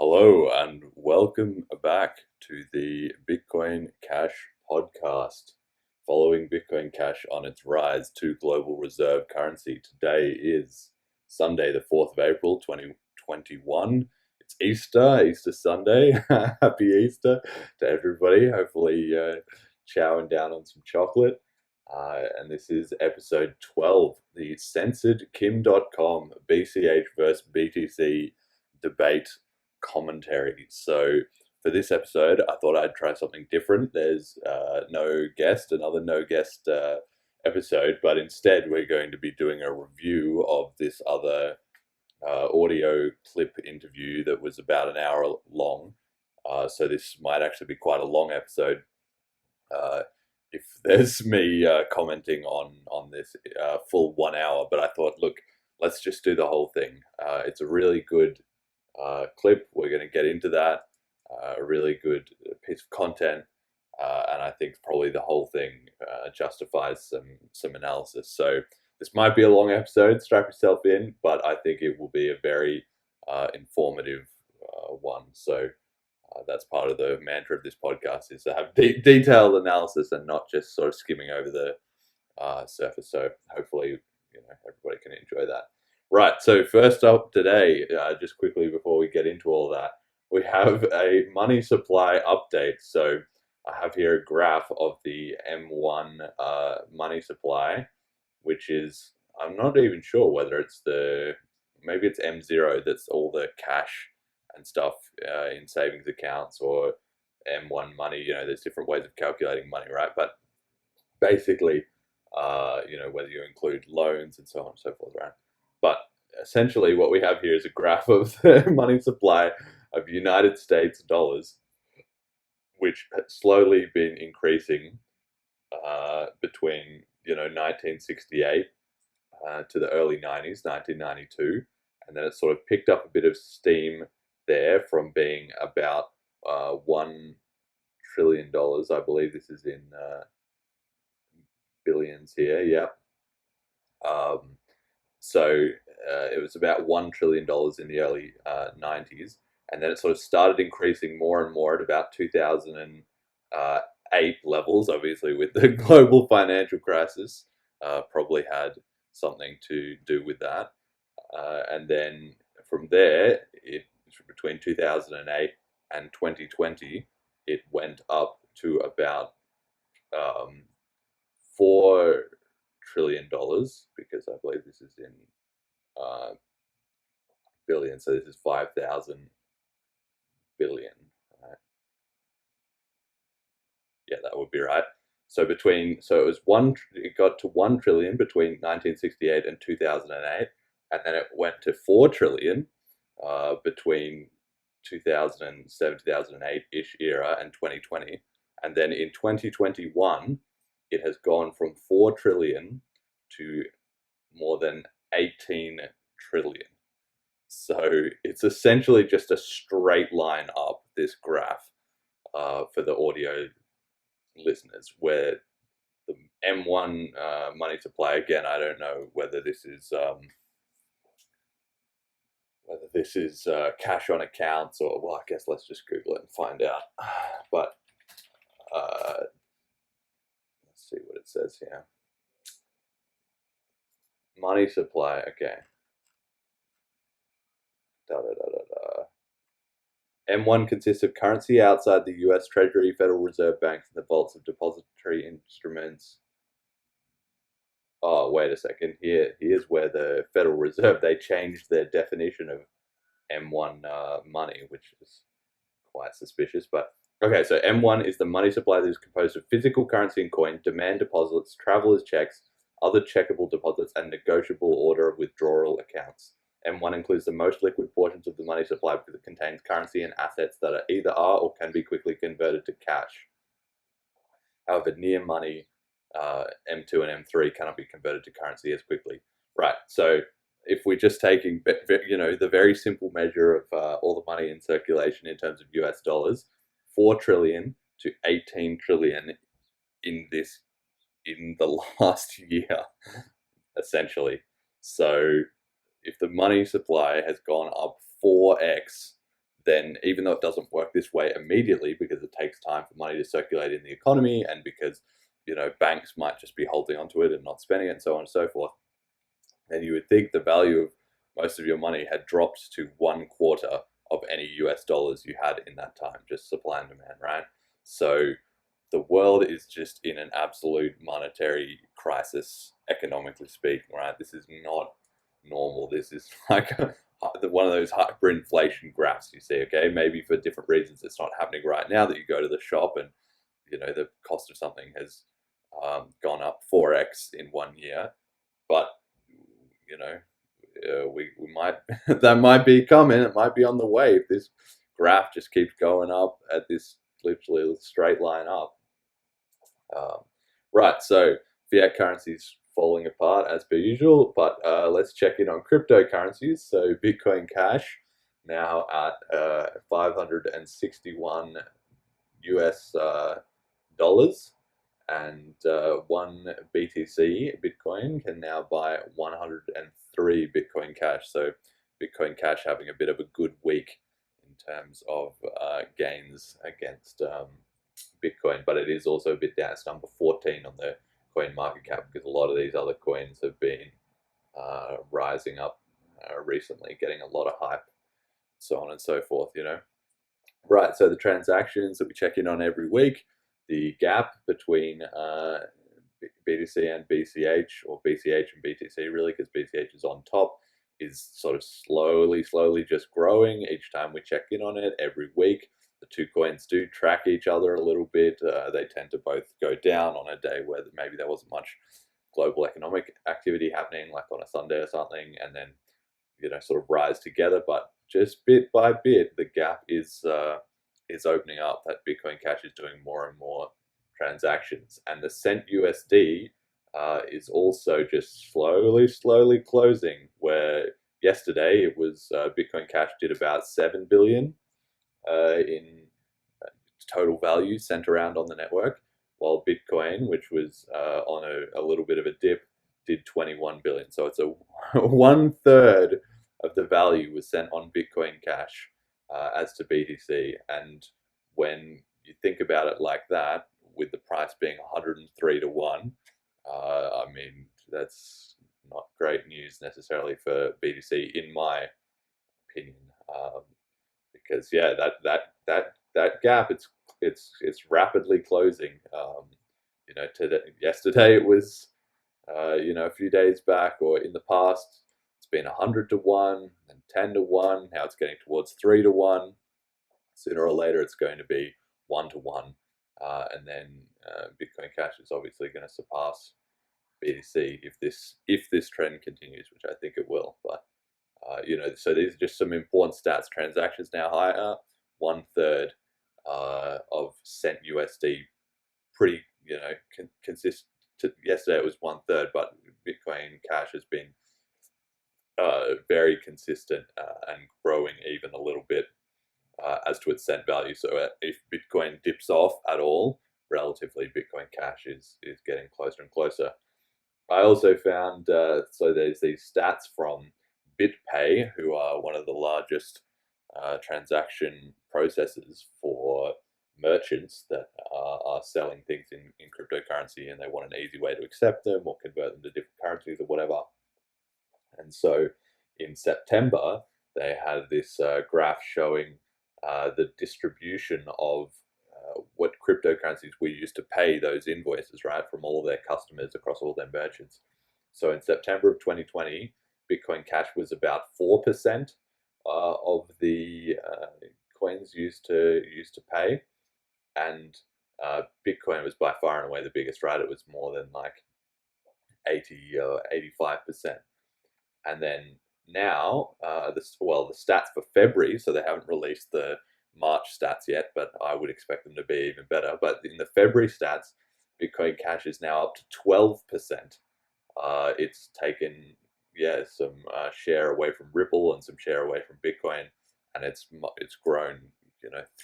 Hello and welcome back to the Bitcoin Cash podcast. Following Bitcoin Cash on its rise to global reserve currency, today is Sunday, the 4th of April, 2021. It's Easter Sunday. Happy Easter to everybody. Hopefully, chowing down on some chocolate. And this is episode 12, the Censored Kim Dotcom BCH versus BTC debate commentary. So for this episode, I thought I'd try something different. There's another no guest episode, but instead we're going to be doing a review of this other audio clip interview that was about an hour long. So this might actually be quite a long episode. If there's me commenting on this full 1 hour, but I thought, look, let's just do the whole thing. It's a really good clip. We're going to get into that. A really good piece of content, and I think probably the whole thing justifies some analysis. So this might be a long episode. Strap yourself in, but I think it will be a very informative one. So that's part of the mantra of this podcast, is to have detailed analysis and not just sort of skimming over the surface. So hopefully, everybody can enjoy that. Right, so first up today, just quickly before we get into all that, we have a money supply update. So I have here a graph of the M1 money supply, which is, I'm not even sure whether it's maybe it's M0, that's all the cash and stuff in savings accounts, or M1 money. There's different ways of calculating money, right? But basically, whether you include loans and so on and so forth, right? But essentially what we have here is a graph of the money supply of United States dollars, which has slowly been increasing between 1968 to the early 90s, 1992, and then it sort of picked up a bit of steam there from being about $1 trillion. I believe this is in billions here. Yeah. So it was about $1 trillion in the early 90s, and then it sort of started increasing more and more at about 2008 levels. Obviously, with the global financial crisis, probably had something to do with that. And then from there, between 2008 and 2020, it went up to about $4 trillion, because I believe this is in billion, so this is 5,000 billion, right? Yeah, that would be right. So it got to 1 trillion between 1968 and 2008, and then it went to 4 trillion between 2007, 2008-ish era and 2020. And then in 2021, it has gone from 4 trillion to more than 18 trillion. So it's essentially just a straight line up, this graph, for the audio listeners, where the M1 money supply, again, I don't know whether this is cash on accounts, or, well, I guess let's just Google it and find out. But let's see what it says here. Money supply, okay. M1 consists of currency outside the US Treasury, Federal Reserve Banks, and the vaults of depository instruments. Oh, wait a second. Here's where the Federal Reserve, they changed their definition of M1 money, which is quite suspicious. But okay, so M1 is the money supply that is composed of physical currency and coin, demand deposits, travelers' checks, other checkable deposits, and negotiable order of withdrawal accounts. M1 includes the most liquid portions of the money supply because it contains currency and assets that either are or can be quickly converted to cash. However, near money, M2 and M3 cannot be converted to currency as quickly. Right, so if we're just taking, the very simple measure of all the money in circulation in terms of US dollars, 4 trillion to 18 trillion in the last year, essentially. So if the money supply has gone up 4x, then even though it doesn't work this way immediately because it takes time for money to circulate in the economy and because banks might just be holding onto it and not spending it and so on and so forth, then you would think the value of most of your money had dropped to 1/4 of any US dollars you had in that time, just supply and demand, right? So the world is just in an absolute monetary crisis, economically speaking, right? This is not normal. This is like one of those hyperinflation graphs you see, okay? Maybe for different reasons it's not happening right now that you go to the shop and, the cost of something has gone up 4x in 1 year. But, we might, that might be coming. It might be on the way if this graph just keeps going up at this literally straight line up. Right, so fiat currencies falling apart as per usual, but let's check in on cryptocurrencies. So Bitcoin Cash now at 561 US dollars, and one BTC Bitcoin can now buy 103 Bitcoin Cash. So Bitcoin Cash having a bit of a good week in terms of gains against Bitcoin, but it is also a bit down. It's number 14 on the coin market cap because a lot of these other coins have been rising up recently, getting a lot of hype, so on and so forth, Right, so the transactions that we check in on every week, the gap between BTC and BCH, or BCH and BTC really, because BCH is on top, is sort of slowly just growing each time we check in on it every week. The two coins do track each other a little bit. They tend to both go down on a day where maybe there wasn't much global economic activity happening, like on a Sunday or something, and then sort of rise together. But just bit by bit, the gap is opening up. That Bitcoin Cash is doing more and more transactions, and the Cent USD is also just slowly closing. Where yesterday it was Bitcoin Cash did about 7 billion in total value sent around on the network, while Bitcoin, which was on a little bit of a dip, did 21 billion. So it's a 1/3 of the value was sent on Bitcoin Cash as to BTC. And when you think about it like that, with the price being 103 to 1, I mean, that's not great news necessarily for BTC, in my opinion. Because that gap, it's rapidly closing. Yesterday it was a few days back, or in the past it's been 100 to 1 and 10 to 1. Now it's getting towards 3 to 1. Sooner or later it's going to be 1 to 1, and then Bitcoin Cash is obviously going to surpass BTC if this trend continues, which I think it will. But so these are just some important stats. Transactions now higher, 1/3 of Cent USD, pretty, consistent. Yesterday it was 1/3, but Bitcoin Cash has been very consistent and growing even a little bit as to its cent value. So if Bitcoin dips off at all, relatively, Bitcoin Cash is getting closer and closer. I also found, so there's these stats from BitPay, who are one of the largest transaction processors for merchants that are selling things in cryptocurrency, and they want an easy way to accept them or convert them to different currencies or whatever. And so in September, they had this graph showing the distribution of what cryptocurrencies we use to pay those invoices, right, from all of their customers across all their merchants. So in September of 2020, Bitcoin Cash was about 4% of the coins used to pay, and Bitcoin was by far and away the biggest, right? It was more than like 80 or 85%. And then now, the stats for February, so they haven't released the March stats yet, but I would expect them to be even better. But in the February stats, Bitcoin Cash is now up to 12%. It's taken, some share away from Ripple and some share away from Bitcoin, and it's grown,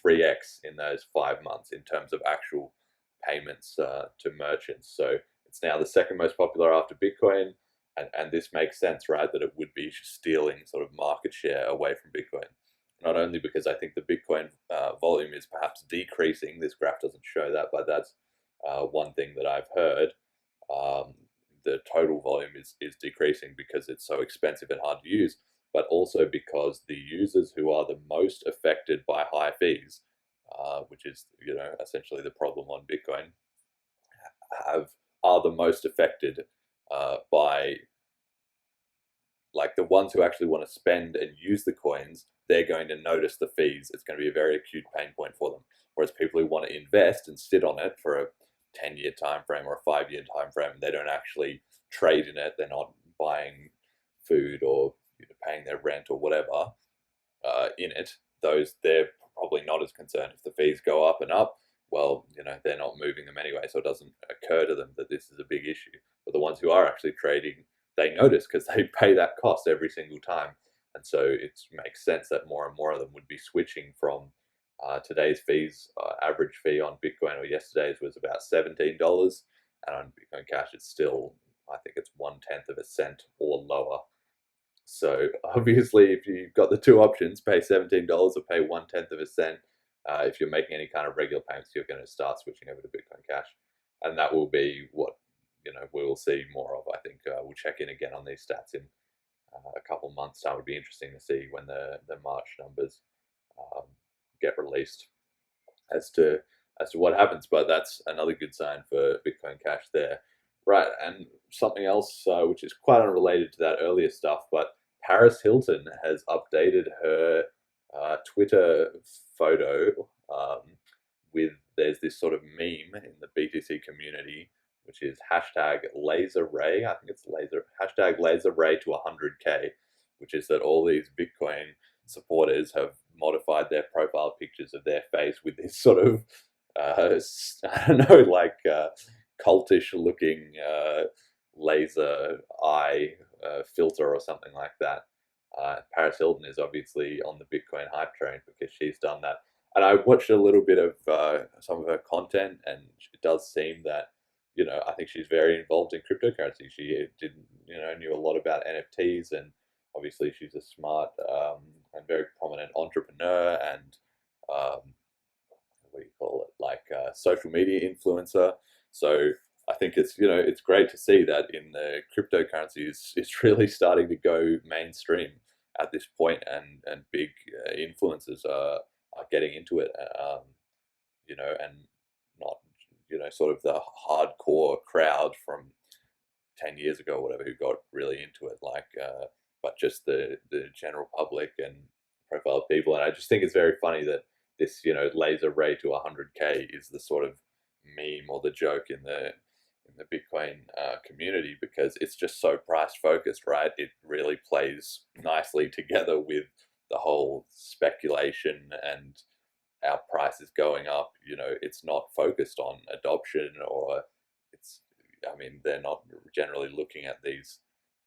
3x in those 5 months in terms of actual payments to merchants. So it's now the second most popular after Bitcoin. And this makes sense, right, that it would be stealing sort of market share away from Bitcoin. not only because I think the Bitcoin volume is perhaps decreasing. This graph doesn't show that, but that's one thing that I've heard. Um, the total volume is decreasing because it's so expensive and hard to use, but also because the users who are the most affected by high fees, which is essentially the problem on Bitcoin, are the most affected by, like, the ones who actually want to spend and use the coins. They're going to notice the fees. It's going to be a very acute pain point for them. Whereas people who want to invest and sit on it for a 10-year time frame or a 5-year time frame, they don't actually trade in it. They're not buying food or paying their rent or whatever in it. They're probably not as concerned. If the fees go up and up, well, they're not moving them anyway, so it doesn't occur to them that this is a big issue. But the ones who are actually trading, they notice because they pay that cost every single time. And so it makes sense that more and more of them would be switching from today's fees. Average fee on Bitcoin or yesterday's was about $17, and on Bitcoin Cash it's still, I think it's 1/10 of a cent or lower. So obviously, if you've got the two options, pay $17 or pay 1/10 of a cent. If you're making any kind of regular payments, you're going to start switching over to Bitcoin Cash, and that will be what we will see more of. I think we'll check in again on these stats in a couple of months' time. It would be interesting to see when the March numbers get released as to what happens. But that's another good sign for Bitcoin Cash there. Right, and something else which is quite unrelated to that earlier stuff, but Paris Hilton has updated her Twitter photo there's this sort of meme in the BTC community, which is #LaserRay. I think it's #LaserRay to 100K, which is that all these Bitcoin supporters have modified their profile pictures of their face with this sort of I don't know, like cultish looking laser eye filter or something like that. Paris Hilton is obviously on the Bitcoin hype train because she's done that. And I watched a little bit of some of her content, and it does seem that, I think she's very involved in cryptocurrency. She knew a lot about NFTs, and obviously she's a smart and very prominent entrepreneur and what do you call it, like social media influencer. So I think it's great to see that in the cryptocurrency it's really starting to go mainstream at this point, and big influencers are getting into it, and not sort of the hardcore crowd from 10 years ago or whatever who got really into it, like but just the general public and profile people. And I just think it's very funny that this laser ray to 100K is the sort of meme or the joke in the Bitcoin community, because it's just so price focused, right? It really plays nicely together with the whole speculation and our prices going up. It's not focused on adoption, or they're not generally looking at these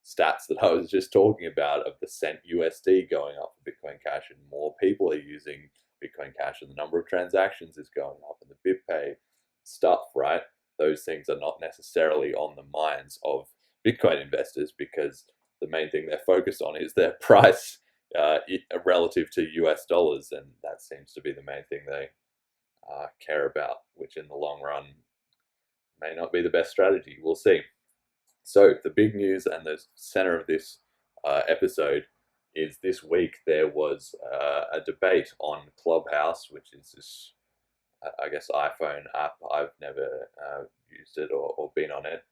stats that I was just talking about of the cent USD going up for Bitcoin Cash, and more people are using Bitcoin Cash, and the number of transactions is going up, and the BitPay stuff, right? Those things are not necessarily on the minds of Bitcoin investors, because the main thing they're focused on is their price relative to US dollars, and that seems to be the main thing they care about, which in the long run may not be the best strategy. We'll see. So the big news and the center of this episode is this week there was a debate on Clubhouse, which is this, I guess, iPhone app. I've never used it or been on it,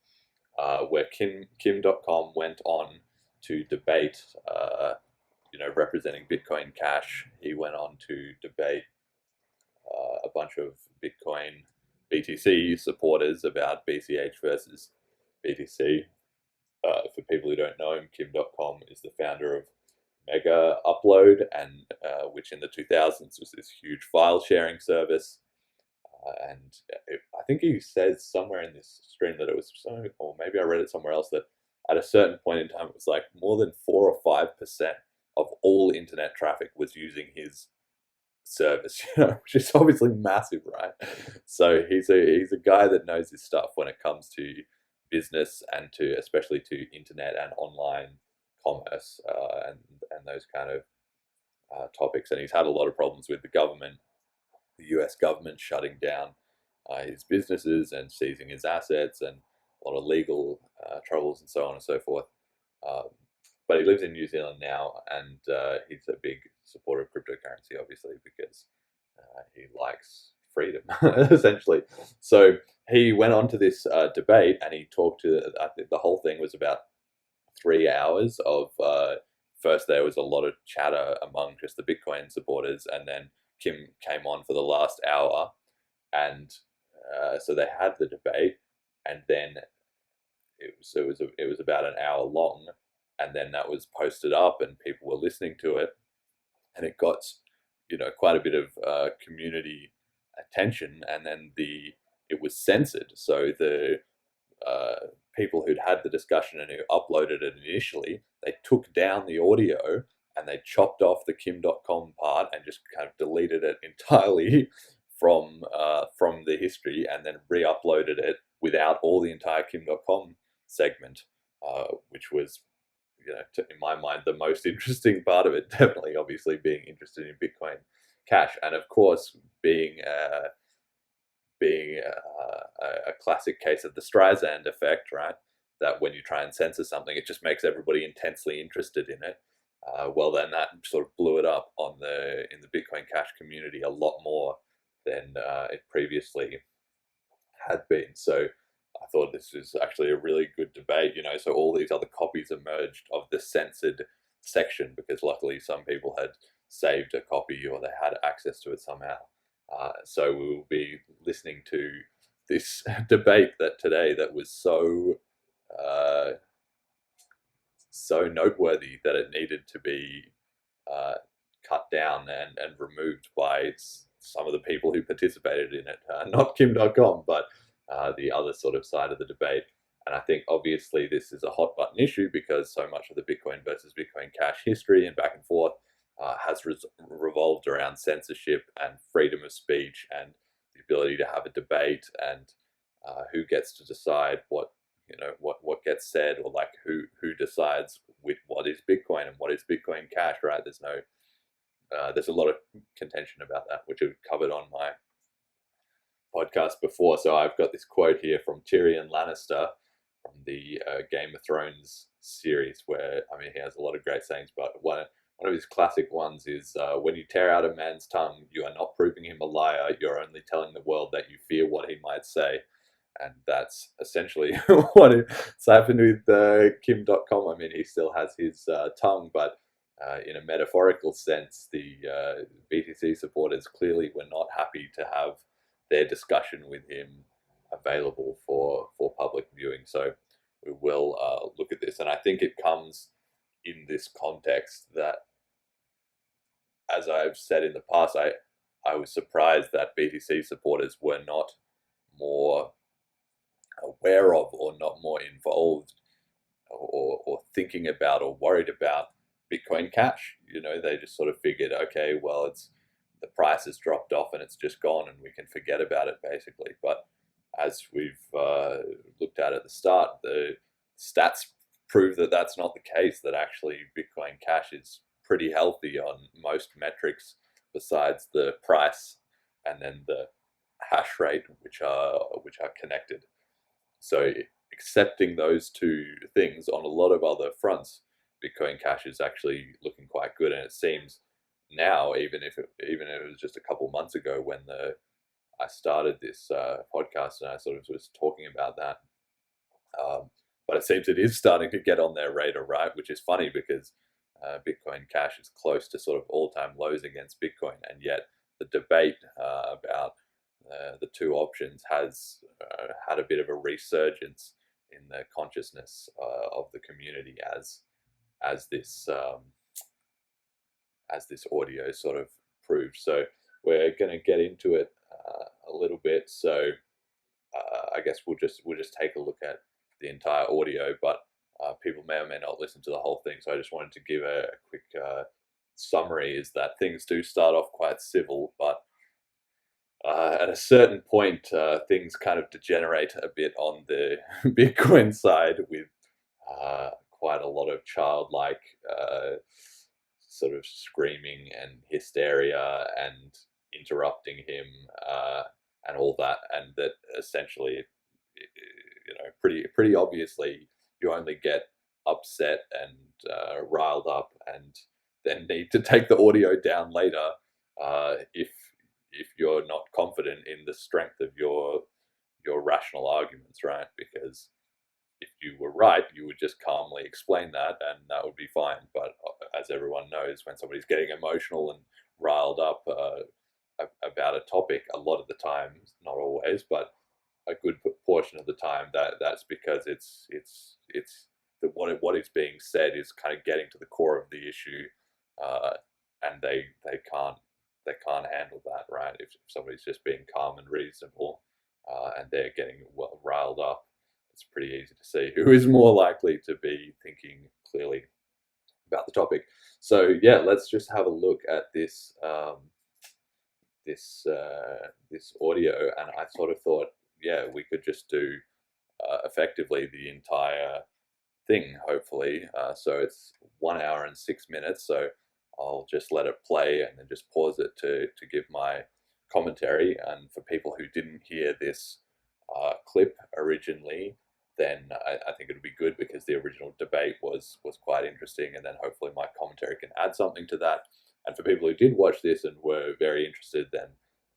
where Kim Dotcom went on to debate, representing Bitcoin Cash. He went on to debate a bunch of Bitcoin BTC supporters about BCH versus BTC. For people who don't know him, Kim Dotcom is the founder of Mega Upload, and which in the 2000s was this huge file sharing service. I think he says somewhere in this stream that it was, or maybe I read it somewhere else, that at a certain point in time it was like more than 4 or 5% of all internet traffic was using his service, which is obviously massive, right? So he's a guy that knows his stuff when it comes to business, and to especially to internet and online commerce, and those kind of topics, and he's had a lot of problems with the government, the US government shutting down his businesses and seizing his assets, and a lot of legal troubles and so on and so forth. Um, but he lives in New Zealand now, and he's a big supporter of cryptocurrency, obviously, because he likes freedom, essentially. So he went on to this debate, and he talked to, I think the whole thing was about 3 hours of, first there was a lot of chatter among just the Bitcoin supporters, and then Kim came on for the last hour, and so they had the debate, and then it was about an hour long, and then that was posted up, and people were listening to it, and it got quite a bit of community attention, and then it was censored. So the people who'd had the discussion and who uploaded it initially, they took down the audio and they chopped off the Kim Dotcom part and just kind of deleted it entirely from the history, and then re-uploaded it without all the entire Kim Dotcom segment, which was, in my mind, the most interesting part of it. Definitely, obviously, being interested in Bitcoin Cash, and of course, being a classic case of the Streisand effect, right? That when you try and censor something, it just makes everybody intensely interested in it. Well, then that sort of blew it up in the Bitcoin Cash community a lot more than it previously had been. So I thought this was actually a really good debate. So all these other copies emerged of the censored section, because luckily some people had saved a copy or they had access to it somehow. So we will be listening to this debate today that was so noteworthy that it needed to be cut down and removed by some of the people who participated in it. Not Kim Dotcom, but the other sort of side of the debate. And I think obviously this is a hot button issue, because so much of the Bitcoin versus Bitcoin Cash history and back and forth has revolved around censorship and freedom of speech, and the ability to have a debate, and who gets to decide what gets said, or like who decides what is Bitcoin and what is Bitcoin Cash, right? There's a lot of contention about that, which I've covered on my podcast before. So I've got this quote here from Tyrion Lannister from the Game of Thrones series, where, I mean, he has a lot of great sayings, but one of his classic ones is, when you tear out a man's tongue, you are not proving him a liar, you're only telling the world that you fear what he might say. And that's essentially what's happened with Kim Dotcom. I mean, he still has his tongue, but in a metaphorical sense, the BTC supporters clearly were not happy to have their discussion with him available for public viewing. So we will look at this, and I think it comes in this context that, as I've said in the past, I was surprised that BTC supporters were not more aware of, or not more involved, or thinking about, or worried about Bitcoin Cash. They just sort of figured, okay, well, the price has dropped off and it's just gone and we can forget about it, basically. But as we've looked at the start, the stats prove that that's not the case, that actually Bitcoin Cash is pretty healthy on most metrics besides the price and then the hash rate, which are connected. So accepting those two things on a lot of other fronts, Bitcoin Cash is actually looking quite good. And it seems now, even if it was just a couple months ago when I started this podcast, and I sort of was talking about that, but it seems it is starting to get on their radar, right? Which is funny, because Bitcoin Cash is close to sort of all-time lows against Bitcoin, and yet the debate about the two options has had a bit of a resurgence in the consciousness of the community as this audio sort of proves. So we're going to get into it a little bit. So I guess we'll just take a look at the entire audio, but people may or may not listen to the whole thing. So I just wanted to give a quick summary, is that things do start off quite civil, but at a certain point, things kind of degenerate a bit on the Bitcoin side, with quite a lot of childlike sort of screaming and hysteria and interrupting him and all that, and that essentially, pretty obviously, you only get upset and riled up, and then need to take the audio down later if you're not confident in the strength of your rational arguments, right? Because if you were right, you would just calmly explain that, and that would be fine. But as everyone knows, when somebody's getting emotional and riled up about a topic, a lot of the time, not always, but a good portion of the time, that's because what is being said is kind of getting to the core of the issue, and they can't handle that, right? If somebody's just being calm and reasonable, and they're getting riled up, it's pretty easy to see who is more likely to be thinking clearly about the topic. So yeah, let's just have a look at this this audio, and I sort of thought, yeah, we could just do effectively the entire thing, hopefully. So it's 1 hour and 6 minutes, so I'll just let it play and then just pause it to give my commentary. And for people who didn't hear this clip originally, then I think it'll be good, because the original debate was quite interesting, and then hopefully my commentary can add something to that. And for people who did watch this and were very interested, then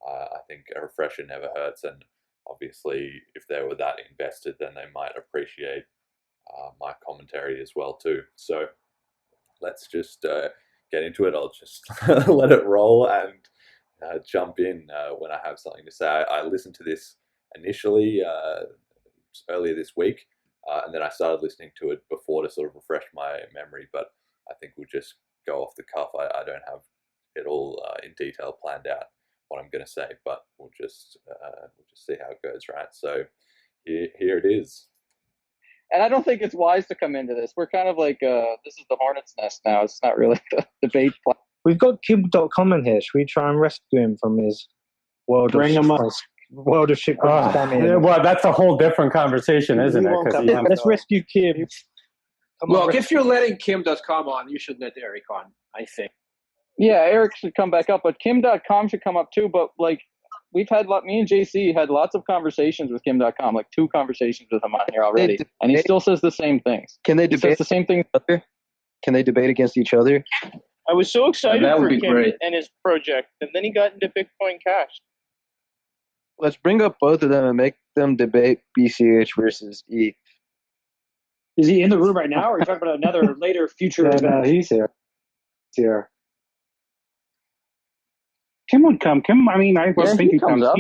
I think a refresher never hurts. And obviously, if they were that invested, then they might appreciate my commentary as well too. So let's just get into it. I'll just let it roll and jump in when I have something to say. I listened to this initially earlier this week, and then I started listening to it before to sort of refresh my memory, but I think we'll just go off the cuff. I don't have it all in detail planned out what I'm going to say, but we'll just see how it goes, right? So here it is. And I don't think it's wise to come into this. We're kind of like, this is the hornet's nest now. It's not really the debate. We've got Kim Dotcom in here. Should we try and rescue him from his world of shit? Well, that's a whole different conversation, isn't it? Let's rescue Kim. Look, if you're letting Kim Dotcom on, you should let Eric on, I think. Yeah, Eric should come back up, but Kim Dotcom should come up too. But like, me and JC had lots of conversations with Kim Dotcom, like 2 conversations with him on here already, and he still says the same things. Can they debate the same thing? Can they debate against each other? I was so excited for Kim great. and his project, and then he got into Bitcoin Cash. Let's bring up both of them and make them debate BCH versus ETH. Is he in the room right now, or are you talking about another later future event? No, he's here. He's here. Kim would come. Kim, I mean, I was thinking he comes up.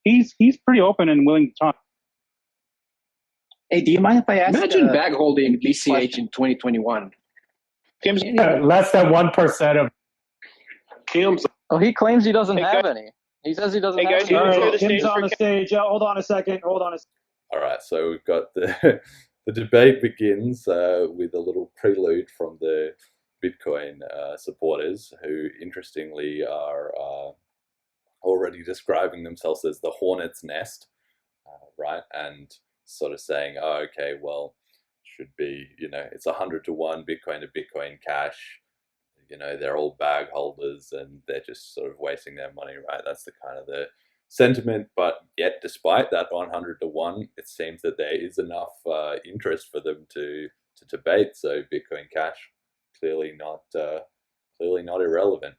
He's pretty open and willing to talk. Hey, do you mind if I ask? Imagine bag holding BCH in 2021. Kim's Less than 1% of Kim's. Oh, he claims he doesn't have any. He says he doesn't have guys, any. you All clear right, the Kim's stage on for the stage. Hold on a second. All right, so we've got the the debate begins with a little prelude from the Bitcoin supporters, who interestingly are already describing themselves as the hornet's nest, right? And sort of saying, oh, okay, well, should be, it's 100 to 1 Bitcoin to Bitcoin Cash. They're all bag holders and they're just sort of wasting their money, right? That's the kind of the sentiment. But yet, despite that 100 to 1, it seems that there is enough interest for them to debate. So Bitcoin Cash, clearly not irrelevant.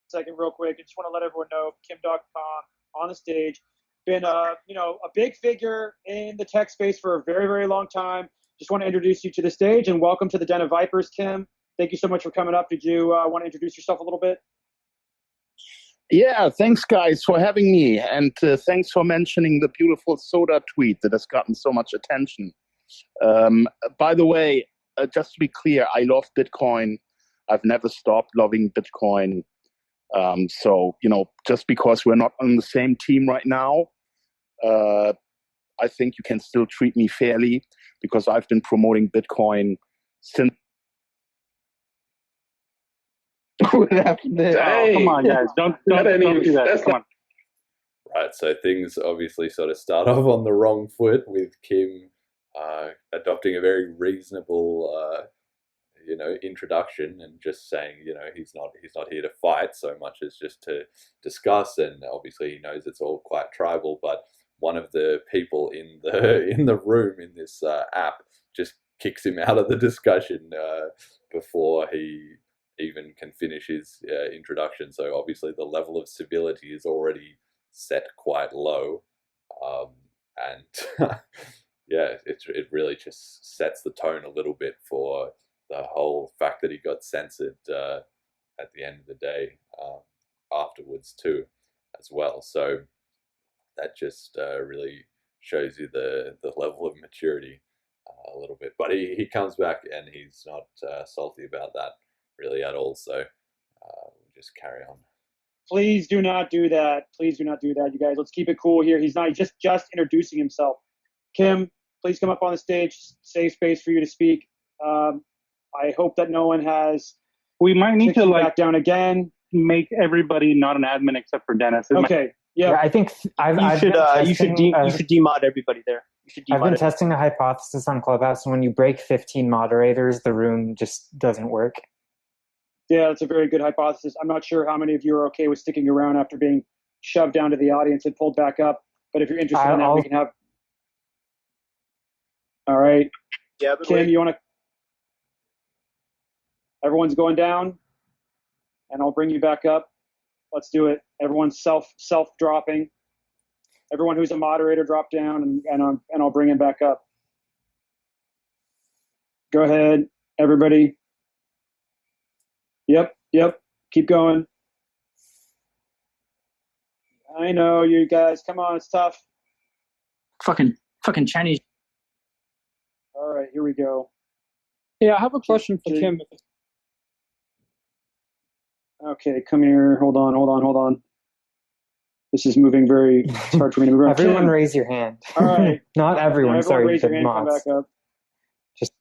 Second, real quick, I just want to let everyone know Kim Dotcom on the stage, been a big figure in the tech space for a very, very long time. Just want to introduce you to the stage and welcome to the Den of Vipers, Kim. Thank you so much for coming up. Did you want to introduce yourself a little bit? Yeah, thanks, guys, for having me. And thanks for mentioning the beautiful soda tweet that has gotten so much attention. By the way, just to be clear, I love Bitcoin. I've never stopped loving Bitcoin. So, just because we're not on the same team right now, I think you can still treat me fairly, because I've been promoting Bitcoin since. Come on, guys. Don't do that. Come on. Right, so things obviously sort of start off on the wrong foot with Kim adopting a very reasonable, introduction and just saying, he's not here to fight so much as just to discuss. And obviously he knows it's all quite tribal, but one of the people in the room in this app just kicks him out of the discussion before he even can finish his introduction. So obviously the level of civility is already set quite low, and yeah, it really just sets the tone a little bit for the whole fact that he got censored at the end of the day afterwards too, as well. So that just really shows you the level of maturity a little bit. But he comes back and he's not salty about that really at all. So we'll just carry on. Please do not do that. Please do not do that, you guys. Let's keep it cool here. He's not just introducing himself. Kim, please come up on the stage. Safe space for you to speak. I hope that no one has. We might need to back down again. Make everybody not an admin except for Dennis. Okay. Yeah. I think you should demod everybody there. I've been testing a hypothesis on Clubhouse, and when you break 15 moderators, the room just doesn't work. Yeah, that's a very good hypothesis. I'm not sure how many of you are okay with sticking around after being shoved down to the audience and pulled back up. But if you're interested in that, we can have. All right. Yeah, Kim, you want to? Everyone's going down, and I'll bring you back up. Let's do it. Everyone's self dropping. Everyone who's a moderator, drop down, and I'll bring him back up. Go ahead, everybody. Yep. Keep going. I know you guys. Come on, it's tough. Fucking Chinese. All right, here we go. Yeah, I have a question for Kim. Okay, come here. Hold on. This is moving very. It's hard for me to move around. Everyone, raise your hand. All right. Not everyone. Yeah, sorry, raise your hand. Come back up. Just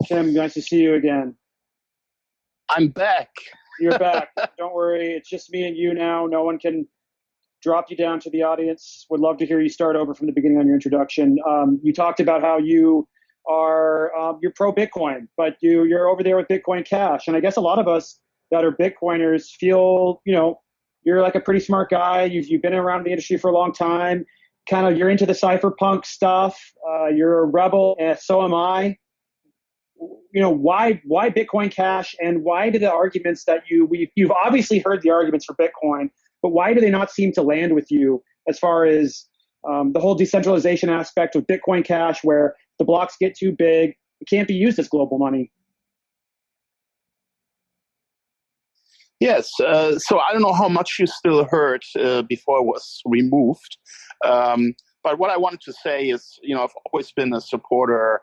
Kim, nice to see you again. I'm back. You're back. Don't worry. It's just me and you now. No one can drop you down to the audience. Would love to hear you start over from the beginning on your introduction. You talked about how you are you're pro Bitcoin, but you're over there with Bitcoin Cash, and I guess a lot of us that are Bitcoiners feel you're like a pretty smart guy. You've been around the industry for a long time. Kind of you're into the cypherpunk stuff. You're a rebel, and so am I. Why Bitcoin Cash, and why do the arguments that you've obviously heard the arguments for Bitcoin, but why do they not seem to land with you as far as the whole decentralization aspect of Bitcoin Cash, where the blocks get too big, it can't be used as global money? Yes, so I don't know how much you still heard before I was removed, but what I wanted to say is, I've always been a supporter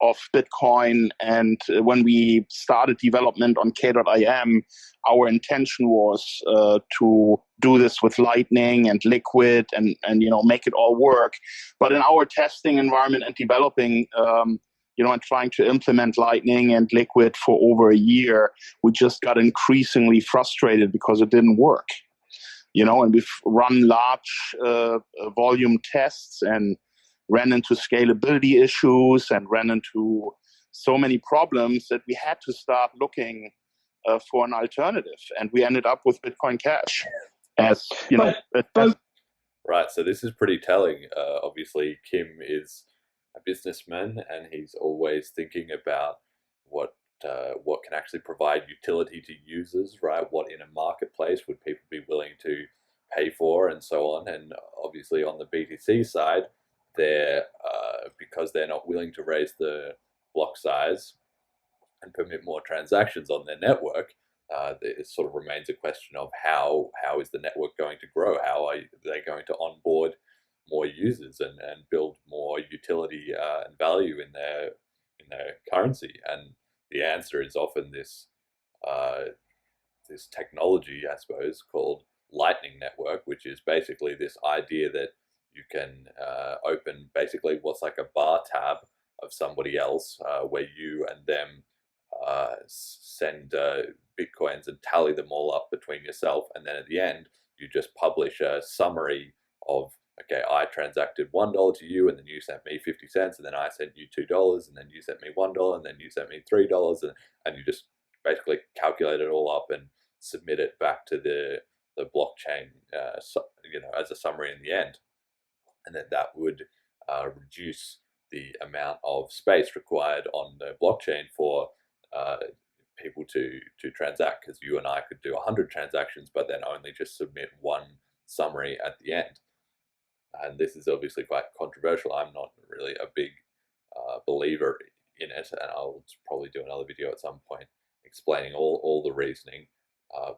of Bitcoin, and when we started development on K.IM, our intention was to do this with Lightning and Liquid and make it all work. But in our testing environment and developing, and trying to implement Lightning and Liquid for over a year, we just got increasingly frustrated because it didn't work. And we've run large volume tests and ran into scalability issues and ran into so many problems that we had to start looking for an alternative. And we ended up with Bitcoin Cash as, Right, so this is pretty telling. Obviously, Kim is a businessman, and he's always thinking about what can actually provide utility to users, right? What in a marketplace would people be willing to pay for, and so on. And obviously on the BTC side, they're because they're not willing to raise the block size and permit more transactions on their network, it sort of remains a question of how is the network going to grow? How are they going to onboard more users and build more utility and value in their currency? And the answer is often this technology, I suppose, called Lightning Network, which is basically this idea that you can open basically what's like a bar tab of somebody else, where you and them send bitcoins and tally them all up between yourself, and then at the end you just publish a summary of okay, I transacted $1 to you, and then you sent me 50 cents, and then I sent you $2, and then you sent me $1, and then you sent me $3, and you just basically calculate it all up and submit it back to the blockchain, as a summary in the end, and then that would reduce the amount of space required on the blockchain for people to transact, because you and I could do 100 transactions, but then only just submit one summary at the end. And this is obviously quite controversial. I'm not really a big believer in it, and I'll probably do another video at some point explaining all the reasoning.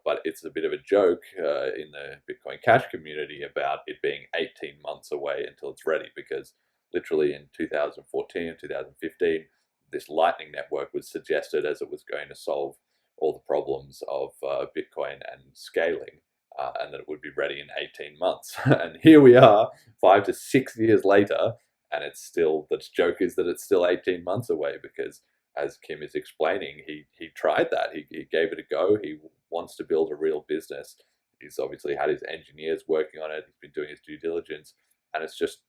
But it's a bit of a joke in the Bitcoin Cash community about it being 18 months away until it's ready, because literally in 2014, 2015, this Lightning Network was suggested as it was going to solve all the problems of Bitcoin and scaling, and that it would be ready in 18 months. And here we are, 5 to 6 years later, and it's still, the joke is that it's still 18 months away, because as Kim is explaining, he tried that. He gave it a go. He wants to build a real business. He's obviously had his engineers working on it. He's been doing his due diligence, and it's just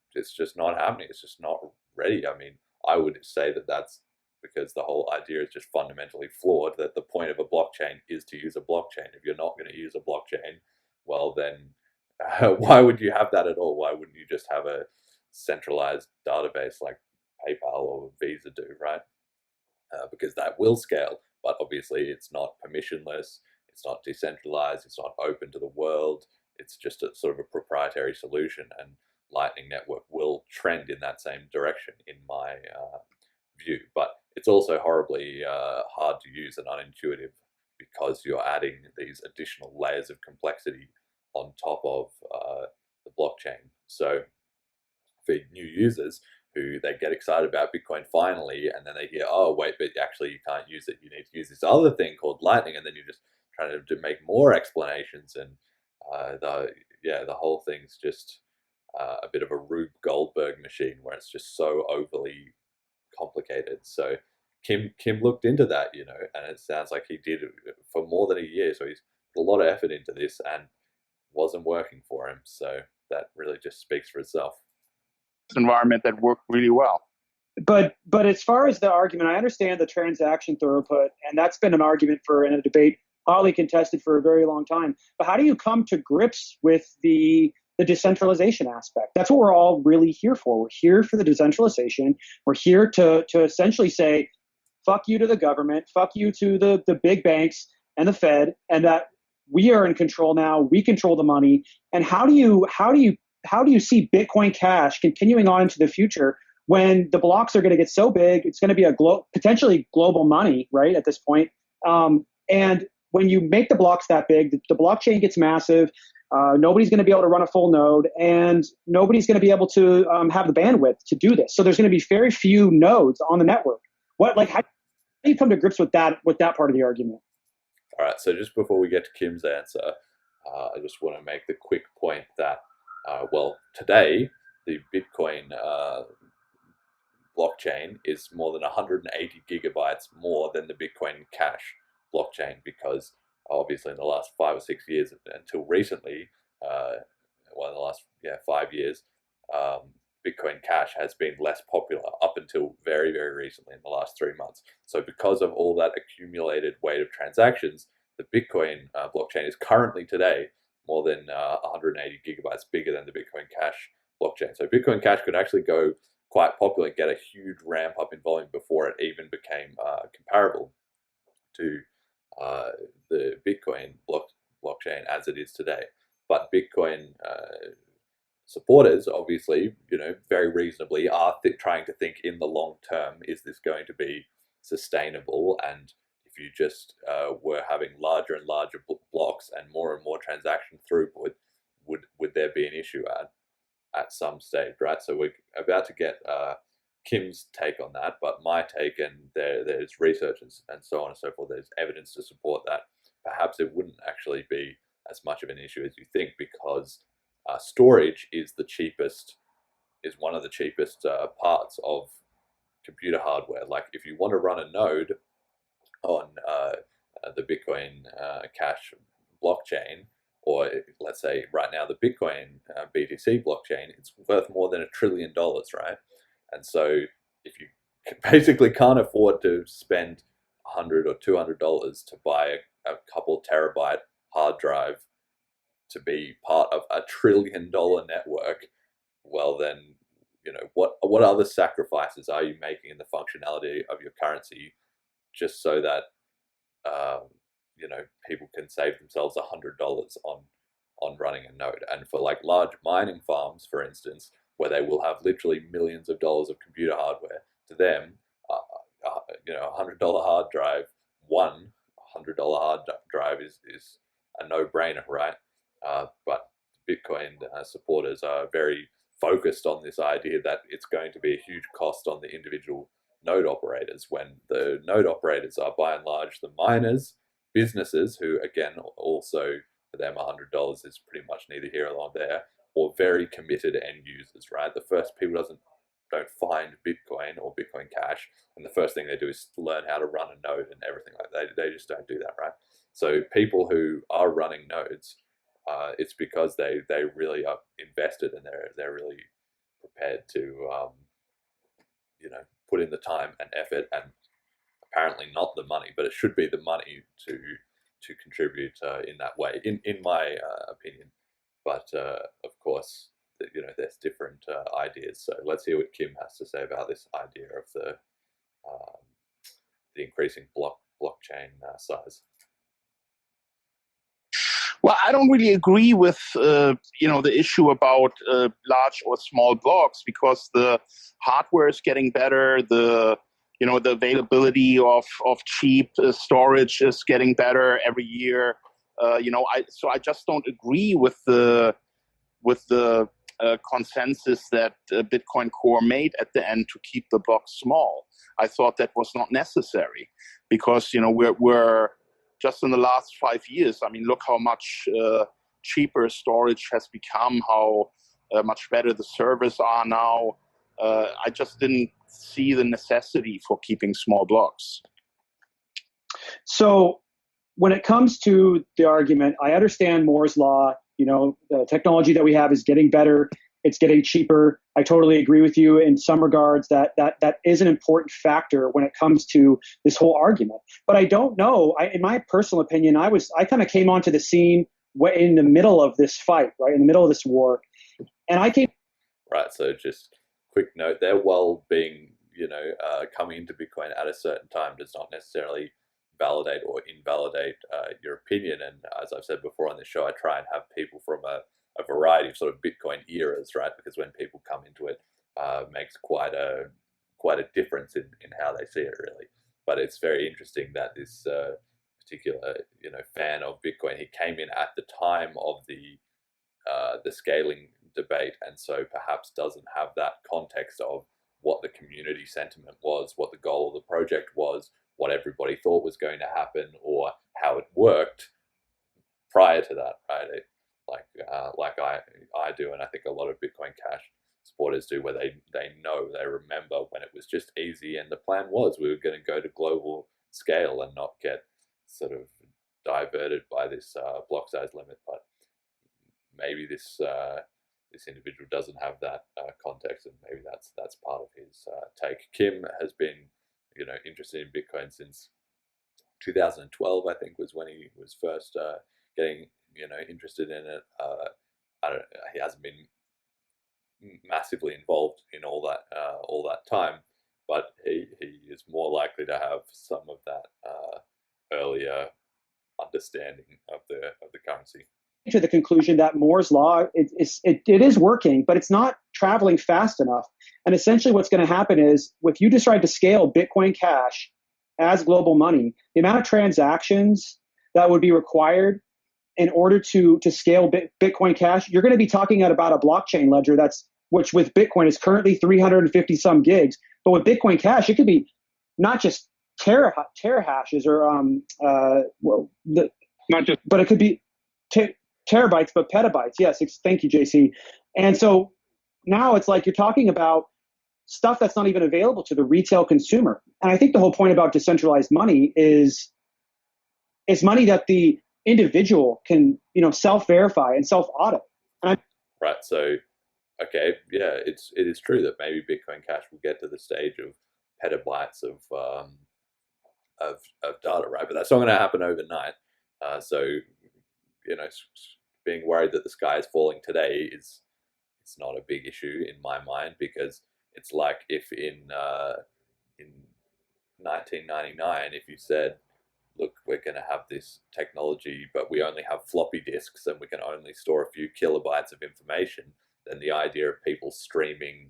not happening. It's just not ready. I mean, I would say that that's because the whole idea is just fundamentally flawed, that the point of a blockchain is to use a blockchain. If you're not going to use a blockchain, well then, why would you have that at all? Why wouldn't you just have a centralized database like PayPal or Visa do, right? Because that will scale, but obviously it's not permissionless, it's not decentralized, it's not open to the world, it's just a sort of a proprietary solution, and Lightning Network will trend in that same direction in my view. But it's also horribly hard to use and unintuitive, because you're adding these additional layers of complexity on top of the blockchain. So for new users who they get excited about Bitcoin finally, and then they hear, oh wait, but actually you can't use it, you need to use this other thing called Lightning, and then you're just trying to make more explanations, and the whole thing's just a bit of a Rube Goldberg machine, where it's just so overly complicated. So Kim looked into that, and it sounds like he did for more than a year. So he's put a lot of effort into this, and wasn't working for him. So that really just speaks for itself. Environment that worked really well. But as far as the argument, I understand the transaction throughput, and that's been an argument in a debate, hotly contested for a very long time. But how do you come to grips with the decentralization aspect? That's what we're all really here for. We're here for the decentralization. We're here to essentially say, fuck you to the government, fuck you to the big banks and the Fed, and that we are in control now. We control the money. And how do you see Bitcoin Cash continuing on into the future when the blocks are going to get so big? It's going to be a potentially global money, right, at this point. And when you make the blocks that big, the blockchain gets massive. Nobody's going to be able to run a full node, and nobody's going to be able to have the bandwidth to do this. So there's going to be very few nodes on the network. How do you come to grips with that part of the argument? All right, so just before we get to Kim's answer, I just want to make the quick point that today the Bitcoin blockchain is more than 180 gigabytes more than the Bitcoin Cash blockchain, because obviously in the last 5 or 6 years until recently, in the last 5 years, Bitcoin Cash has been less popular up until very, very recently in the last 3 months. So because of all that accumulated weight of transactions, the Bitcoin blockchain is currently today more than 180 gigabytes bigger than the Bitcoin Cash blockchain. So Bitcoin Cash could actually go quite popular and get a huge ramp up in volume before it even became comparable to the Bitcoin blockchain as it is today. But Bitcoin supporters, obviously, very reasonably are trying to think in the long term, is this going to be sustainable? And if you just were having larger and larger blocks and more transaction throughput, would there be an issue at some stage, right? So we're about to get Kim's take on that, but my take, and there's research and so on and so forth, there's evidence to support that perhaps it wouldn't actually be as much of an issue as you think, because storage is one of the cheapest parts of computer hardware. Like if you want to run a node on the Bitcoin Cash blockchain, or let's say right now the Bitcoin BTC blockchain, it's worth more than $1 trillion, right? And so if you basically can't afford to spend $100 or $200 to buy a couple terabyte hard drive to be part of $1 trillion network, well then, what other sacrifices are you making in the functionality of your currency just so that people can save themselves $100 on running a node? And for like large mining farms, for instance, where they will have literally millions of dollars of computer hardware, to them, $100 hard drive, $100 hard drive is a no-brainer, right? But Bitcoin supporters are very focused on this idea that it's going to be a huge cost on the individual node operators, when the node operators are by and large the miners, businesses who, again, also for them $100 is pretty much neither here nor there, or very committed end users, right? The first people don't find Bitcoin or Bitcoin Cash, and the first thing they do is learn how to run a node and everything like that. They just don't do that, right? So people who are running nodes, it's because they really are invested, and they're really prepared to put in the time and effort, and apparently not the money, but it should be the money to contribute in that way, in my opinion. But of course, there's different ideas. So let's hear what Kim has to say about this idea of the increasing blockchain size. Well, I don't really agree with the issue about large or small blocks, because the hardware is getting better. The availability of cheap storage is getting better every year. So I just don't agree with the consensus that Bitcoin Core made at the end to keep the blocks small. I thought that was not necessary, because we're just in the last 5 years. I mean, look how much cheaper storage has become, how much better the servers are now. I just didn't see the necessity for keeping small blocks. So when it comes to the argument, I understand Moore's law. The technology that we have is getting better. It's getting cheaper. I totally agree with you in some regards that is an important factor when it comes to this whole argument. But I don't know. In my personal opinion, I kind of came onto the scene in the middle of this fight, right, in the middle of this war, and I came. Right. So just quick note there: while being coming into Bitcoin at a certain time does not necessarily validate or invalidate your opinion. And as I've said before on the show, I try and have people from a variety of sort of Bitcoin eras, right? Because when people come into it, makes quite a difference in how they see it, really. But it's very interesting that this particular fan of Bitcoin, he came in at the time of the scaling debate, and so perhaps doesn't have that context of what the community sentiment was, what the goal of the project was, what everybody thought was going to happen, or how it worked prior to that, right? Like I do, and I think a lot of Bitcoin Cash supporters do, where they remember when it was just easy, and the plan was we were going to go to global scale and not get sort of diverted by this block size limit. But maybe this individual doesn't have that context, and maybe that's part of his take. Kim has been interested in Bitcoin since 2012, I think, was when he was first getting interested in it. He hasn't been massively involved in all that time, but he is more likely to have some of that earlier understanding of the currency. To the conclusion that Moore's law it is working, but it's not traveling fast enough. And essentially, what's going to happen is, if you decide to scale Bitcoin Cash as global money, the amount of transactions that would be required in order to scale Bitcoin Cash, you're going to be talking about a blockchain ledger which with Bitcoin is currently 350 some gigs, but with Bitcoin Cash, it could be not just terahashes or but it could be terabytes, but petabytes. Yes, thank you, JC. And so now it's like you're talking about stuff that's not even available to the retail consumer. And I think the whole point about decentralized money is money that the individual can, self-verify and self-audit. Right. So, okay, yeah, it is true that maybe Bitcoin Cash will get to the stage of petabytes of data, right? But that's not going to happen overnight. So, being worried that the sky is falling today it's not a big issue in my mind, because it's like if in 1999, if you said, look, we're going to have this technology, but we only have floppy disks and we can only store a few kilobytes of information, then the idea of people streaming,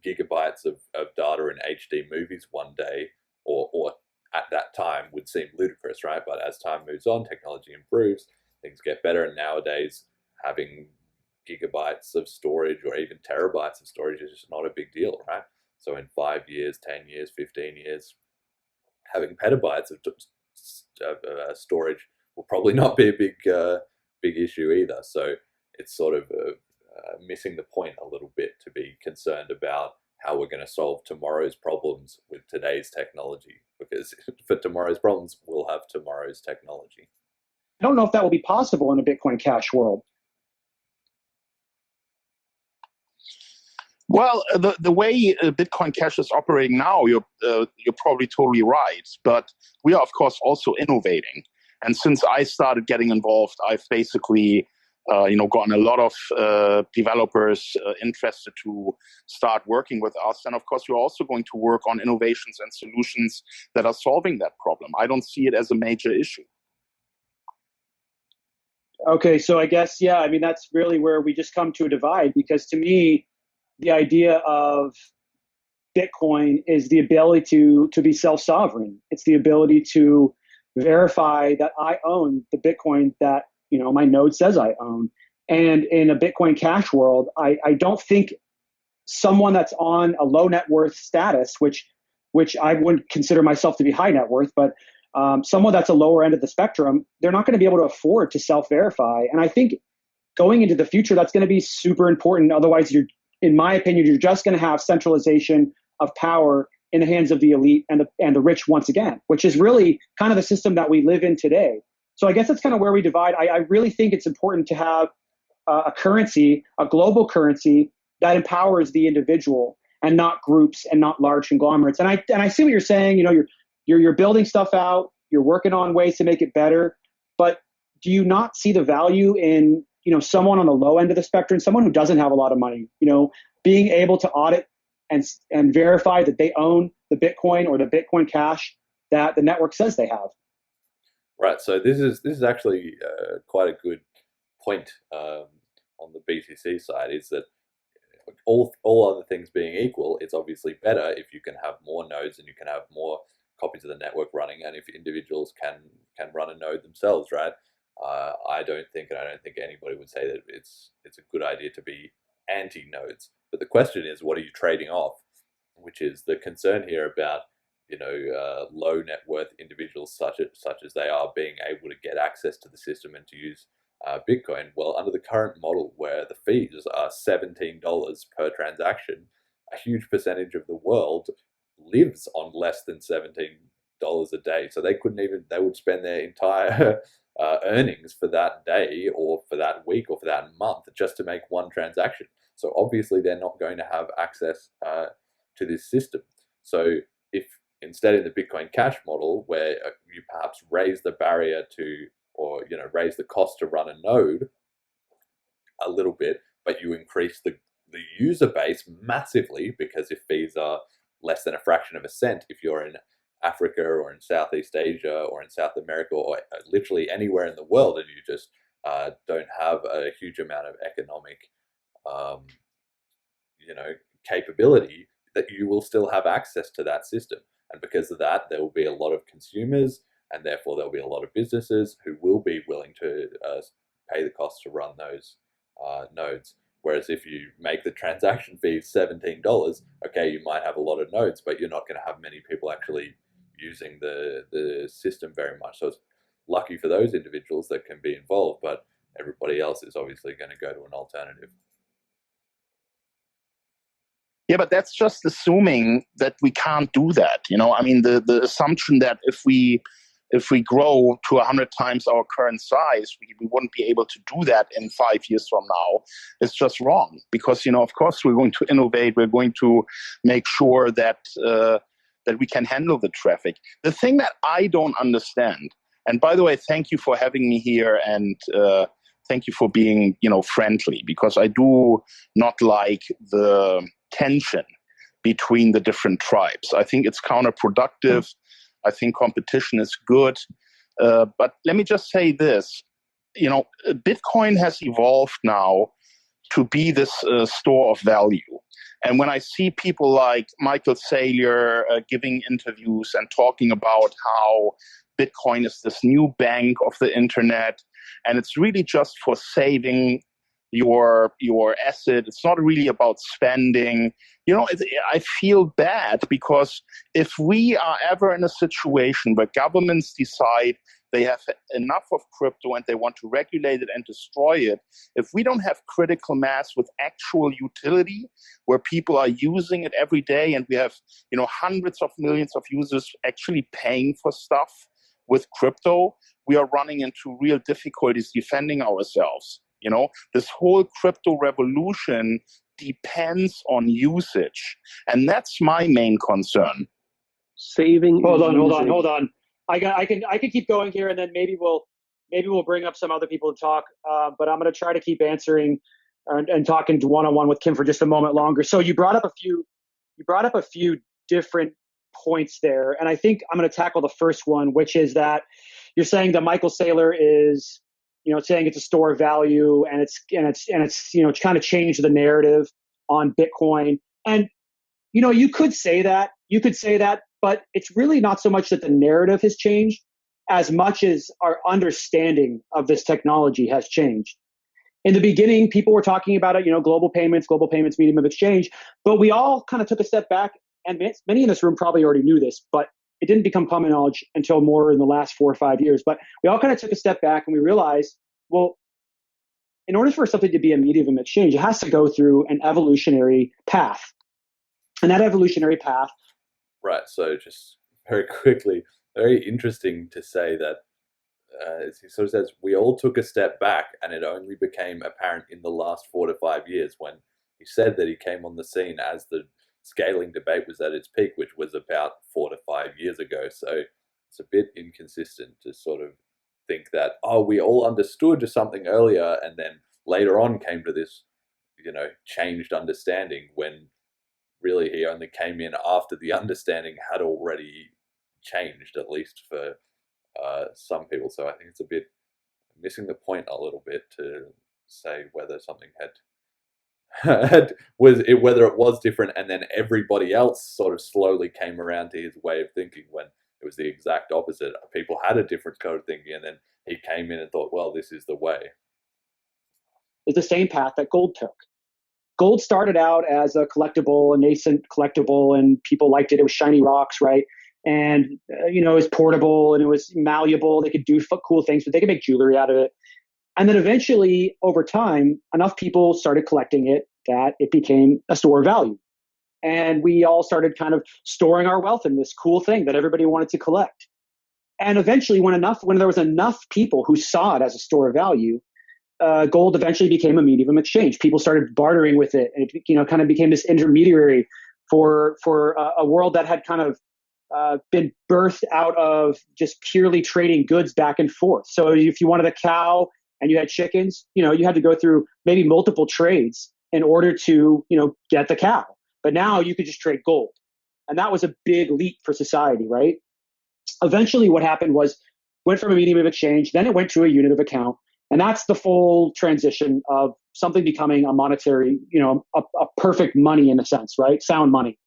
gigabytes of data in HD movies one day, or at that time, would seem ludicrous, right? But as time moves on, technology improves, things get better, and nowadays having gigabytes of storage or even terabytes of storage is just not a big deal, right? So in 5 years, 10 years, 15 years, having petabytes of storage will probably not be a big issue either. So it's sort of missing the point a little bit to be concerned about how we're going to solve tomorrow's problems with today's technology, because for tomorrow's problems, we'll have tomorrow's technology. I don't know if that will be possible in a Bitcoin Cash world. Well, the way Bitcoin Cash is operating now, you're probably totally right. But we are, of course, also innovating. And since I started getting involved, I've basically, gotten a lot of developers interested to start working with us. And of course, we're also going to work on innovations and solutions that are solving that problem. I don't see it as a major issue. Okay, so I guess, yeah, I mean, that's really where we just come to a divide, because to me, the idea of Bitcoin is the ability to be self-sovereign. It's the ability to verify that I own the Bitcoin that, my node says I own. And in a Bitcoin Cash world, I don't think someone that's on a low net worth status, which I wouldn't consider myself to be high net worth, but someone that's a lower end of the spectrum, they're not going to be able to afford to self-verify. And I think going into the future, that's going to be super important. Otherwise, in my opinion, you're just going to have centralization of power in the hands of the elite and the rich once again, which is really kind of the system that we live in today. So I guess that's kind of where we divide. I really think it's important to have a currency, a global currency that empowers the individual and not groups and not large conglomerates. And I see what you're saying. You're building stuff out. You're working on ways to make it better. But do you not see the value in someone on the low end of the spectrum, someone who doesn't have a lot of money, being able to audit and verify that they own the Bitcoin or the Bitcoin Cash that the network says they have? Right. So this is actually quite a good point on the BTC side, is that all other things being equal, it's obviously better if you can have more nodes and you can have more copies of the network running, and if individuals can run a node themselves, right? I don't think anybody would say that it's a good idea to be anti-nodes. But the question is, what are you trading off? Which is the concern here about low net worth individuals such as they are being able to get access to the system and to use Bitcoin. Well, under the current model where the fees are $17 per transaction, a huge percentage of the world lives on less than $17 a day. So they would spend their entire earnings for that day or for that week or for that month just to make one transaction. So obviously they're not going to have access to this system. So if instead in the Bitcoin Cash model, where you perhaps raise the barrier to, or raise the cost to run a node a little bit, but you increase the user base massively, because if fees are less than a fraction of a cent, if you're in Africa or in Southeast Asia or in South America or literally anywhere in the world, and you just don't have a huge amount of economic capability, that you will still have access to that system. And because of that, there will be a lot of consumers, and therefore there'll be a lot of businesses who will be willing to pay the cost to run those nodes. Whereas if you make the transaction fee $17, okay, you might have a lot of nodes, but you're not going to have many people actually using the system very much. So it's lucky for those individuals that can be involved, but everybody else is obviously going to go to an alternative. Yeah, but that's just assuming that we can't do that. I mean, the assumption that if we if we grow to 100 times our current size, we wouldn't be able to do that in 5 years from now. It's just wrong because, of course, we're going to innovate. We're going to make sure that we can handle the traffic. The thing that I don't understand, and by the way, thank you for having me here and thank you for being, friendly, because I do not like the tension between the different tribes. I think it's counterproductive. I think competition is good. But let me just say this, Bitcoin has evolved now to be this store of value. And when I see people like Michael Saylor giving interviews and talking about how Bitcoin is this new bank of the internet, and it's really just for saving your asset. It's not really about spending. I feel bad because if we are ever in a situation where governments decide they have enough of crypto and they want to regulate it and destroy it, if we don't have critical mass with actual utility where people are using it every day and we have, hundreds of millions of users actually paying for stuff with crypto, we are running into real difficulties defending ourselves. This whole crypto revolution depends on usage, and that's my main concern. Saving. Hold on. I can keep going here, and then maybe we'll bring up some other people to talk. But I'm going to try to keep answering and talking one-on-one with Kim for just a moment longer. So you brought up a few different points there, and I think I'm going to tackle the first one, which is that you're saying that Michael Saylor is, saying it's a store of value, and it's kind of changed the narrative on Bitcoin. And you could say that, but it's really not so much that the narrative has changed as much as our understanding of this technology has changed. In the beginning, people were talking about it, global payments, medium of exchange, but we all kind of took a step back, and many in this room probably already knew this, but it didn't become common knowledge until more in the last 4 or 5 years. But we all kind of took a step back and we realized, well, in order for something to be a medium of exchange, it has to go through an evolutionary path. And that evolutionary path. Right. So just very quickly, very interesting to say that he sort of says we all took a step back and it only became apparent in the last 4 to 5 years, when he said that he came on the scene as the scaling debate was at its peak, which was about 4 to 5 years ago. So it's a bit inconsistent to sort of think that, we all understood something earlier and then later on came to this, changed understanding, when really he only came in after the understanding had already changed, at least for some people. So I think it's a bit missing the point a little bit to say whether something whether it was different and then everybody else sort of slowly came around to his way of thinking, when it was the exact opposite. People had a different code of thinking and then he came in and thought, well, this is the way. It's the same path that gold took. Gold started out as a collectible, a nascent collectible, and people liked it. It was shiny rocks, right? And, it was portable and it was malleable. They could do cool things, but they could make jewelry out of it. And then eventually, over time, enough people started collecting it that it became a store of value. And we all started kind of storing our wealth in this cool thing that everybody wanted to collect. And eventually, when there was enough people who saw it as a store of value, gold eventually became a medium of exchange. People started bartering with it, and it kind of became this intermediary for a world that had kind of been birthed out of just purely trading goods back and forth. So if you wanted a cow and you had chickens, you had to go through maybe multiple trades in order to, get the cow. But now you could just trade gold. And that was a big leap for society, right? Eventually what happened was, went from a medium of exchange, then it went to a unit of account. And that's the full transition of something becoming a monetary, a perfect money in a sense, right? Sound money.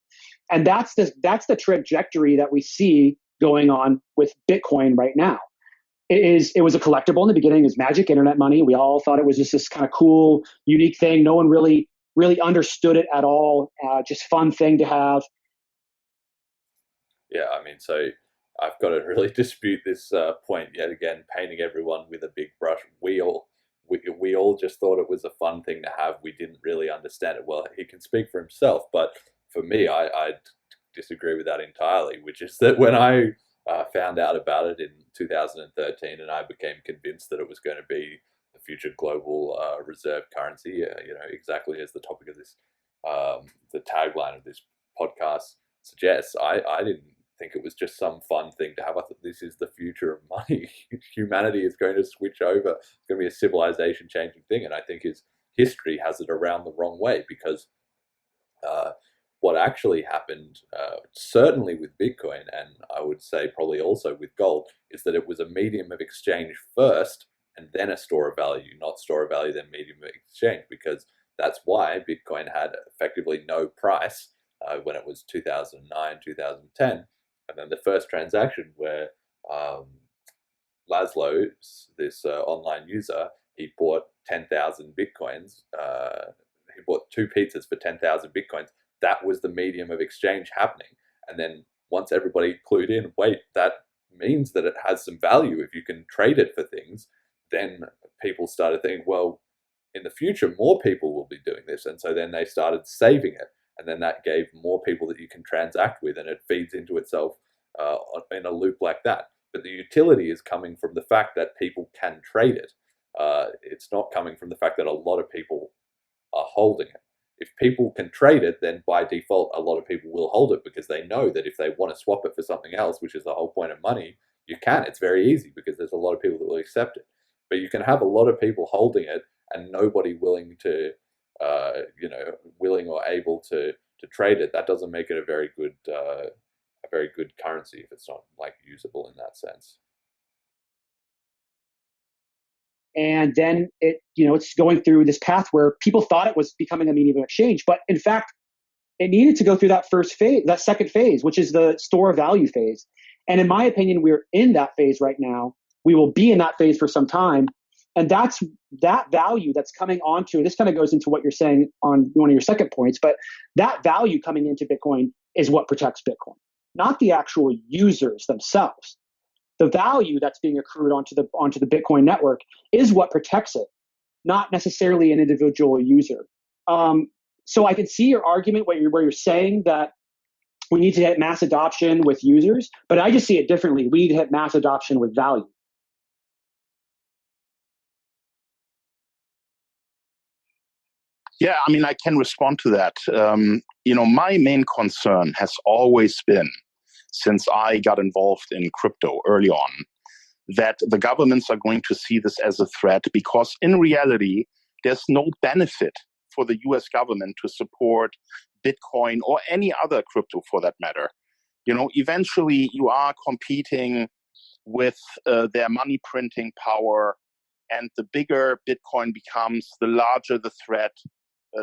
And that's the trajectory that we see going on with Bitcoin right now. It was a collectible in the beginning. It was magic internet money. We all thought it was just this kind of cool, unique thing. No one really understood it at all. Just fun thing to have. Yeah, so I've got to really dispute this point yet again, painting everyone with a big brush. We all just thought it was a fun thing to have. We didn't really understand it. Well, he can speak for himself, but for me, I disagree with that entirely, which is that when I found out about it in 2013, and I became convinced that it was going to be the future global reserve currency. Exactly as the topic of this, the tagline of this podcast suggests. I didn't think it was just some fun thing to have. I thought this is the future of money. Humanity is going to switch over. It's going to be a civilization changing thing, and I think history has it around the wrong way, because what actually happened, certainly with Bitcoin, and I would say probably also with gold, is that it was a medium of exchange first and then a store of value, not store of value, then medium of exchange, because that's why Bitcoin had effectively no price when it was 2009, 2010. And then the first transaction where Laszlo, this online user, he bought 10,000 Bitcoins. He bought 2 pizzas for 10,000 Bitcoins. That was the medium of exchange happening. And then once everybody clued in, wait, that means that it has some value if you can trade it for things, then people started thinking, well, in the future, more people will be doing this. And so then they started saving it. And then that gave more people that you can transact with, and it feeds into itself in a loop like that. But the utility is coming from the fact that people can trade it. It's not coming from the fact that a lot of people are holding it. If people can trade it, then by default, a lot of people will hold it, because they know that if they want to swap it for something else, which is the whole point of money, you can. It's very easy because there's a lot of people that will accept it. But you can have a lot of people holding it and nobody willing to, willing or able to trade it. That doesn't make it a very good currency if it's not like usable in that sense. And then it's going through this path where people thought it was becoming a medium of exchange, but in fact, it needed to go through that first phase, that second phase, which is the store of value phase. And in my opinion, we're in that phase right now. We will be in that phase for some time. And that's that value that's coming onto, and this kind of goes into what you're saying on one of your second points, but that value coming into Bitcoin is what protects Bitcoin, not the actual users themselves. The value that's being accrued onto the Bitcoin network is what protects it, not necessarily an individual user. So I can see your argument where you're saying that we need to hit mass adoption with users, but I just see it differently. We need to hit mass adoption with value. Yeah, I mean, I can respond to that. My main concern has always been, since I got involved in crypto early on, that the governments are going to see this as a threat, because in reality, there's no benefit for the US government to support Bitcoin or any other crypto for that matter. Eventually you are competing with their money printing power, and the bigger Bitcoin becomes, the larger the threat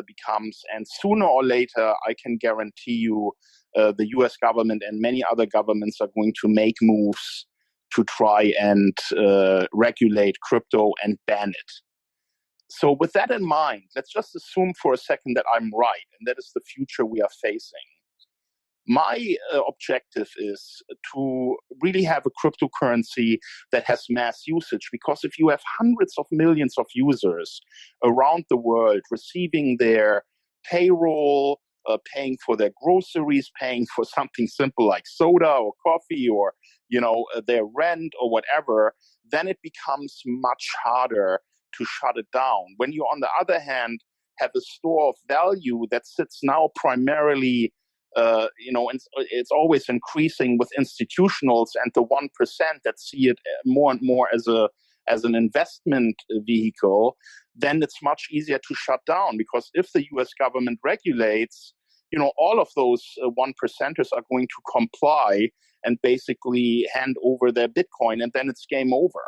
becomes. And sooner or later, I can guarantee you, the US government and many other governments are going to make moves to try and regulate crypto and ban it. So with that in mind, let's just assume for a second that I'm right, and that is the future we are facing. My objective is to really have a cryptocurrency that has mass usage, because if you have hundreds of millions of users around the world receiving their payroll, paying for their groceries, paying for something simple like soda or coffee, or their rent or whatever, then it becomes much harder to shut it down. When you, on the other hand, have a store of value that sits now primarily, it's always increasing with institutionals and the 1% that see it more and more as an investment vehicle, then it's much easier to shut down. Because if the US government regulates, all of those 1%ers are going to comply and basically hand over their Bitcoin, and then it's game over.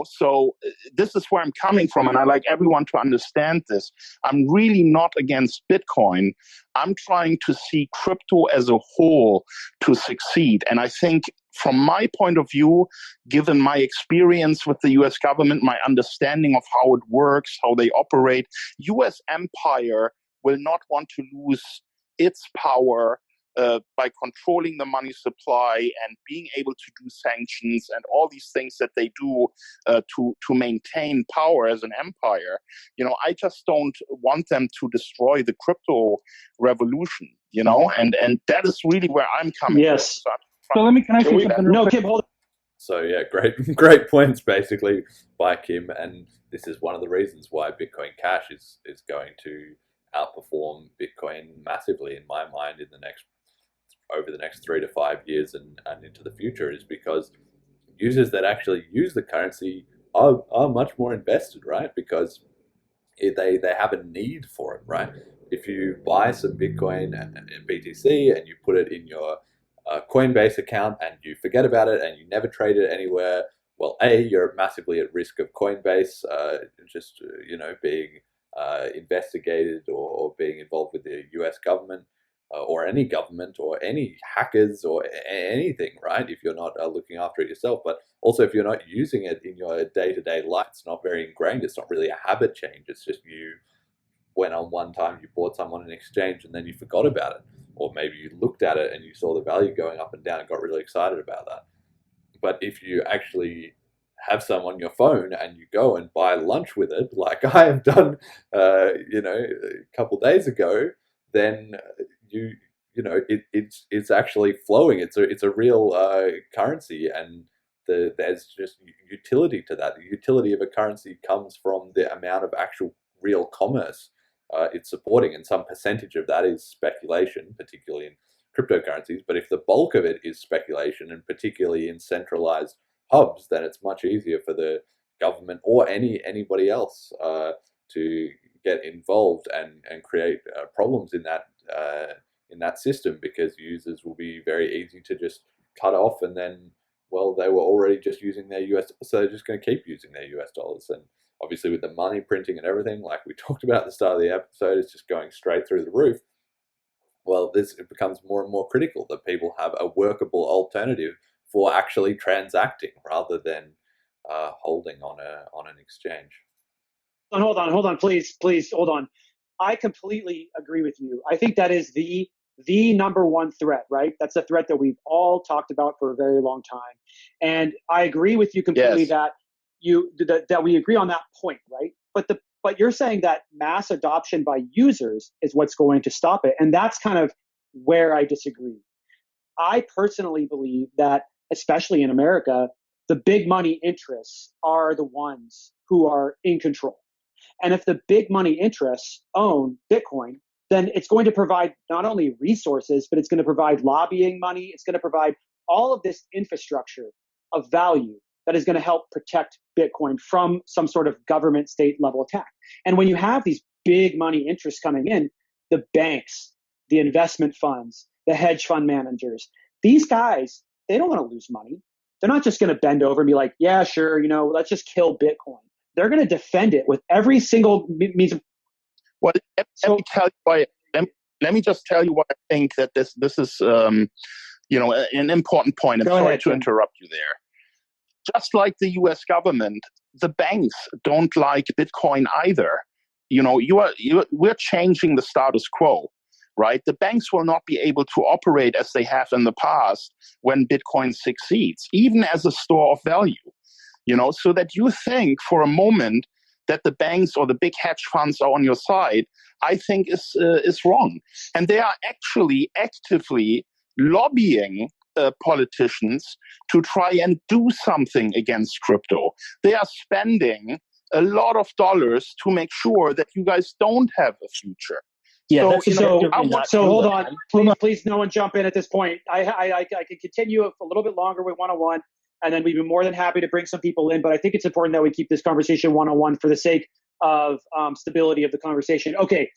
So this is where I'm coming from, and I like everyone to understand this. I'm really not against Bitcoin. I'm trying to see crypto as a whole to succeed. And I think from my point of view, given my experience with the US government, my understanding of how it works, how they operate, US empire will not want to lose its power by controlling the money supply and being able to do sanctions and all these things that they do to maintain power as an empire. I just don't want them to destroy the crypto revolution, and that is really where I'm coming from. So can I say something? No, Kim, hold on. So yeah, great points basically by Kim, and this is one of the reasons why Bitcoin Cash is going to outperform Bitcoin massively in my mind over the next 3 to 5 years and into the future, is because users that actually use the currency are much more invested, right? Because they have a need for it, right? If you buy some Bitcoin and BTC and you put it in your Coinbase account and you forget about it and you never trade it anywhere, well, you're massively at risk of Coinbase being investigated or being involved with the US government or any government or any hackers or anything, right? If you're not looking after it yourself. But also if you're not using it in your day-to-day life, it's not very ingrained, it's not really a habit change, it's just you went on one time, you bought some on an exchange and then you forgot about it. Or maybe you looked at it and you saw the value going up and down and got really excited about that. But if you actually have some on your phone and you go and buy lunch with it, like I have done, a couple days ago, then it's actually flowing. It's a real currency, and there's just utility to that. The utility of a currency comes from the amount of actual real commerce it's supporting, and some percentage of that is speculation, particularly in cryptocurrencies. But if the bulk of it is speculation, and particularly in centralized hubs, then it's much easier for the government or anybody else to get involved and create problems in that system, because users will be very easy to just cut off, and then, well, they were already just using their US, so they're just going to keep using their US dollars. And obviously with the money printing and everything, like we talked about at the start of the episode, it's just going straight through the roof. Well, it becomes more and more critical that people have a workable alternative for actually transacting rather than holding on an exchange. Hold on, please, hold on. I completely agree with you. I think that is the number one threat, right? That's a threat that we've all talked about for a very long time. And I agree with you completely that we agree on that point, right? But you're saying that mass adoption by users is what's going to stop it. And that's kind of where I disagree. I personally believe that, especially in America, the big money interests are the ones who are in control. And if the big money interests own Bitcoin, then it's going to provide not only resources, but it's going to provide lobbying money. It's going to provide all of this infrastructure of value that is going to help protect Bitcoin from some sort of government state level attack. And when you have these big money interests coming in, the banks, the investment funds, the hedge fund managers, these guys, they don't want to lose money. They're not just going to bend over and be like, yeah, sure, let's just kill Bitcoin. They're going to defend it with every single means of. Well, let me just tell you why I think that this is an important point. And sorry to interrupt you there. Just like the U.S. government, the banks don't like Bitcoin either. We're changing the status quo, right? The banks will not be able to operate as they have in the past when Bitcoin succeeds, even as a store of value. So that you think for a moment that the banks or the big hedge funds are on your side, I think is wrong. And they are actually actively lobbying politicians to try and do something against crypto. They are spending a lot of dollars to make sure that you guys don't have a future. Yeah, so hold on. Please, no one jump in at this point. I can continue a little bit longer with one-on-one, and then we'd be more than happy to bring some people in. But I think it's important that we keep this conversation one-on-one for the sake of stability of the conversation. Okay,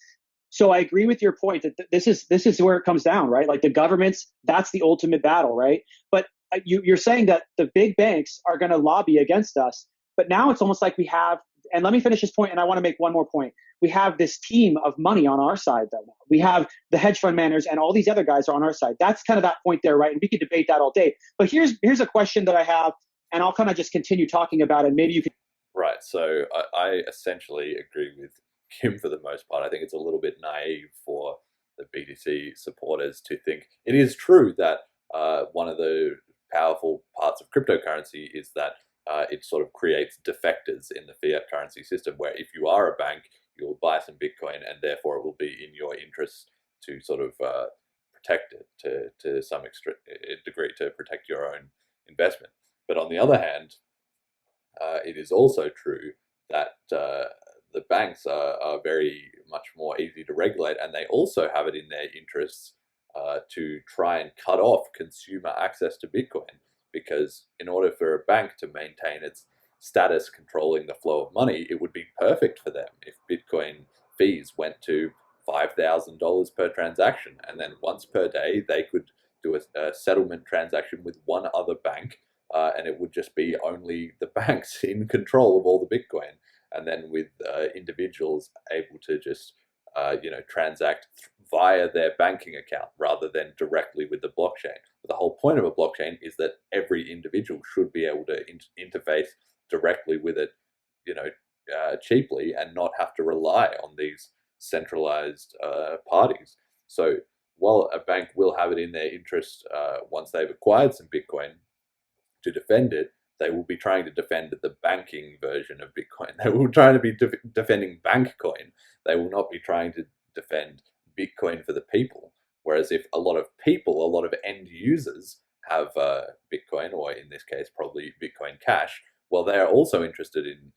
so I agree with your point that this is where it comes down, right? Like the governments, that's the ultimate battle, right? But you're saying that the big banks are going to lobby against us. But now it's almost like we have, and let me finish this point, and I want to make one more point. We have this team of money on our side though now. We have the hedge fund managers and all these other guys are on our side. That's kind of that point there, right? And we could debate that all day. But here's a question that I have, and I'll kind of just continue talking about it. Maybe you can. Right. So I essentially agree with Kim for the most part. I think it's a little bit naive for the BTC supporters to think it is true that one of the powerful parts of cryptocurrency is that it sort of creates defectors in the fiat currency system, where if you are a bank, you'll buy some Bitcoin and therefore it will be in your interest to sort of protect it to some degree, to protect your own investment. But on the other hand, it is also true that the banks are very much more easy to regulate, and they also have it in their interests to try and cut off consumer access to Bitcoin, because in order for a bank to maintain its status controlling the flow of money, it would be perfect for them if Bitcoin fees went to $5,000 per transaction, and then once per day they could do a settlement transaction with one other bank, and it would just be only the banks in control of all the Bitcoin, and then with individuals able to just transact via their banking account rather than directly with the blockchain. But the whole point of a blockchain is that every individual should be able to interface directly with it, cheaply, and not have to rely on these centralized parties. So while a bank will have it in their interest once they've acquired some Bitcoin to defend it, they will be trying to defend the banking version of Bitcoin. They will try to be defending Bankcoin. They will not be trying to defend Bitcoin for the people. Whereas if a lot of people, a lot of end users have Bitcoin, or in this case probably Bitcoin Cash, well, they are also interested in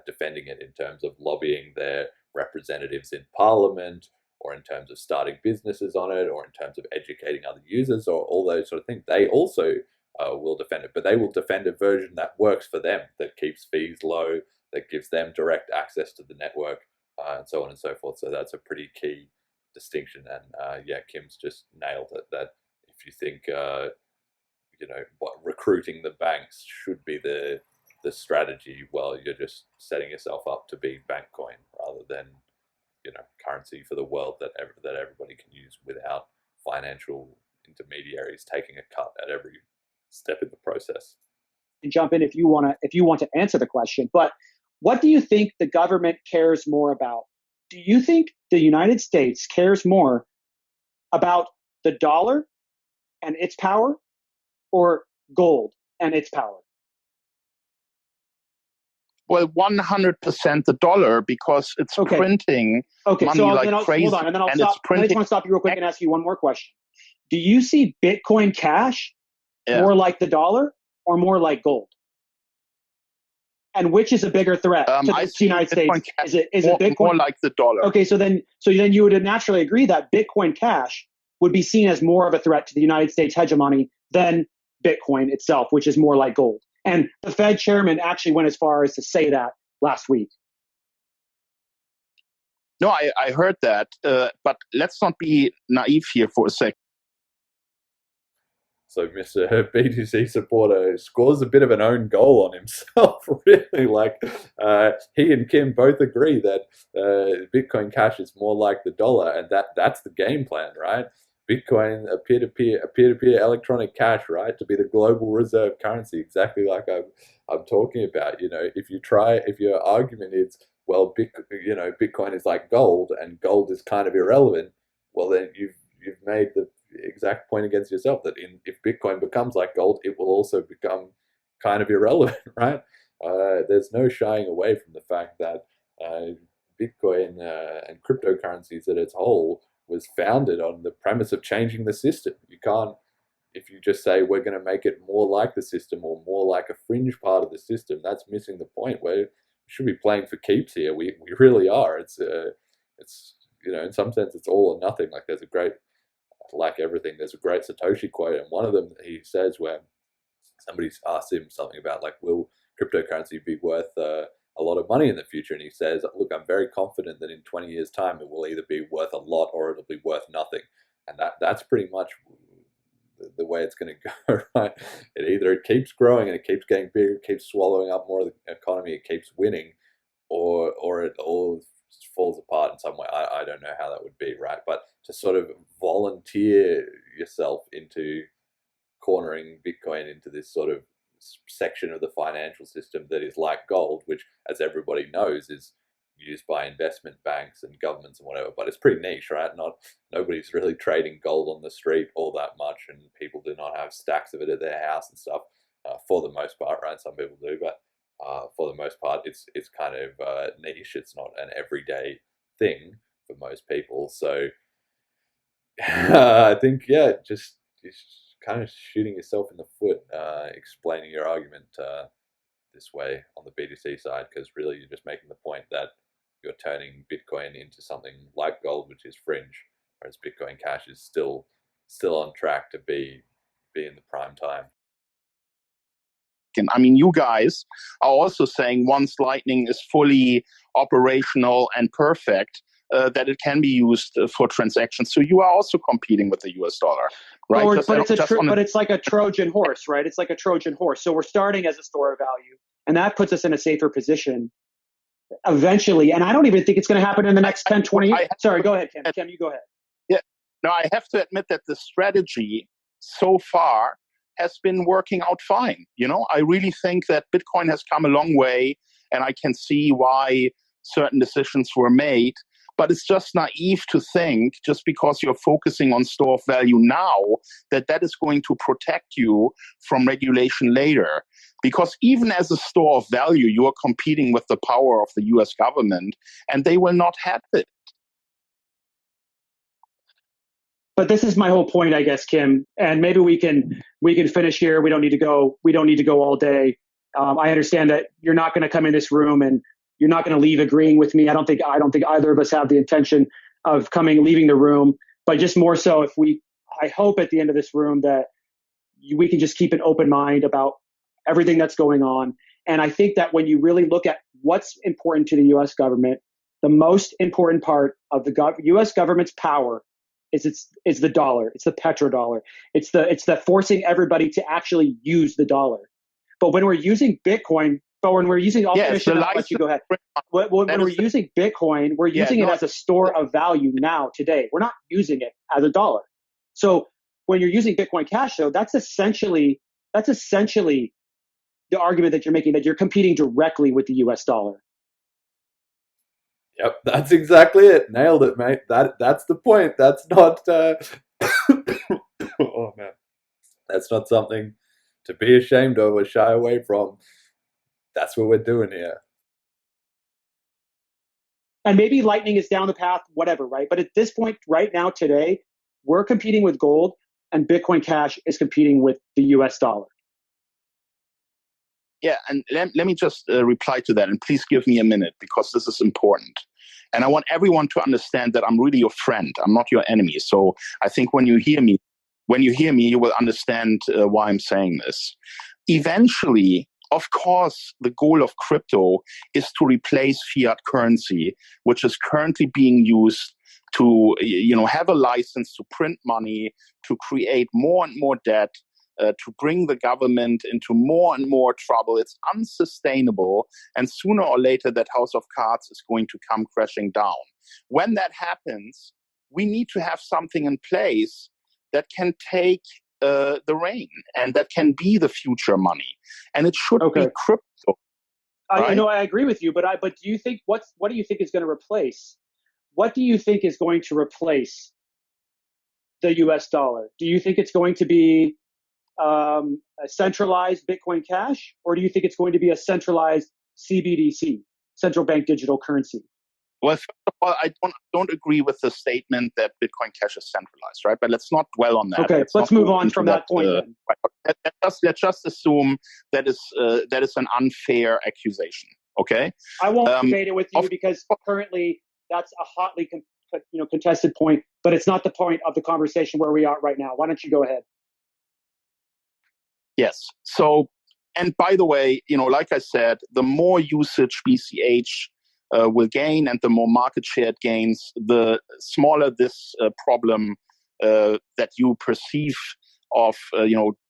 defending it in terms of lobbying their representatives in Parliament, or in terms of starting businesses on it, or in terms of educating other users, or all those sort of things. They also will defend it, but they will defend a version that works for them, that keeps fees low, that gives them direct access to the network, and so on and so forth. So that's a pretty key distinction. And Kim's just nailed it, that if you think recruiting the banks should be the strategy, well, you're just setting yourself up to be Bankcoin rather than currency for the world that everybody can use without financial intermediaries taking a cut at every step in the process. Jump in if you want to answer the question. But what do you think the government cares more about? Do you think the United States cares more about the dollar and its power, or gold and its power? Well, 100% the dollar, because it's printing money like crazy. Hold on, and then I'll stop. I just want to stop you real quick and ask you one more question. Do you see Bitcoin Cash more like the dollar or more like gold? And which is a bigger threat to the United States? Is it Bitcoin? More like the dollar. Okay, so then you would naturally agree that Bitcoin Cash would be seen as more of a threat to the United States hegemony than Bitcoin itself, which is more like gold. And the Fed chairman actually went as far as to say that last week. No, I heard that, but let's not be naive here for a second. So Mr. BTC supporter scores a bit of an own goal on himself, really. Like, he and Kim both agree that Bitcoin Cash is more like the dollar, and that's the game plan, right? Bitcoin, a peer-to-peer electronic cash, right, to be the global reserve currency, exactly like I'm talking about. If your argument is, well, Bitcoin is like gold, and gold is kind of irrelevant, well, then you've made the exact point against yourself, that if Bitcoin becomes like gold, it will also become kind of irrelevant, right? There's no shying away from the fact that Bitcoin and cryptocurrencies at its whole was founded on the premise of changing the system. You can't, if you just say we're going to make it more like the system or more like a fringe part of the system, that's missing the point. We should be playing for keeps here. We really are. It's in some sense it's all or nothing. Like there's a great, like everything, there's a great Satoshi quote, and one of them he says, where somebody asked him something about, like, will cryptocurrency be worth a lot of money in the future? And he says, look, I'm very confident that in 20 years time it will either be worth a lot or it'll be worth nothing. And that's pretty much the way it's going to go, right? It keeps growing and it keeps getting bigger, it keeps swallowing up more of the economy, it keeps winning, or it all falls apart in some way. I don't know how that would be, right? But to sort of volunteer yourself into cornering Bitcoin into this sort of section of the financial system that is like gold, which, as everybody knows, is used by investment banks and governments and whatever, but it's pretty niche, right? Nobody's really trading gold on the street all that much, and people do not have stacks of it at their house and stuff, for the most part, right? Some people do, but for the most part, it's kind of niche. It's not an everyday thing for most people. So I think, just kind of shooting yourself in the foot, explaining your argument this way on the BTC side, because really you're just making the point that you're turning Bitcoin into something like gold, which is fringe, whereas Bitcoin Cash is still on track to be in the prime time. I mean, you guys are also saying once Lightning is fully operational and perfect, that it can be used for transactions. So you are also competing with the US dollar, right? But it's like a Trojan horse, right? It's like a Trojan horse. So we're starting as a store of value, and that puts us in a safer position eventually. And I don't even think it's going to happen in the next 10, 20 years. Sorry, go ahead, Kim. Kim, you go ahead. Yeah. No, I have to admit that the strategy so far has been working out fine. I really think that Bitcoin has come a long way, and I can see why certain decisions were made. But it's just naive to think, just because you're focusing on store of value now, that is going to protect you from regulation later. Because even as a store of value, you are competing with the power of the US government, and they will not have it. But this is my whole point, I guess, Kim. And maybe we can finish here. We don't need to go all day. I understand that you're not going to come in this room and you're not going to leave agreeing with me. I don't think either of us have the intention of leaving the room. But just more so, I hope at the end of this room that we can just keep an open mind about everything that's going on. And I think that when you really look at what's important to the U.S. government, the most important part of the U.S. government's power is the dollar. It's the petrodollar. It's the forcing everybody to actually use the dollar. But when we're using Bitcoin, when we're using, I'll let you go ahead. When we're using Bitcoin, we're using it as a store of value now, today. We're not using it as a dollar. So when you're using Bitcoin Cash, though, that's essentially the argument that you're making, that you're competing directly with the US dollar. Yep, that's exactly it. Nailed it, mate. That's the point. That's not oh man. That's not something to be ashamed of or shy away from. That's what we're doing here. And maybe Lightning is down the path, whatever, right? But at this point, right now, today, we're competing with gold, and Bitcoin Cash is competing with the US dollar. Yeah, and let me just reply to that, and please give me a minute, because this is important. And I want everyone to understand that I'm really your friend. I'm not your enemy. So I think when you hear me, you will understand why I'm saying this. Eventually, of course, the goal of crypto is to replace fiat currency, which is currently being used to, have a license to print money, to create more and more debt, to bring the government into more and more trouble. It's unsustainable. And sooner or later, that house of cards is going to come crashing down. When that happens, we need to have something in place that can take the reign and that can be the future money. And it should be crypto. Right? I agree with you, but do you think what do you think is going to replace? What do you think is going to replace the US dollar? Do you think it's going to be a centralized Bitcoin Cash, or do you think it's going to be a centralized CBDC, central bank digital currency? Well, first of all, I don't agree with the statement that Bitcoin Cash is centralized, right? But let's not dwell on that. Okay, let's move on from that point. Then. Let's just assume that is an unfair accusation. Okay. I won't debate it with you because currently that's a hotly contested point, but it's not the point of the conversation where we are right now. Why don't you go ahead? Yes. So, and by the way, like I said, the more usage BCH will gain and the more market share it gains, the smaller this problem that you perceive of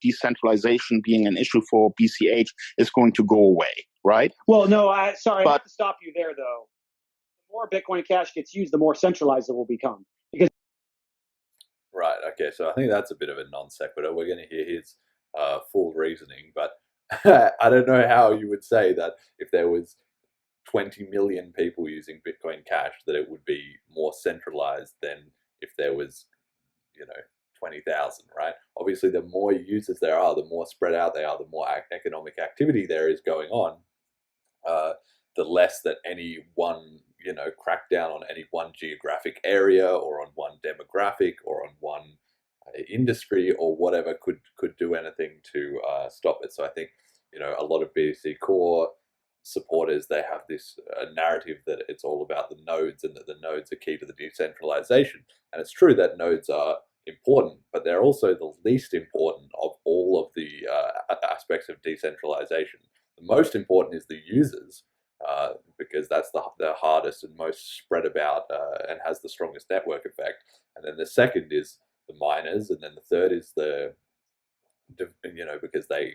decentralization being an issue for BCH is going to go away, right? Well, no, I have to stop you there, though. The more Bitcoin Cash gets used, the more centralized it will become. Right, okay, so I think that's a bit of a non sequitur. We're going to hear his full reasoning, but I don't know how you would say that if there was 20 million people using Bitcoin Cash, that it would be more centralized than if there was, 20,000, right? Obviously, the more users there are, the more spread out they are, the more economic activity there is going on, the less that any one, crack down on any one geographic area or on one demographic or on one industry or whatever could do anything to stop it. So I think a lot of BTC Core supporters, they have this narrative that it's all about the nodes and that the nodes are key to the decentralization. And it's true that nodes are important, but they're also the least important of all of the aspects of decentralization. The most important is the users, because that's the hardest and most spread about and has the strongest network effect. And then the second is the miners, and then the third is the because they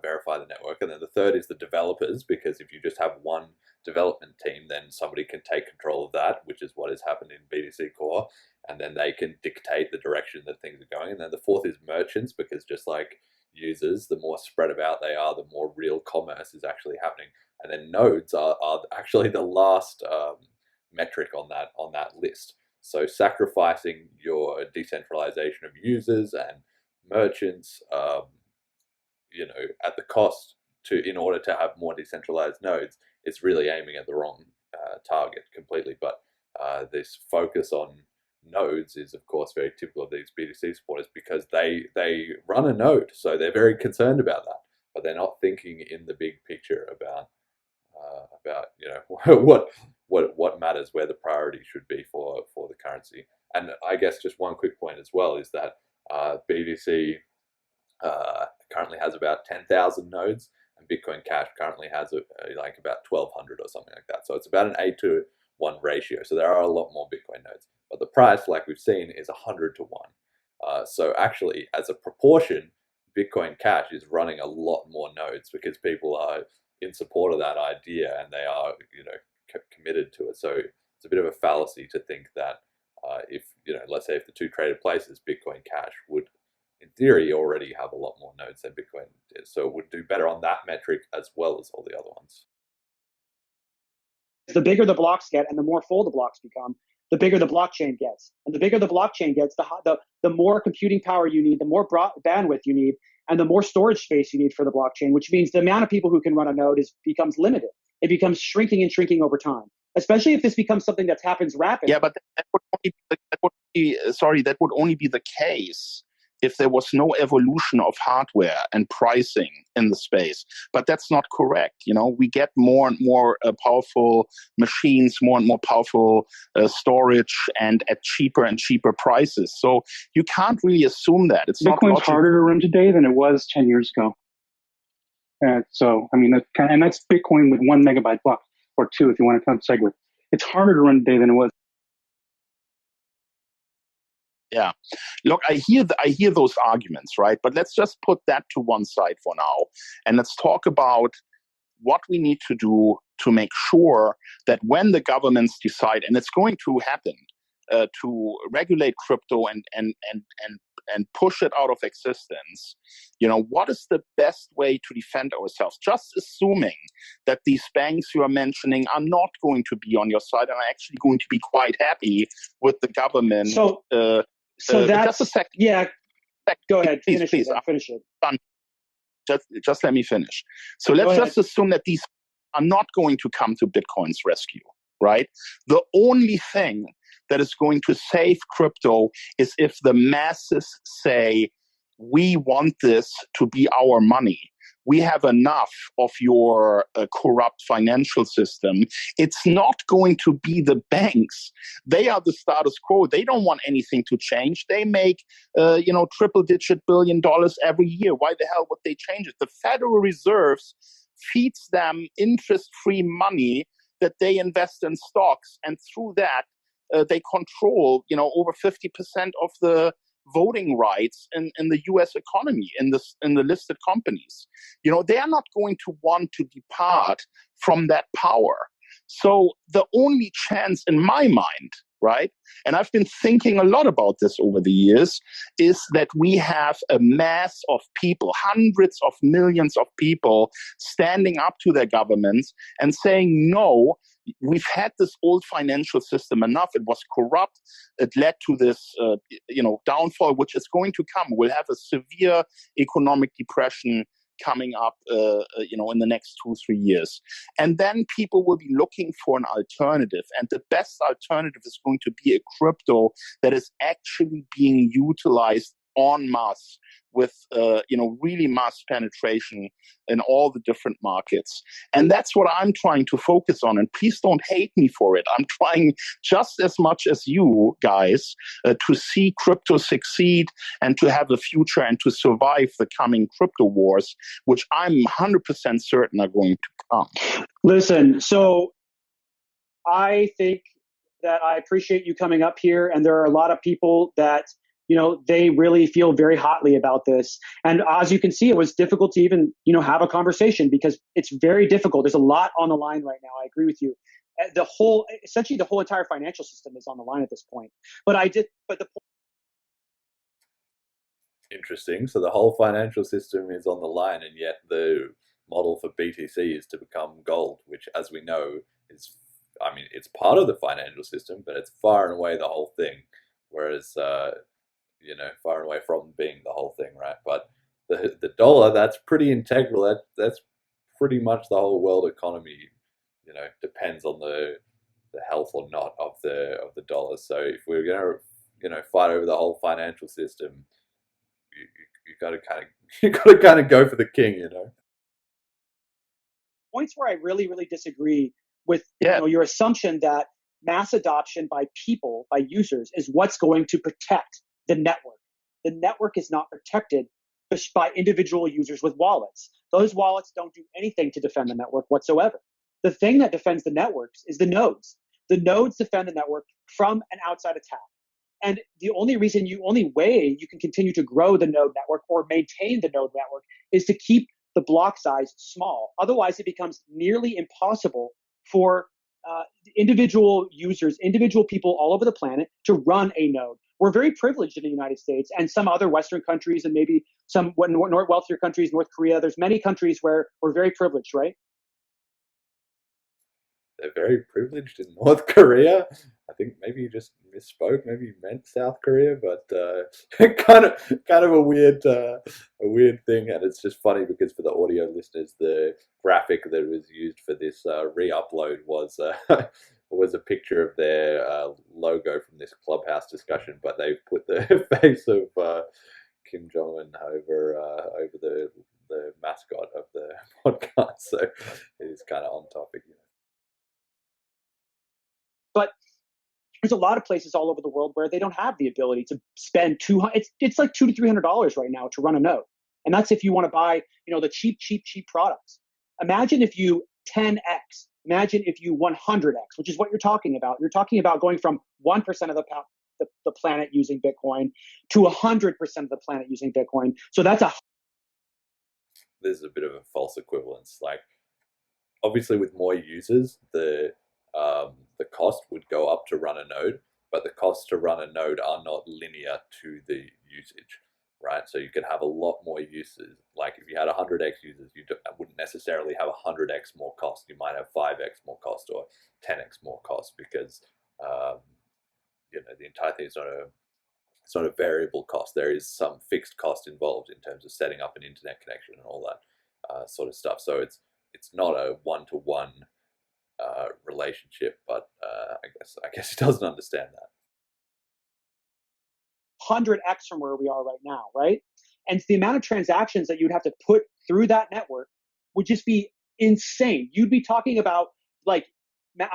verify the network, and then the third is the developers, because if you just have one development team, then somebody can take control of that, which is what has happened in BTC Core, and then they can dictate the direction that things are going. And then the fourth is merchants, because just like users, the more spread about they are, the more real commerce is actually happening. And then nodes are actually the last metric on that list. So sacrificing your decentralization of users and merchants, at the cost in order to have more decentralized nodes, it's really aiming at the wrong target completely. But this focus on nodes is, of course, very typical of these BTC supporters, because they run a node, so they're very concerned about that, but they're not thinking in the big picture about what matters, where the priority should be for the currency. And I guess just one quick point as well is that BTC currently has about 10,000 nodes, and Bitcoin Cash currently has like about 1,200 or something like that. So it's about an 8-to-1 ratio. So there are a lot more Bitcoin nodes, but the price, like we've seen, is 100-to-1. So actually, as a proportion, Bitcoin Cash is running a lot more nodes, because people are in support of that idea and they are committed to it. So it's a bit of a fallacy to think that if let's say if the two traded places, Bitcoin Cash would, in theory, already have a lot more nodes than Bitcoin is. So it would do better on that metric as well as all the other ones. The bigger the blocks get and the more full the blocks become, the bigger the blockchain gets. And the bigger the blockchain gets, the more computing power you need, the more bandwidth you need, and the more storage space you need for the blockchain, which means the amount of people who can run a node becomes limited. It becomes shrinking and shrinking over time, especially if this becomes something that happens rapidly. Yeah, but that would only be the case if there was no evolution of hardware and pricing in the space. But that's not correct. We get more and more powerful machines, more and more powerful storage, and at cheaper and cheaper prices. So you can't really assume that. It's Bitcoin's harder to run today than it was 10 years ago. So, I mean, that's Bitcoin with 1 megabyte block, or 2 if you want to count SegWit. It's harder to run today than it was. Yeah. Look, I hear those arguments, right? But let's just put that to one side for now. And let's talk about what we need to do to make sure that when the governments decide, and it's going to happen, to regulate crypto and push it out of existence, what is the best way to defend ourselves? Just assuming that these banks you are mentioning are not going to be on your side and are actually going to be quite happy with the government. So that's just a second. Yeah. Go ahead. Please. Finish it. Done. Just let me finish. So let's just assume that these are not going to come to Bitcoin's rescue, right? The only thing that is going to save crypto is if the masses say, we want this to be our money. We have enough of your corrupt financial system. It's not going to be the banks. They are the status quo. They don't want anything to change. They make, triple-digit $1 billion every year. Why the hell would they change it? The Federal Reserve feeds them interest-free money that they invest in stocks, and through that, they control, over 50% of the voting rights in the U.S. economy, in the listed companies. They are not going to want to depart from that power. So the only chance in my mind, right, and I've been thinking a lot about this over the years, is that we have a mass of people, hundreds of millions of people standing up to their governments and saying, no, we've had this old financial system enough. It was corrupt. It led to this, downfall, which is going to come. We'll have a severe economic depression coming up, in the next 2-3 years. And then people will be looking for an alternative. And the best alternative is going to be a crypto that is actually being utilized en masse with, really mass penetration in all the different markets. And that's what I'm trying to focus on. And please don't hate me for it. I'm trying just as much as you guys to see crypto succeed and to have a future and to survive the coming crypto wars, which I'm 100% certain are going to come. Listen, so I think that I appreciate you coming up here, and there are a lot of people that they really feel very hotly about this. And as you can see, it was difficult to even, have a conversation because it's very difficult. There's a lot on the line right now. I agree with you. Essentially the whole entire financial system is on the line at this point. Interesting. So the whole financial system is on the line, and yet the model for BTC is to become gold, which, as we know, it's part of the financial system, but it's far and away the whole thing. Whereas, far and away from being the whole thing, right? But the dollar, that's pretty integral. That's pretty much the whole world economy. Depends on the health or not of the dollar. So if we're gonna fight over the whole financial system, you got to kind of go for the king. Points where I really, really disagree with your assumption that mass adoption by people, by users, is what's going to protect the network. The network is not protected by individual users with wallets. Those wallets don't do anything to defend the network whatsoever. The thing that defends the networks is the nodes. The nodes defend the network from an outside attack. And the only way you can continue to grow the node network or maintain the node network is to keep the block size small. Otherwise, it becomes nearly impossible for individual users, individual people all over the planet to run a node. We're very privileged in the United States and some other Western countries and maybe some wealthier countries, North Korea. There's many countries where we're very privileged, right? They're very privileged in North Korea. I think maybe you just misspoke. Maybe you meant South Korea, but kind of a weird thing. And it's just funny because for the audio listeners, the graphic that was used for this re-upload was was a picture of their logo from this Clubhouse discussion, but they've put the face of Kim Jong-un over the mascot of the podcast, so it is kind of on topic. But there's a lot of places all over the world where they don't have the ability to spend it's like $200 to $300 right now to run a node, and that's if you want to buy the cheap products. Imagine if you 10x. Imagine if you 100x, which is what you're talking about. You're talking about going from 1% of the planet using Bitcoin to 100% of the planet using Bitcoin. So that's there's a bit of a false equivalence. Like, obviously, with more users, the cost would go up to run a node, but the costs to run a node are not linear to the usage, right? So you could have a lot more users. Like if you had 100x users, you wouldn't necessarily have 100x more cost. You might have 5x more cost or 10x more cost because the entire thing is not a variable cost. There is some fixed cost involved in terms of setting up an internet connection and all that sort of stuff. So it's not a one-to-one relationship, but I guess he doesn't understand that. 100x from where we are right now, right? And the amount of transactions that you'd have to put through that network would just be insane. You'd be talking about like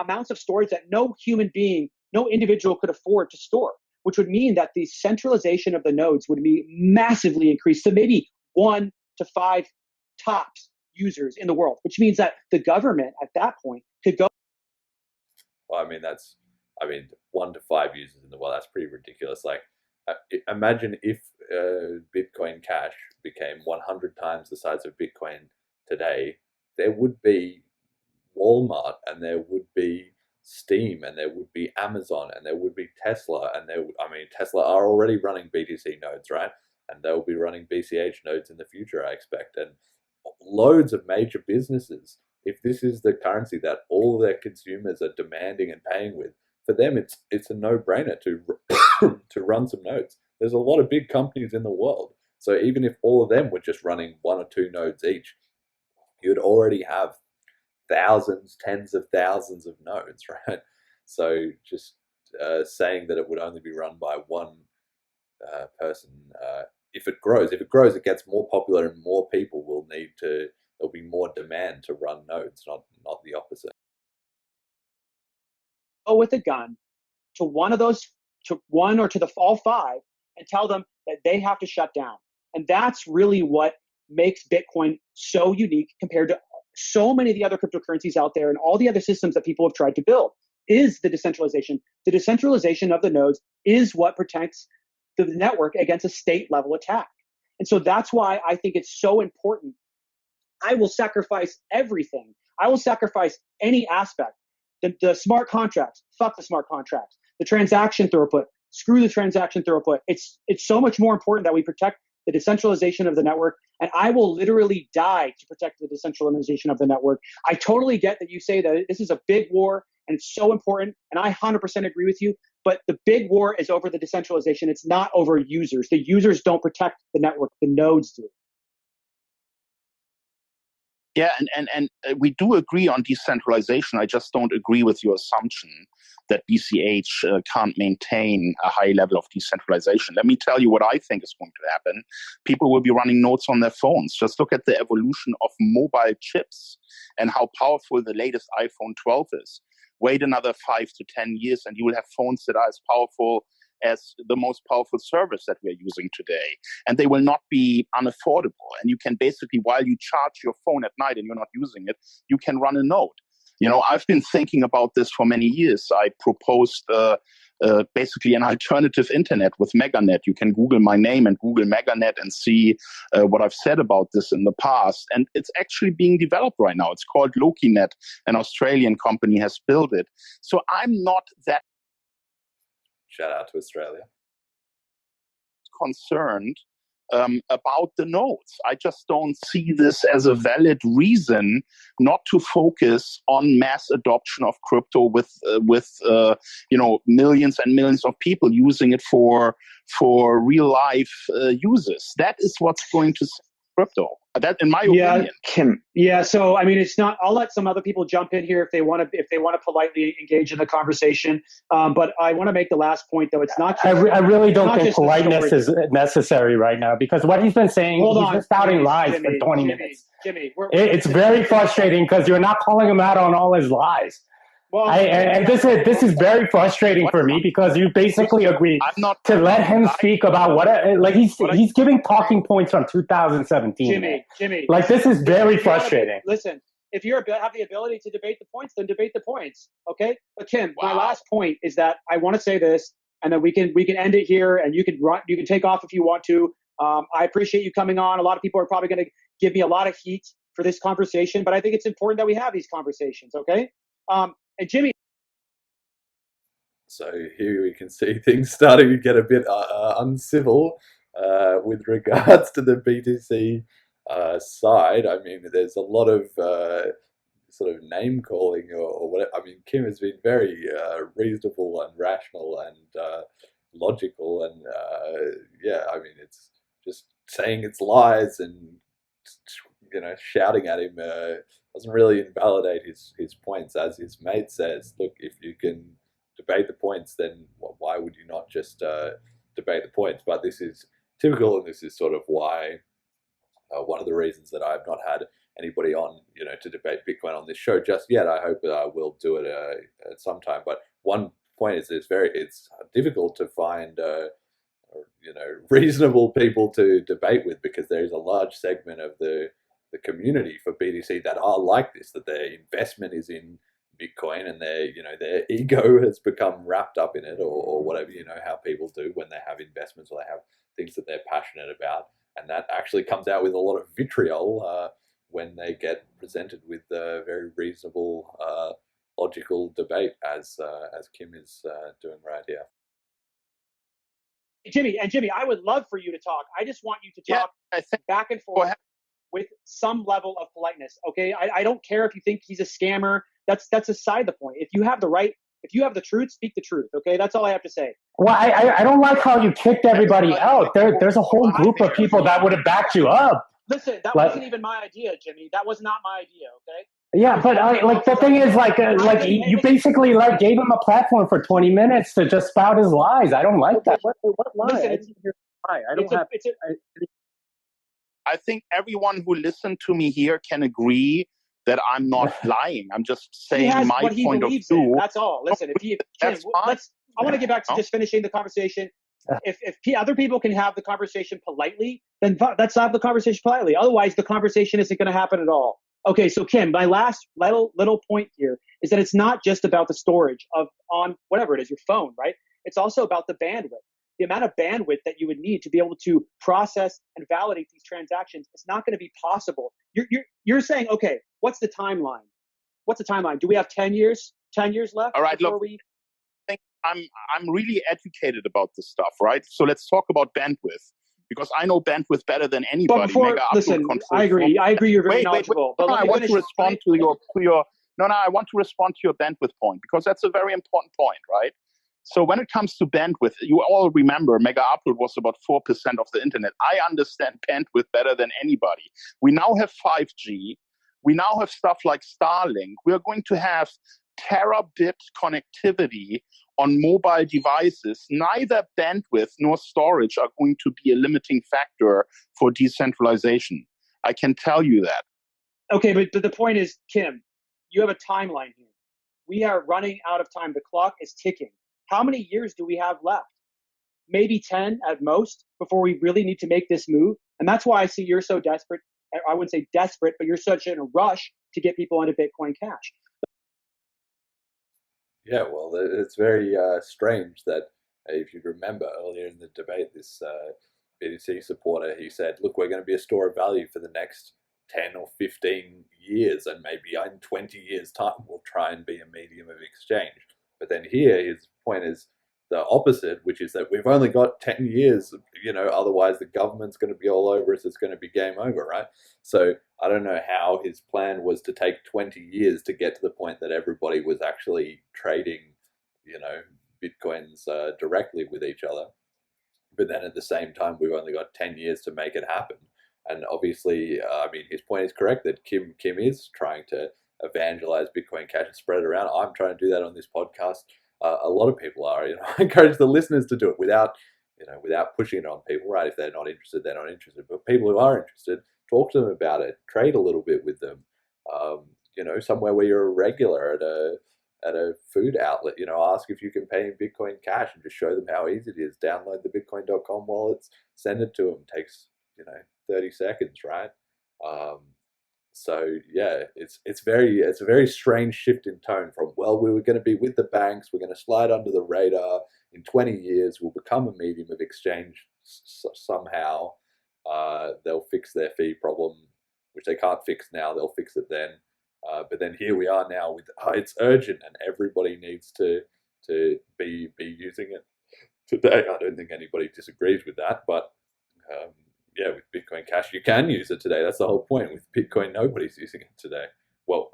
amounts of storage that no human being, no individual could afford to store, which would mean that the centralization of the nodes would be massively increased to maybe 1 to 5 tops users in the world, which means that the government at that point could go. Well, 1 to 5 users in the world, that's pretty ridiculous. Like, imagine if Bitcoin Cash became 100 times the size of Bitcoin today, there would be Walmart and there would be Steam and there would be Amazon and there would be Tesla and Tesla are already running BTC nodes, right? And they'll be running BCH nodes in the future, I expect. And loads of major businesses, if this is the currency that all their consumers are demanding and paying with, for them it's a no-brainer to run some nodes. There's a lot of big companies in the world, So even if all of them were just running 1 or 2 nodes each, you'd already have thousands, tens of thousands of nodes, right? So just saying that it would only be run by one person, if it grows, it gets more popular and more people will need to, there'll be more demand to run nodes, not the opposite. Go with a gun to one of those, to one or to the all 5, and tell them that they have to shut down. And that's really what makes Bitcoin so unique compared to so many of the other cryptocurrencies out there and all the other systems that people have tried to build, is the decentralization. The decentralization of the nodes is what protects the network against a state level attack. And so that's why I think it's so important. I will sacrifice everything. I will sacrifice any aspect. The smart contracts, fuck the smart contracts. The transaction throughput, screw the transaction throughput. It's so much more important that we protect the decentralization of the network, and I will literally die to protect the decentralization of the network. I totally get that you say that this is a big war and it's so important, and I 100% agree with you, but the big war is over the decentralization. It's not over users. The users don't protect the network. The nodes do. Yeah, and we do agree on decentralization. I just don't agree with your assumption that BCH can't maintain a high level of decentralization. Let me tell you what I think is going to happen. People will be running nodes on their phones. Just look at the evolution of mobile chips and how powerful the latest iPhone 12 is. Wait another 5 to 10 years and you will have phones that are as powerful as the most powerful service that we're using today. And they will not be unaffordable. And you can basically, while you charge your phone at night and you're not using it, you can run a node. You know, I've been thinking about this for many years. I proposed basically an alternative internet with MegaNet. You can Google my name and Google MegaNet and see what I've said about this in the past. And it's actually being developed right now. It's called LokiNet. An Australian company has built it. So I'm not that Shout out to Australia. Concerned about the nodes. I just don't see this as a valid reason not to focus on mass adoption of crypto with millions and millions of people using it for real life uses. That is what's going to save crypto. That, in my opinion. Kim. Yeah. So, I mean, it's not. I'll let some other people jump in here if they want to politely engage in the conversation. But I want to make the last point, though. It's not. I really don't think politeness is necessary right now, because what he's been saying, he's been spouting lies for 20 minutes. Jimmy, it's very frustrating because you're not calling him out on all his lies. Well, this is very frustrating for me, because you basically agree to let him speak about what he's giving talking points from 2017. Jimmy, like, this is very frustrating. Listen, if you have the ability to debate the points, then debate the points. Okay, but Kim, my last point is that I want to say this, and then we can end it here, and you can take off if you want to. I appreciate you coming on. A lot of people are probably going to give me a lot of heat for this conversation, but I think it's important that we have these conversations. Okay. And Jimmy. So here we can see things starting to get a bit uncivil with regards to the BTC side. I mean, there's a lot of sort of name calling or whatever. I mean, Kim has been very reasonable and rational and logical, and I mean, it's just saying it's lies and shouting at him doesn't really invalidate his points. As his mate says, look, if you can debate the points, then why would you not just debate the points? But this is typical, and this is sort of why one of the reasons that I've not had anybody on, to debate Bitcoin on this show just yet. I hope that I will do it at some time. But one point is it's difficult to find reasonable people to debate with, because there is a large segment of the community for BTC that are like this, that their investment is in Bitcoin and their ego has become wrapped up in it, or whatever, how people do when they have investments or they have things that they're passionate about, and that actually comes out with a lot of vitriol when they get presented with a very reasonable, logical debate, as Kim is doing right here. Jimmy, I would love for you to talk. I just want you to talk back and forth with some level of politeness. Okay, I don't care if you think he's a scammer. That's aside the point. If you have the right If you have the truth, speak the truth. Okay, that's all I have to say. Well, I don't like how you kicked everybody out. There's a whole group of people that would have backed you up. Listen, that wasn't even my idea, Jimmy. That was not my idea. Okay. Yeah, but like the thing is, like you basically like gave him a platform for 20 minutes to just spout his lies. I don't like that. What lie? Listen, I didn't hear lie. I don't have. I think everyone who listened to me here can agree that I'm not lying. I'm just saying my point of view. That's all. Listen, if I want to get back to just finishing the conversation. If other people can have the conversation politely, then let's have the conversation politely. Otherwise, the conversation isn't going to happen at all. Okay, so Kim, my last little point here is that it's not just about the storage on whatever it is, your phone, right? It's also about the bandwidth. The amount of bandwidth that you would need to be able to process and validate these transactions is not going to be possible. You're saying, okay, what's the timeline? What's the timeline? Do we have 10 years? 10 years left? All right, look, I'm really educated about this stuff, right? So let's talk about bandwidth, because I know bandwidth better than anybody. Listen, I agree. You're very knowledgeable. But I want to respond to your I want to respond to your bandwidth point, because that's a very important point, right? So when it comes to bandwidth, you all remember mega upload was about 4% of the internet. I understand bandwidth better than anybody. We now have 5G. We now have stuff like Starlink. We are going to have terabit connectivity on mobile devices. Neither bandwidth nor storage are going to be a limiting factor for decentralization. I can tell you that. Okay, but the point is, Kim, you have a timeline here. We are running out of time. The clock is ticking. How many years do we have left? Maybe 10 at most before we really need to make this move. And that's why I see you're so desperate. I wouldn't say desperate, but you're such in a rush to get people into Bitcoin Cash. Yeah, well, it's very strange that if you remember earlier in the debate, this BTC supporter, he said, look, we're going to be a store of value for the next 10 or 15 years, and maybe in 20 years' time we'll try and be a medium of exchange. But then here his point is the opposite, which is that we've only got 10 years, otherwise the government's going to be all over us, it's going to be game over, right? So I don't know how his plan was to take 20 years to get to the point that everybody was actually trading, Bitcoins directly with each other. But then at the same time, we've only got 10 years to make it happen. And obviously, his point is correct that Kim is trying to evangelize Bitcoin Cash and spread it around. I'm trying to do that on this podcast. A lot of people are. I encourage the listeners to do it without pushing it on people. Right? If they're not interested, they're not interested. But people who are interested, talk to them about it. Trade a little bit with them. Somewhere where you're a regular at a food outlet. Ask if you can pay in Bitcoin Cash and just show them how easy it is. Download the Bitcoin.com wallets, send it to them. Takes 30 seconds, right? So yeah, it's a very strange shift in tone from, well, we were going to be with the banks, we're going to slide under the radar. In 20 years, we'll become a medium of exchange somehow. They'll fix their fee problem, which they can't fix now. They'll fix it then. But then here we are now with it's urgent and everybody needs to be using it today. I don't think anybody disagrees with that, but with Bitcoin Cash, you can use it today. That's the whole point. With Bitcoin, nobody's using it today. Well,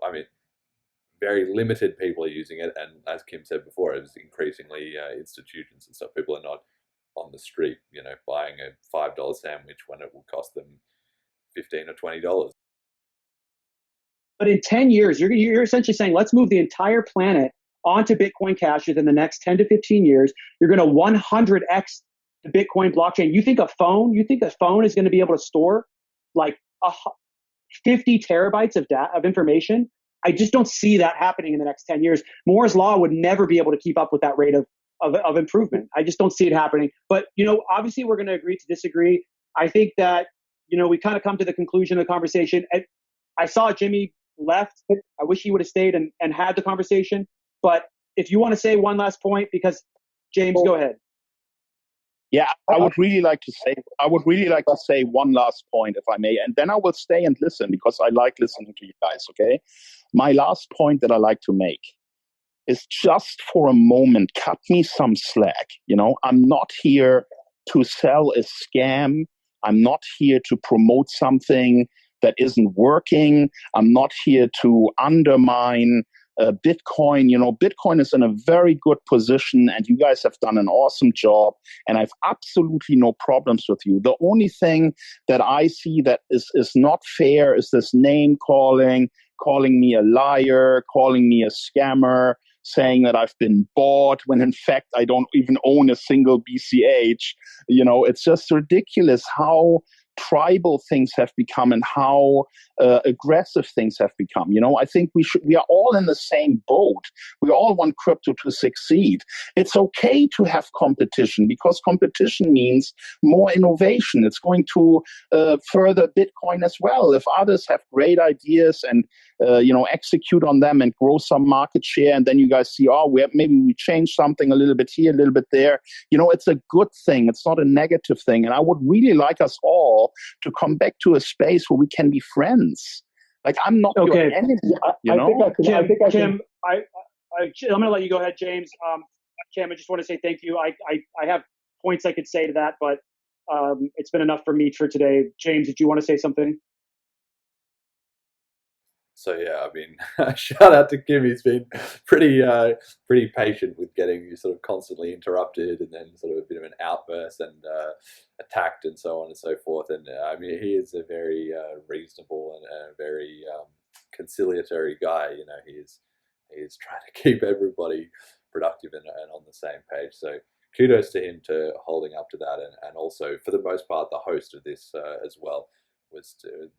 very limited people are using it, and as Kim said before, it's increasingly institutions and stuff. People are not on the street, buying a $5 sandwich when it will cost them $15 or $20. But in 10 years, you're essentially saying, let's move the entire planet onto Bitcoin Cash within the next 10 to 15 years. You're going to 100x the Bitcoin blockchain. You think a phone is going to be able to store like 50 terabytes of information? I just don't see that happening in the next 10 years. Moore's law would never be able to keep up with that rate of improvement. I just don't see it happening. But, obviously we're going to agree to disagree. I think that, we kind of come to the conclusion of the conversation. I saw Jimmy left. I wish he would have stayed and had the conversation. But if you want to say one last point, because James, go ahead. Yeah, I would really like to say one last point, if I may, and then I will stay and listen because I like listening to you guys, okay? My last point that I like to make is just for a moment, cut me some slack. I'm not here to sell a scam. I'm not here to promote something that isn't working. I'm not here to undermine Bitcoin. Bitcoin is in a very good position, and you guys have done an awesome job, and I have absolutely no problems with you. The only thing that I see that is not fair is this name calling me a liar, calling me a scammer, saying that I've been bought when in fact I don't even own a single BCH. It's just ridiculous how tribal things have become and how aggressive things have become. I think we are all in the same boat. We all want crypto to succeed. It's okay to have competition because competition means more innovation. It's going to further Bitcoin as well. If others have great ideas and execute on them and grow some market share, and then you guys see, maybe we change something a little bit here, a little bit there. It's a good thing. It's not a negative thing. And I would really like us all to come back to a space where we can be friends. Like, I'm not your enemy. Kim, I'm going to let you go ahead, James. Kim, I just want to say thank you. I have points I could say to that, but it's been enough for me for today. James, did you want to say something? So yeah, shout out to Kim. He's been pretty patient with getting sort of constantly interrupted, and then sort of a bit of an outburst and attacked and so on and so forth. And he is a very reasonable and a very conciliatory guy. He is trying to keep everybody productive and on the same page. So kudos to him to holding up to that, and also for the most part, the host of this as well was to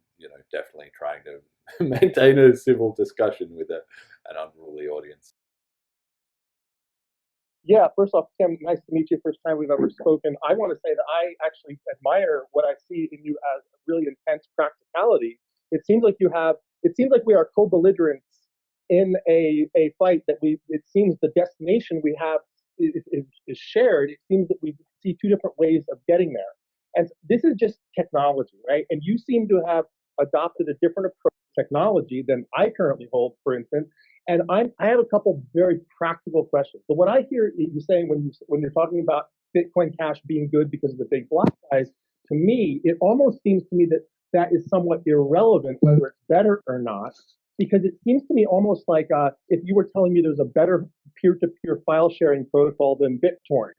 definitely trying to maintain a civil discussion with an unruly audience. Yeah, first off, Kim, nice to meet you. First time we've ever spoken. I want to say that I actually admire what I see in you as really intense practicality. It seems like we are co-belligerents in a fight that it seems the destination we have is shared. It seems that we see two different ways of getting there. And this is just technology, right? And you seem to have adopted a different approach to technology than I currently hold, for instance. And I have a couple very practical questions. So what I hear you saying when you're talking about Bitcoin Cash being good because of the big block size, to me, it almost seems to me that is somewhat irrelevant whether it's better or not, because it seems to me almost like if you were telling me there's a better peer-to-peer file sharing protocol than BitTorrent.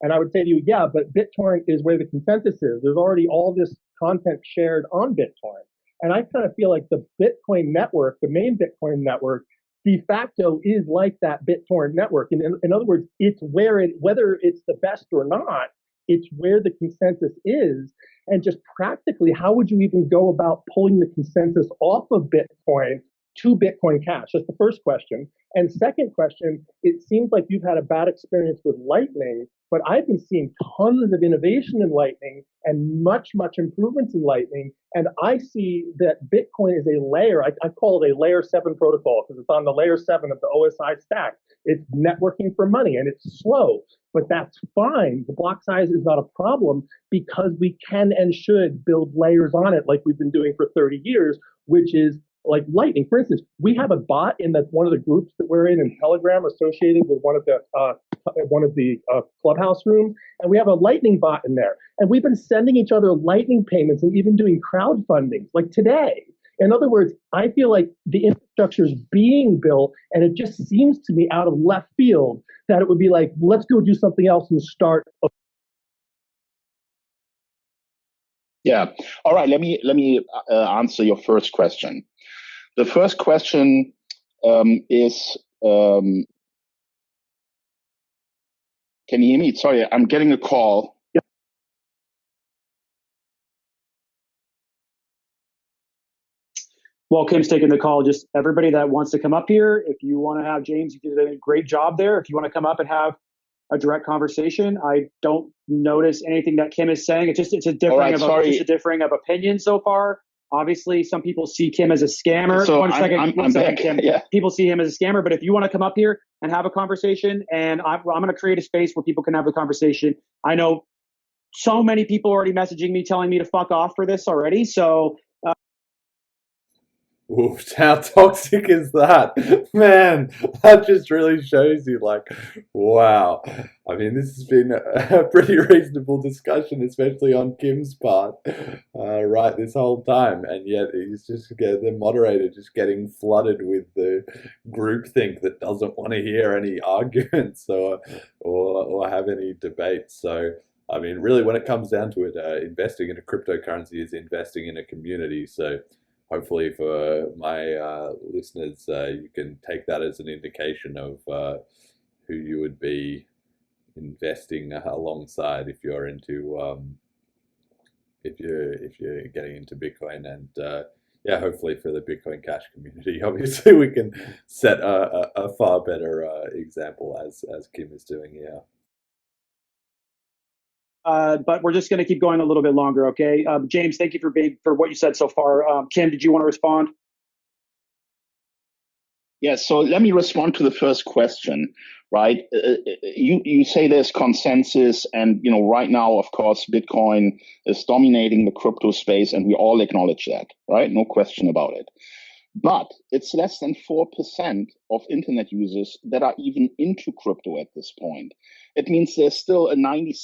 And I would say to you, yeah, but BitTorrent is where the consensus is. There's already all this content shared on BitTorrent. And I kind of feel like the Bitcoin network, the main Bitcoin network, de facto is like that BitTorrent network. And in other words, it's whether it's the best or not, it's where the consensus is. And just practically, how would you even go about pulling the consensus off of Bitcoin to Bitcoin Cash? That's the first question. And second question, it seems like you've had a bad experience with Lightning, but I've been seeing tons of innovation in Lightning and much improvements in Lightning. And I see that Bitcoin is a layer, I call it a layer 7 protocol because it's on the layer 7 of the OSI stack. It's networking for money and it's slow, but that's fine. The block size is not a problem because we can and should build layers on it like we've been doing for 30 years, which is like Lightning. For instance, we have a bot in one of the groups that we're in Telegram associated with one of the Clubhouse rooms, and we have a Lightning bot in there. And we've been sending each other Lightning payments and even doing crowdfunding, like today. In other words, I feel like the infrastructure is being built, and it just seems to me out of left field that it would be like, let's go do something else and start. Yeah. All right. Let me answer your first question. The first question is, can you hear me? Sorry, I'm getting a call. Yep. Well, Kim's taking the call. Just everybody that wants to come up here, if you want to have James, you did a great job there. If you want to come up and have a direct conversation, I don't notice anything that Kim is saying. It's a differing of opinion so far. Obviously, some people see Kim as a scammer. So one second, Kim. Yeah. People see him as a scammer, but if you want to come up here and have a conversation, and I'm going to create a space where people can have the conversation. I know so many people already messaging me, telling me to fuck off for this already. So Oof, how toxic is that? Man, that just really shows you, like, wow. I mean, this has been a pretty reasonable discussion, especially on Kim's part, right, this whole time. And yet he's just, the moderator just getting flooded with the groupthink that doesn't want to hear any arguments or have any debates. So, I mean, really, when it comes down to it, investing in a cryptocurrency is investing in a community. So, hopefully for my listeners, you can take that as an indication of who you would be investing alongside if you're into if you're getting into Bitcoin. And yeah, hopefully for the Bitcoin Cash community, obviously we can set a far better example as Kim is doing here. But we're just going to keep going a little bit longer, okay? James, thank you for what you said so far. Kim, did you want to respond? Yeah, so let me respond to the first question, right? You say there's consensus, and right now, of course, Bitcoin is dominating the crypto space, and we all acknowledge that, right? No question about it. But it's less than 4% of internet users that are even into crypto at this point. It means there's still a 96%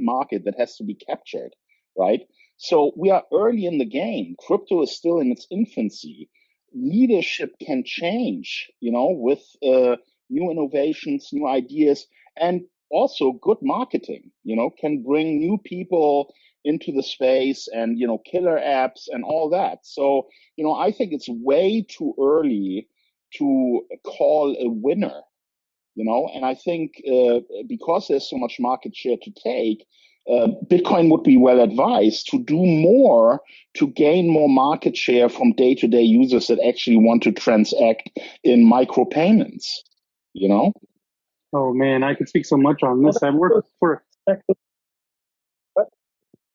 market that has to be captured, right? So we are early in the game. Crypto is still in its infancy. Leadership can change, with new innovations, new ideas, and also good marketing, can bring new people into the space and, killer apps and all that. So, I think it's way too early to call a winner, and I think because there's so much market share to take, Bitcoin would be well advised to do more to gain more market share from day-to-day users that actually want to transact in micropayments, Oh man, I could speak so much on this. I work for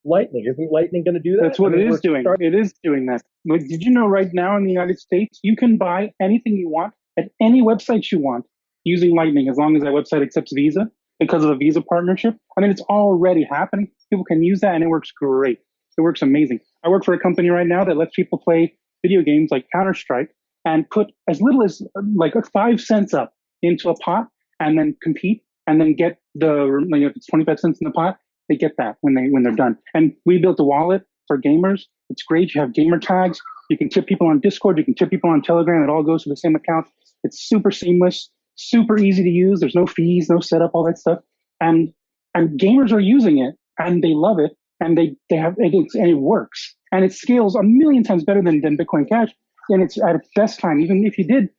Lightning. Isn't Lightning going to do that? That's what it is doing. It is doing that. Like, did you know right now in the United States, you can buy anything you want at any website you want using Lightning, as long as that website accepts Visa, because of a Visa partnership. I mean, it's already happening. People can use that, and it works great. It works amazing. I work for a company right now that lets people play video games like Counter-Strike and put as little as like 5 cents up into a pot and then compete and then get if it's 25 cents in the pot, they get that when they're done. And we built a wallet for gamers. It's great. You have gamer tags. You can tip people on Discord. You can tip people on Telegram. It all goes to the same account. It's super seamless, super easy to use. There's no fees, no setup, all that stuff. And gamers are using it and they love it, and they have and it works, and it scales a million times better than Bitcoin Cash. And it's at its best time. Even if you did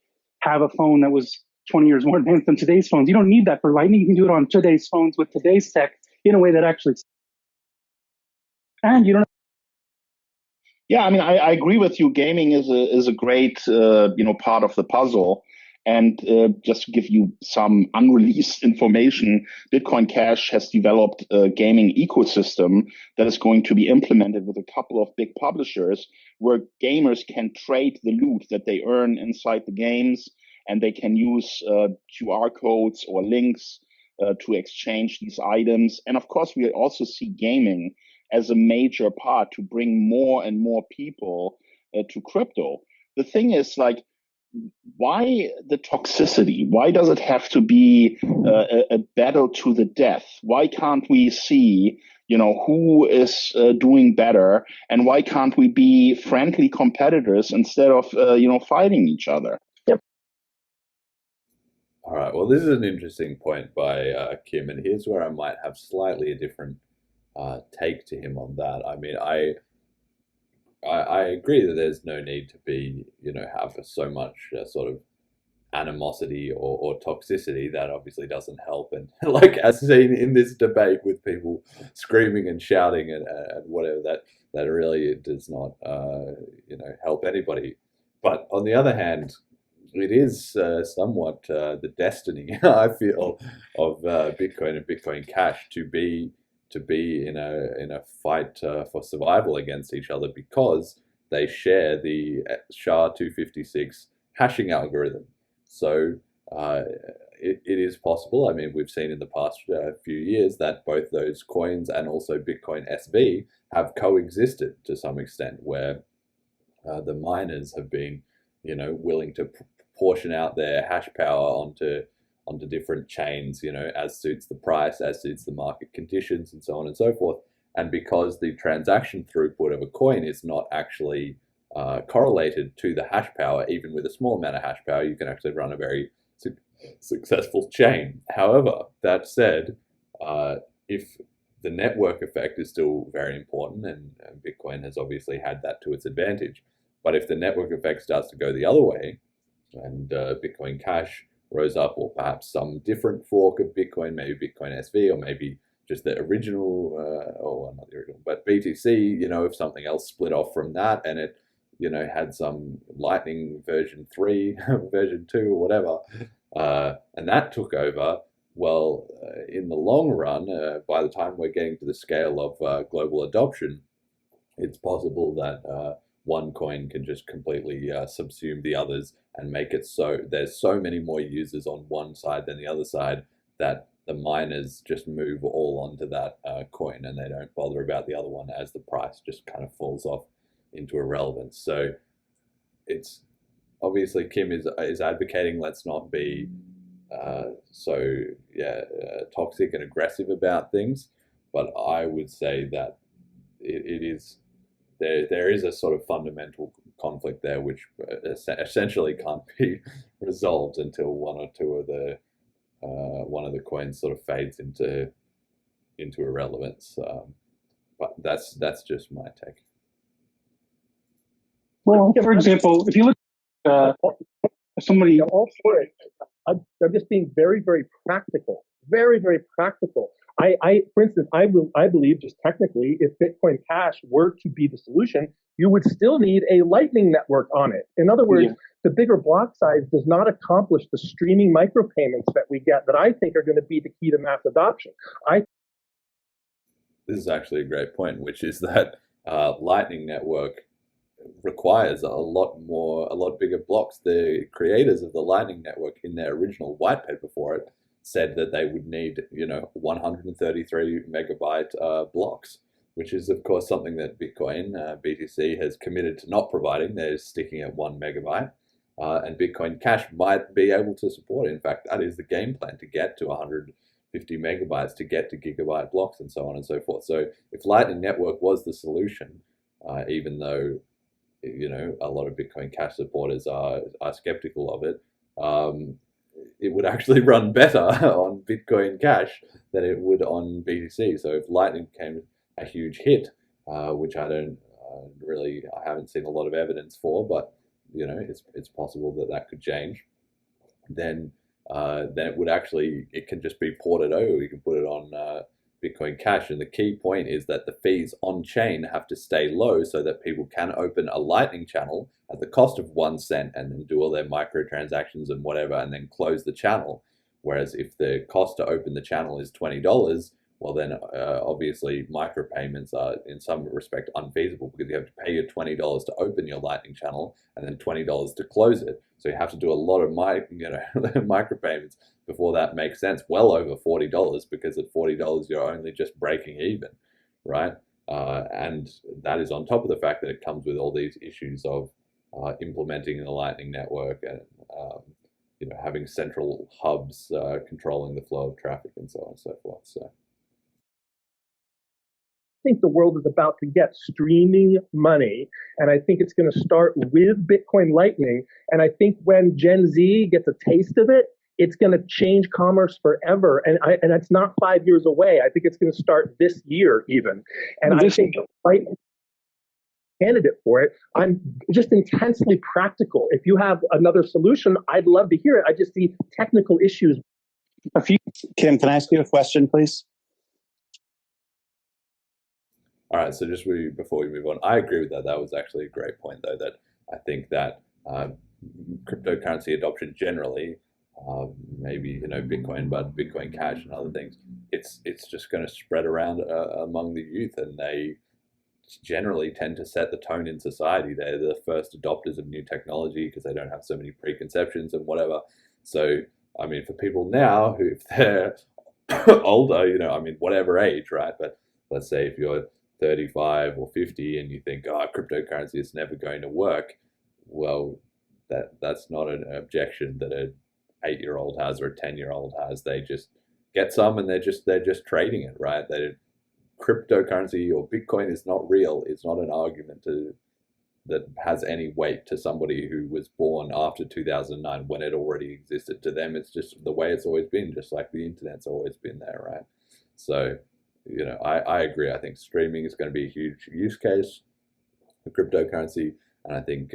have a phone that was 20 years more advanced than today's phones, you don't need that for Lightning. You can do it on today's phones with today's tech in a way that actually, and you don't. Yeah, I mean, I agree with you. Gaming is a great part of the puzzle. And just to give you some unreleased information, Bitcoin Cash has developed a gaming ecosystem that is going to be implemented with a couple of big publishers, where gamers can trade the loot that they earn inside the games, and they can use QR codes or links to exchange these items. And of course, we also see gaming as a major part to bring more and more people to crypto. The thing is, like, why the toxicity? Why does it have to be a battle to the death? Why can't we see, who is doing better, and why can't we be friendly competitors instead of, fighting each other? Yep. All right. Well, this is an interesting point by Kim, and here's where I might have slightly a different take to him on that. I mean, I agree that there's no need to be, have so much sort of animosity or toxicity. That obviously doesn't help. And like as seen in this debate with people screaming and shouting and whatever, that really does not, help anybody. But on the other hand, it is somewhat the destiny, I feel, of Bitcoin and Bitcoin Cash to be in a fight for survival against each other, because they share the SHA-256 hashing algorithm. So it is possible. I mean, we've seen in the past few years that both those coins and also Bitcoin SV have coexisted to some extent, where the miners have been, willing to portion out their hash power onto different chains, as suits the price, as suits the market conditions, and so on and so forth. And because the transaction throughput of a coin is not actually correlated to the hash power, even with a small amount of hash power, you can actually run a very successful chain. However, that said, if the network effect is still very important, and Bitcoin has obviously had that to its advantage, but if the network effect starts to go the other way, and Bitcoin Cash rose up, or perhaps some different fork of Bitcoin, maybe Bitcoin SV, or maybe just the original, or not the original, but BTC, if something else split off from that, and it, had some Lightning version 3, version 2, or whatever, and that took over, well, in the long run, by the time we're getting to the scale of global adoption, it's possible that one coin can just completely subsume the others and make it so there's so many more users on one side than the other side that the miners just move all onto that coin, and they don't bother about the other one as the price just kind of falls off into irrelevance. So it's obviously Kim is advocating let's not be toxic and aggressive about things, but I would say that it is there is a sort of fundamental conflict there which essentially can't be resolved until one of the coins sort of fades into irrelevance. But that's just my take. Well, for example, if you look at somebody, all for it. They're just being very, very practical. Very, very practical. For instance, I believe just technically, if Bitcoin Cash were to be the solution, you would still need a Lightning network on it. In other words, the bigger block size does not accomplish the streaming micropayments that we get that I think are going to be the key to mass adoption. This is actually a great point, which is that Lightning network requires a lot bigger blocks. The creators of the Lightning network in their original white paper for it said that they would need 133 megabyte blocks, which is of course something that Bitcoin BTC has committed to not providing. They're sticking at 1 megabyte, and Bitcoin Cash might be able to support it. In fact, that is the game plan, to get to 150 megabytes, to get to gigabyte blocks, and so on and so forth. So if Lightning network was the solution, even though a lot of Bitcoin Cash supporters are skeptical of it, it would actually run better on Bitcoin Cash than it would on BTC. So if Lightning became a huge hit, which I haven't seen a lot of evidence for, but it's possible that could change, then it can just be ported over. You can put it on Bitcoin Cash, and the key point is that the fees on chain have to stay low so that people can open a Lightning channel at the cost of 1 cent and then do all their microtransactions and whatever, and then close the channel. Whereas if the cost to open the channel is $20, well then obviously micropayments are in some respect unfeasible, because you have to pay your $20 to open your Lightning channel and then $20 to close it. So you have to do a lot of micropayments before that makes sense, well over $40, because at $40 you're only just breaking even, right? And that is on top of the fact that it comes with all these issues of implementing the Lightning network and having central hubs controlling the flow of traffic and so on and so forth. So I think the world is about to get streaming money, and I think it's going to start with Bitcoin Lightning. And I think when Gen Z gets a taste of it, it's going to change commerce forever. And it's not 5 years away. I think it's going to start this year even. And I think right candidate for it. I'm just intensely practical. If you have another solution, I'd love to hear it. I just see technical issues. Kim, can I ask you a question, please? All right, so just before we move on, I agree with that. That was actually a great point, though, that I think that cryptocurrency adoption generally, maybe Bitcoin, but Bitcoin Cash and other things, it's just going to spread around among the youth, and they generally tend to set the tone in society. They're the first adopters of new technology because they don't have so many preconceptions and whatever. So, I mean, for people now who, if they're older, whatever age, right? But let's say if you're 35 or 50 and you think, oh, cryptocurrency is never going to work, well, that's not an objection that an 8-year-old has or a 10-year-old has. They just get some and they're just trading it, right? Cryptocurrency or Bitcoin is not real. It's not an argument that has any weight to somebody who was born after 2009 when it already existed. To them, it's just the way it's always been, just like the internet's always been there, right? So, I agree. I think streaming is going to be a huge use case for cryptocurrency, and I think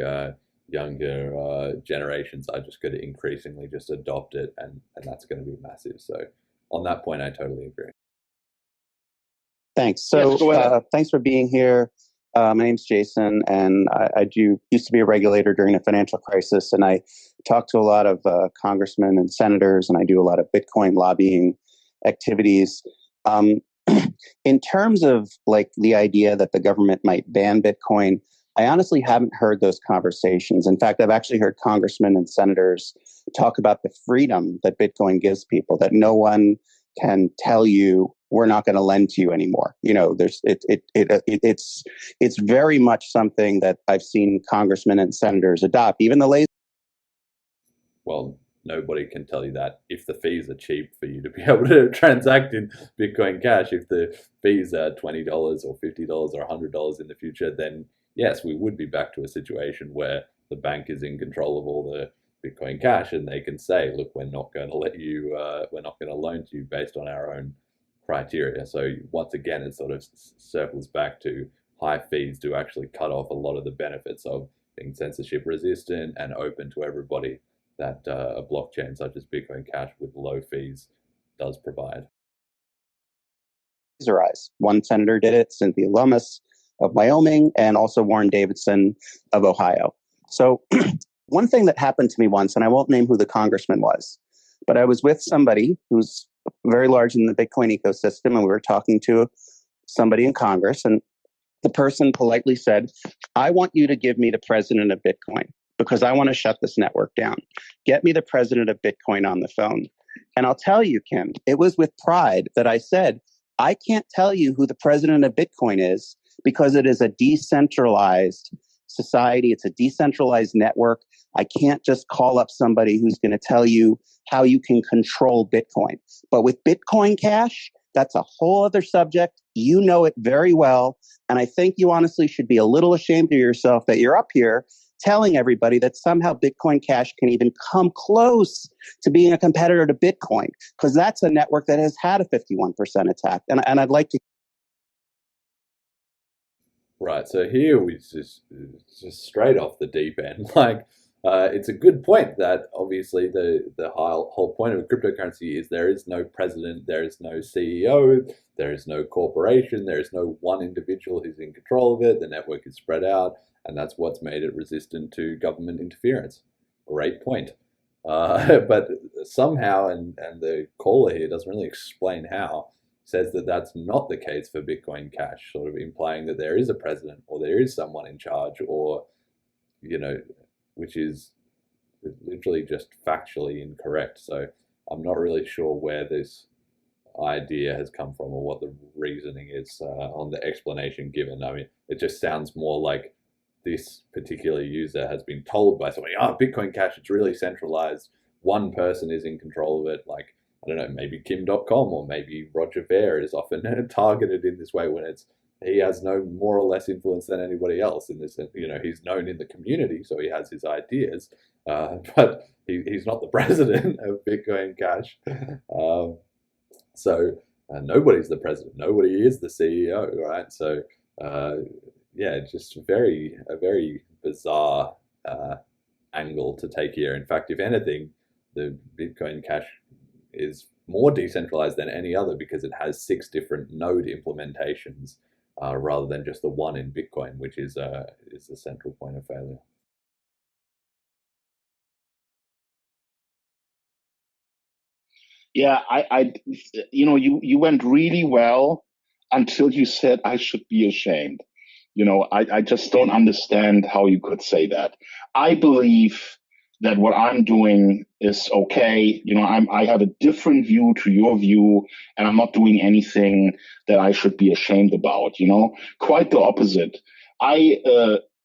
younger generations are just going to increasingly just adopt it, and that's going to be massive. So on that point, I totally agree. Thanks. So thanks for being here. My name's Jason, and I used to be a regulator during the financial crisis, and I talk to a lot of congressmen and senators, and I do a lot of Bitcoin lobbying activities. In terms of like the idea that the government might ban Bitcoin, I honestly haven't heard those conversations. In fact, I've actually heard congressmen and senators talk about the freedom that Bitcoin gives people, that no one can tell you we're not going to lend to you anymore. It's very much something that I've seen congressmen and senators adopt. Even the lazy. Well, nobody can tell you that if the fees are cheap for you to be able to transact in Bitcoin Cash. If the fees are $20 or $50 or $100 in the future, then yes, we would be back to a situation where the bank is in control of all the Bitcoin Cash, and they can say, look, we're not going to let you, we're not going to loan to you based on our own criteria. So once again, it sort of circles back to high fees do actually cut off a lot of the benefits of being censorship resistant and open to everybody that a blockchain such as Bitcoin Cash with low fees does provide. One senator did it, Cynthia Lummis of Wyoming, and also Warren Davidson of Ohio. So one thing that happened to me once, and I won't name who the congressman was, but I was with somebody who's very large in the Bitcoin ecosystem, and we were talking to somebody in Congress, and the person politely said, I want you to give me the president of Bitcoin because I want to shut this network down. Get me the president of Bitcoin on the phone. And I'll tell you, Kim, it was with pride that I said, I can't tell you who the president of Bitcoin is because it is a decentralized society. It's a decentralized network. I can't just call up somebody who's going to tell you how you can control Bitcoin. But with Bitcoin Cash, that's a whole other subject. You know it very well. And I think you honestly should be a little ashamed of yourself that you're up here telling everybody that somehow Bitcoin Cash can even come close to being a competitor to Bitcoin, because that's a network that has had a 51% attack. And I'd like to. Right. So here we just straight off the deep end. It's a good point that obviously the whole point of cryptocurrency is there is no president, there is no CEO, there is no corporation, there is no one individual who's in control of it. The network is spread out, and that's what's made it resistant to government interference. Great point. But somehow, and the caller here doesn't really explain how, says that that's not the case for Bitcoin Cash, sort of implying that there is a president or there is someone in charge, or, which is literally just factually incorrect. So I'm not really sure where this idea has come from or what the reasoning is on the explanation given. I mean, it just sounds more like this particular user has been told by somebody, Bitcoin Cash, it's really centralized. One person is in control of it. Like, I don't know, maybe Kim Dotcom or maybe Roger Ver is often targeted in this way when he has no more or less influence than anybody else in this. He's known in the community, so he has his ideas, but he's not the president of Bitcoin Cash. So nobody's the president. Nobody is the CEO, right? So just a very bizarre angle to take here. In fact, if anything, the Bitcoin Cash is more decentralized than any other because it has 6 different node implementations rather than just the one in Bitcoin, which is the central point of failure. Yeah, you went really well until you said I should be ashamed. I just don't understand how you could say that. I believe that what I'm doing is okay. I have a different view to your view, and I'm not doing anything that I should be ashamed about. Quite the opposite. I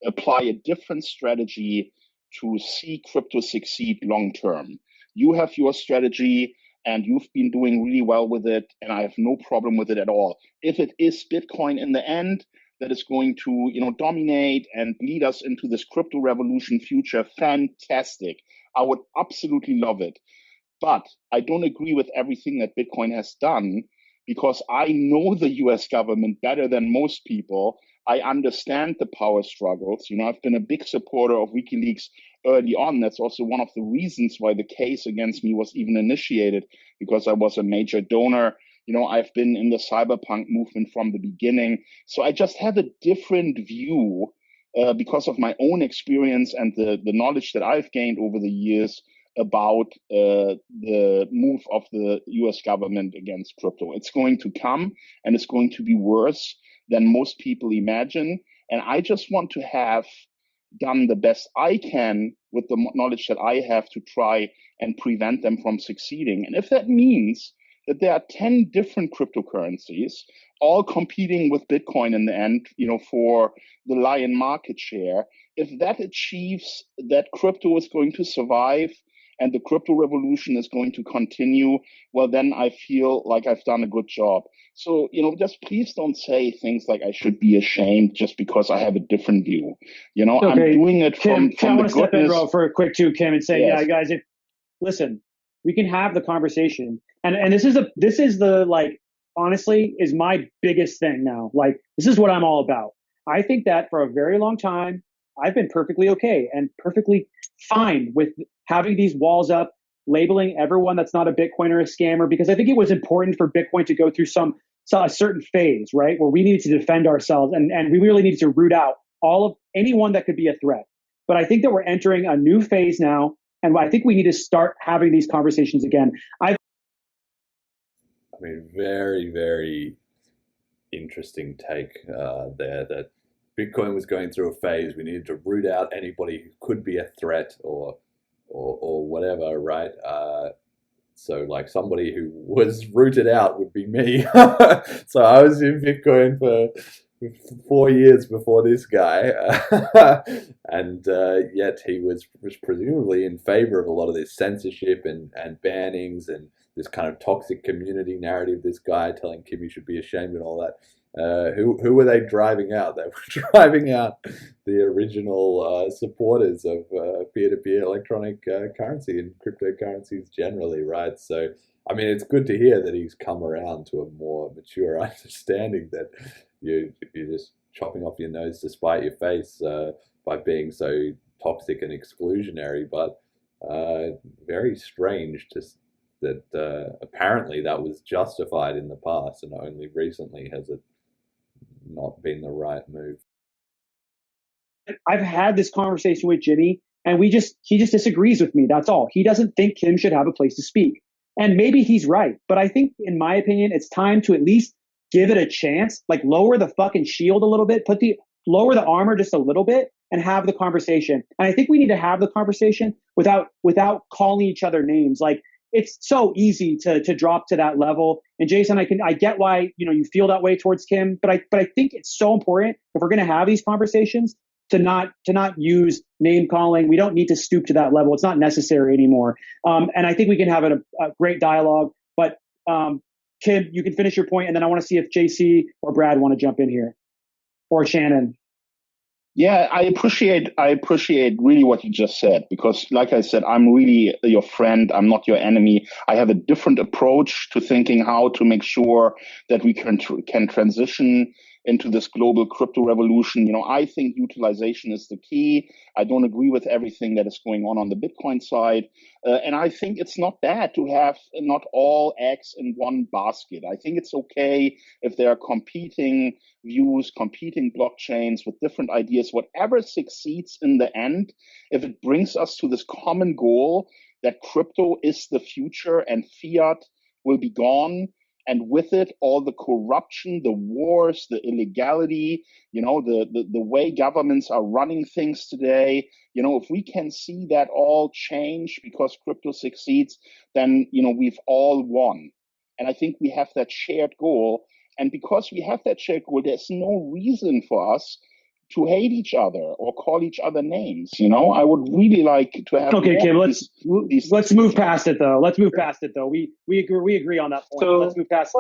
apply a different strategy to see crypto succeed long term. You have your strategy, and you've been doing really well with it, and I have no problem with it at all. If it is Bitcoin in the end that is going to, dominate and lead us into this crypto revolution future, fantastic. I would absolutely love it. But I don't agree with everything that Bitcoin has done, because I know the US government better than most people. I understand the power struggles. I've been a big supporter of WikiLeaks early on. That's also one of the reasons why the case against me was even initiated, because I was a major donor. I've been in the cyberpunk movement from the beginning. So I just have a different view because of my own experience and the knowledge that I've gained over the years about the move of the US government against crypto. It's going to come, and it's going to be worse than most people imagine. And I just want to have done the best I can with the knowledge that I have to try and prevent them from succeeding. And if that means that there are 10 different cryptocurrencies all competing with Bitcoin in the end, for the lion market share, if that achieves that crypto is going to survive and the crypto revolution is going to continue, well, then I feel like I've done a good job. So, just please don't say things like I should be ashamed just because I have a different view. Okay. I'm doing it Kim, from I the want to step in, goodness. bro, for a quick too, Kim, and say, Yes. yeah, guys, listen, we can have the conversation. And this is the, like, honestly, is my biggest thing now. Like, this is what I'm all about. I think that for a very long time, I've been perfectly okay and perfectly fine with having these walls up, labeling everyone that's not a Bitcoiner a scammer, because I think it was important for Bitcoin to go through a certain phase, right, where we needed to defend ourselves, and we really needed to root out all of anyone that could be a threat. But I think that we're entering a new phase now, and I think we need to start having these conversations again. Very, very interesting take there, that Bitcoin was going through a phase. We needed to root out anybody who could be a threat or whatever, right? So like somebody who was rooted out would be me. So I was in Bitcoin for 4 years before this guy, and yet he was presumably in favor of a lot of this censorship and bannings and this kind of toxic community narrative. This guy telling Kim you should be ashamed and all that. Who were they driving out? They were driving out the original supporters of peer-to-peer electronic currency and cryptocurrencies generally, right? So, it's good to hear that he's come around to a more mature understanding that you're just chopping off your nose to spite your face by being so toxic and exclusionary, but very strange that apparently that was justified in the past, and only recently has it not been the right move. I've had this conversation with Jimmy, and he just disagrees with me. That's all. He doesn't think Kim should have a place to speak. And maybe he's right. But I think, in my opinion, it's time to at least give it a chance, like lower the fucking shield a little bit, lower the armor just a little bit, and have the conversation. And I think we need to have the conversation without calling each other names. Like, it's so easy to drop to that level. And Jason, I get why, you feel that way towards Kim, but I think it's so important, if we're going to have these conversations, to not use name calling. We don't need to stoop to that level. It's not necessary anymore. And I think we can have a great dialogue. But Kim, you can finish your point, and then I want to see if JC or Brad want to jump in here, or Shannon. Yeah, I appreciate really what you just said, because like I said, I'm really your friend. I'm not your enemy. I have a different approach to thinking how to make sure that we can transition into this global crypto revolution. I think utilization is the key. I don't agree with everything that is going on the Bitcoin side. And I think it's not bad to have not all eggs in one basket. I think it's okay if there are competing views, competing blockchains with different ideas. Whatever succeeds in the end, if it brings us to this common goal that crypto is the future and fiat will be gone, and with it, all the corruption, the wars, the illegality, the way governments are running things today. If we can see that all change because crypto succeeds, then, we've all won. And I think we have that shared goal. And because we have that shared goal, there's no reason for us to hate each other or call each other names. I would really like to have. Okay, Kim. Let's move past it though. We agree on that point. So, let's move past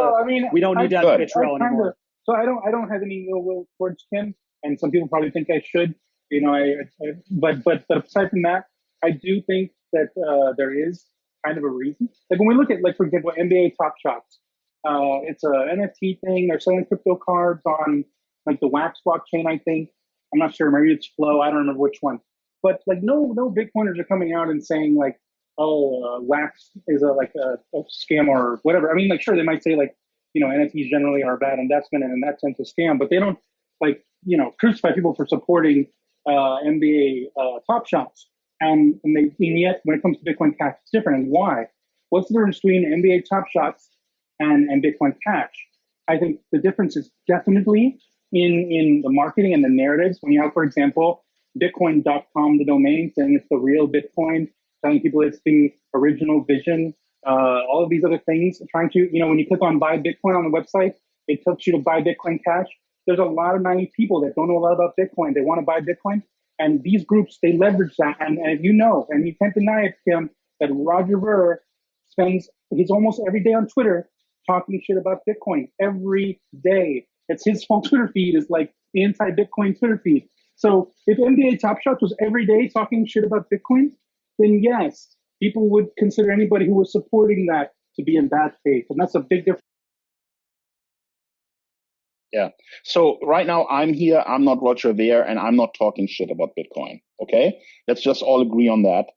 we don't need that vitriol anymore. So I don't have any ill will towards Kim, and some people probably think I should. But aside from that, I do think that there is kind of a reason. Like when we look at, like, for example, NBA Top Shots, it's a NFT thing. They're selling crypto cards on like the Wax blockchain, I think. I'm not sure. Maybe it's Flow. I don't remember which one. But like, no Bitcoiners are coming out and saying like, "Oh, Wax is a scam or whatever." I mean, like, sure, they might say like, NFTs generally are a bad investment and in that sense a scam, but they don't crucify people for supporting NBA Top Shots. And yet, when it comes to Bitcoin Cash, it's different. And why? What's the difference between NBA Top Shots and Bitcoin Cash? I think the difference is definitely in the marketing and the narratives. When you have, for example, Bitcoin.com, the domain, saying it's the real Bitcoin, telling people it's the original vision, all of these other things, trying to, when you click on buy Bitcoin on the website, it tells you to buy Bitcoin Cash. There's a lot of naive people that don't know a lot about Bitcoin. They want to buy Bitcoin. And these groups, they leverage that. And and you can't deny it, Kim, that Roger Ver he's almost every day on Twitter talking shit about Bitcoin. Every day. It's his whole Twitter feed is like the anti-Bitcoin Twitter feed. So if NBA Top Shots was every day talking shit about Bitcoin, then yes, people would consider anybody who was supporting that to be in bad faith. And that's a big difference. Yeah. So right now I'm here. I'm not Roger Ver, and I'm not talking shit about Bitcoin. Okay. Let's just all agree on that.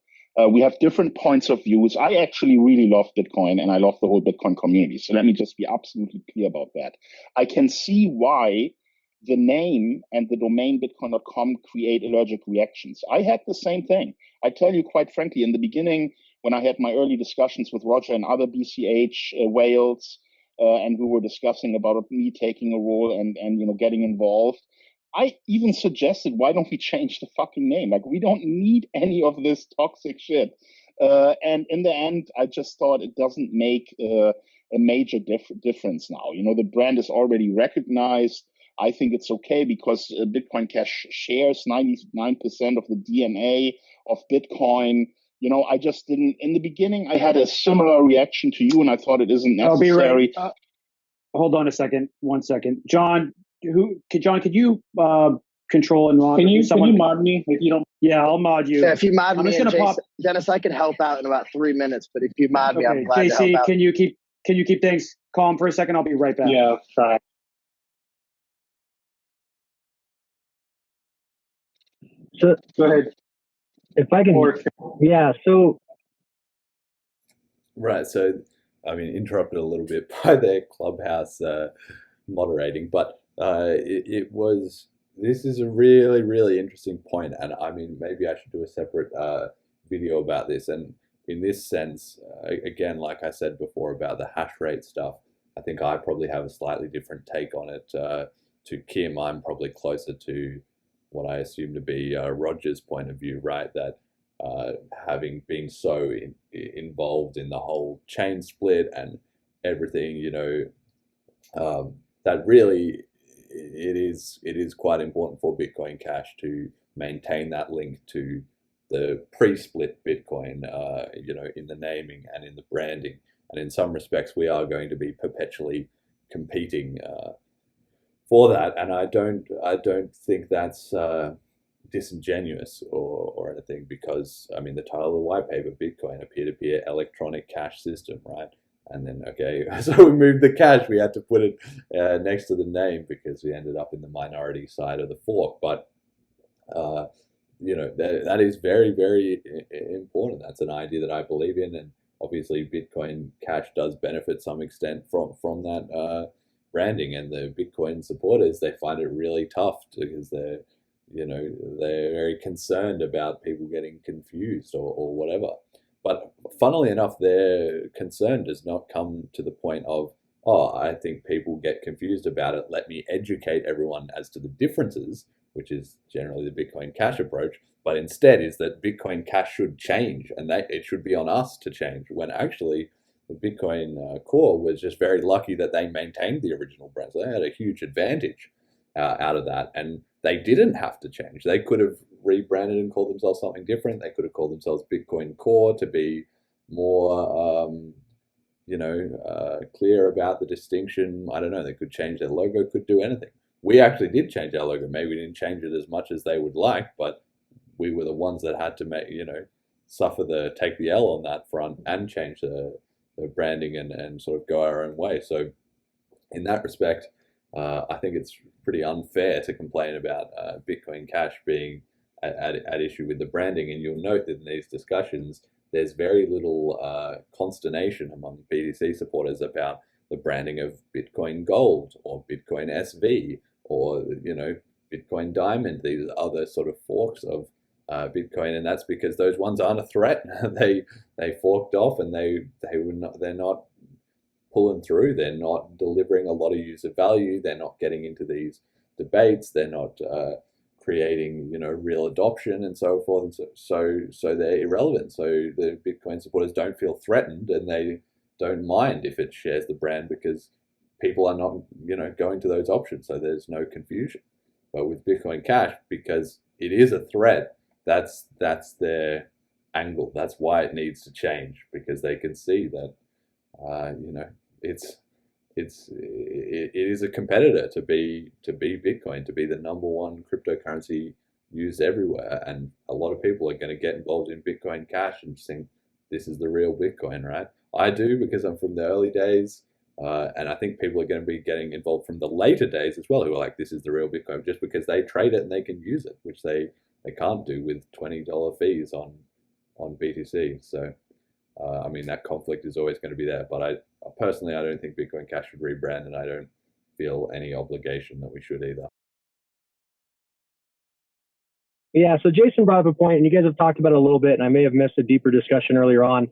We have different points of views. I actually really love Bitcoin, and I love the whole Bitcoin community. So let me just be absolutely clear about that. I can see why the name and the domain Bitcoin.com create allergic reactions. I had the same thing. I tell you quite frankly, in the beginning, when I had my early discussions with Roger and other BCH whales, and we were discussing about me taking a role and getting involved, I even suggested, why don't we change the fucking name? Like, we don't need any of this toxic shit. And in the end, I just thought it doesn't make a major difference now. The brand is already recognized. I think it's okay because Bitcoin Cash shares 99% of the DNA of Bitcoin. I just didn't, in the beginning, I had a similar reaction to you, and I thought it isn't necessary. I'll be right. Hold on a second. 1 second. John, could you control and mod? Can you mod me if you don't? Yeah, I'll mod you. Yeah, if you mod I'm me, just gonna pop. Dennis, I can help out in about 3 minutes. But if you mod me, I'm glad to JC, help out. can you keep things calm for a second? I'll be right back. Yeah, try. So go ahead. If I can, yeah. So right. So I mean, interrupted a little bit by their Clubhouse moderating, but this is a really, really interesting point, and I mean, maybe I should do a separate video about this. And in this sense, again, like I said before about the hash rate stuff, I think I probably have a slightly different take on it to Kim. I'm probably closer to what I assume to be Roger's point of view, right? That having been so involved in the whole chain split and everything, that really it is quite important for Bitcoin Cash to maintain that link to the pre-split Bitcoin, in the naming and in the branding. And in some respects, we are going to be perpetually competing for that. And I don't think that's disingenuous or anything, because I mean, the title of the white paper, Bitcoin, a peer-to-peer electronic cash system, right? And then, okay, so we moved the cash. We had to put it next to the name because we ended up in the minority side of the fork. But, that is very, very important. That's an idea that I believe in. And obviously, Bitcoin Cash does benefit some extent from that branding. And the Bitcoin supporters, they find it really tough because they're very concerned about people getting confused or whatever. But funnily enough, their concern does not come to the point of I think people get confused about it. Let me educate everyone as to the differences, which is generally the Bitcoin Cash approach, but instead is that Bitcoin Cash should change and that it should be on us to change, when actually the Bitcoin core was just very lucky that they maintained the original brand. So they had a huge advantage out of that, and they didn't have to change. They could have rebranded and called themselves something different. They could have called themselves Bitcoin Core to be more clear about the distinction. I don't know, they could change their logo, could do anything. We actually did change our logo. Maybe we didn't change it as much as they would like, but we were the ones that had to take the L on that front and change the branding and sort of go our own way. So in that respect, I think it's pretty unfair to complain about Bitcoin Cash being at issue with the branding. And you'll note that in these discussions, there's very little consternation among BTC supporters about the branding of Bitcoin Gold or Bitcoin SV or Bitcoin Diamond. These other sort of forks of Bitcoin, and that's because those ones aren't a threat. they forked off, and they're not pulling through. They're not delivering a lot of user value. They're not getting into these debates. They're not creating real adoption and so forth. And so they're irrelevant. So the Bitcoin supporters don't feel threatened, and they don't mind if it shares the brand because people are not going to those options. So there's no confusion. But with Bitcoin Cash, because it is a threat, that's their angle. That's why it needs to change, because they can see that it is a competitor to be Bitcoin, to be the #1 cryptocurrency used everywhere, and a lot of people are going to get involved in Bitcoin Cash and think this is the real Bitcoin, right? I do, because I'm from the early days, and I think people are going to be getting involved from the later days as well, who are like, this is the real Bitcoin, just because they trade it and they can use it, which they can't do with $20 fees on BTC. So that conflict is always going to be there. But I personally don't think Bitcoin Cash should rebrand, and I don't feel any obligation that we should either. Yeah, so Jason brought up a point, and you guys have talked about it a little bit, and I may have missed a deeper discussion earlier on.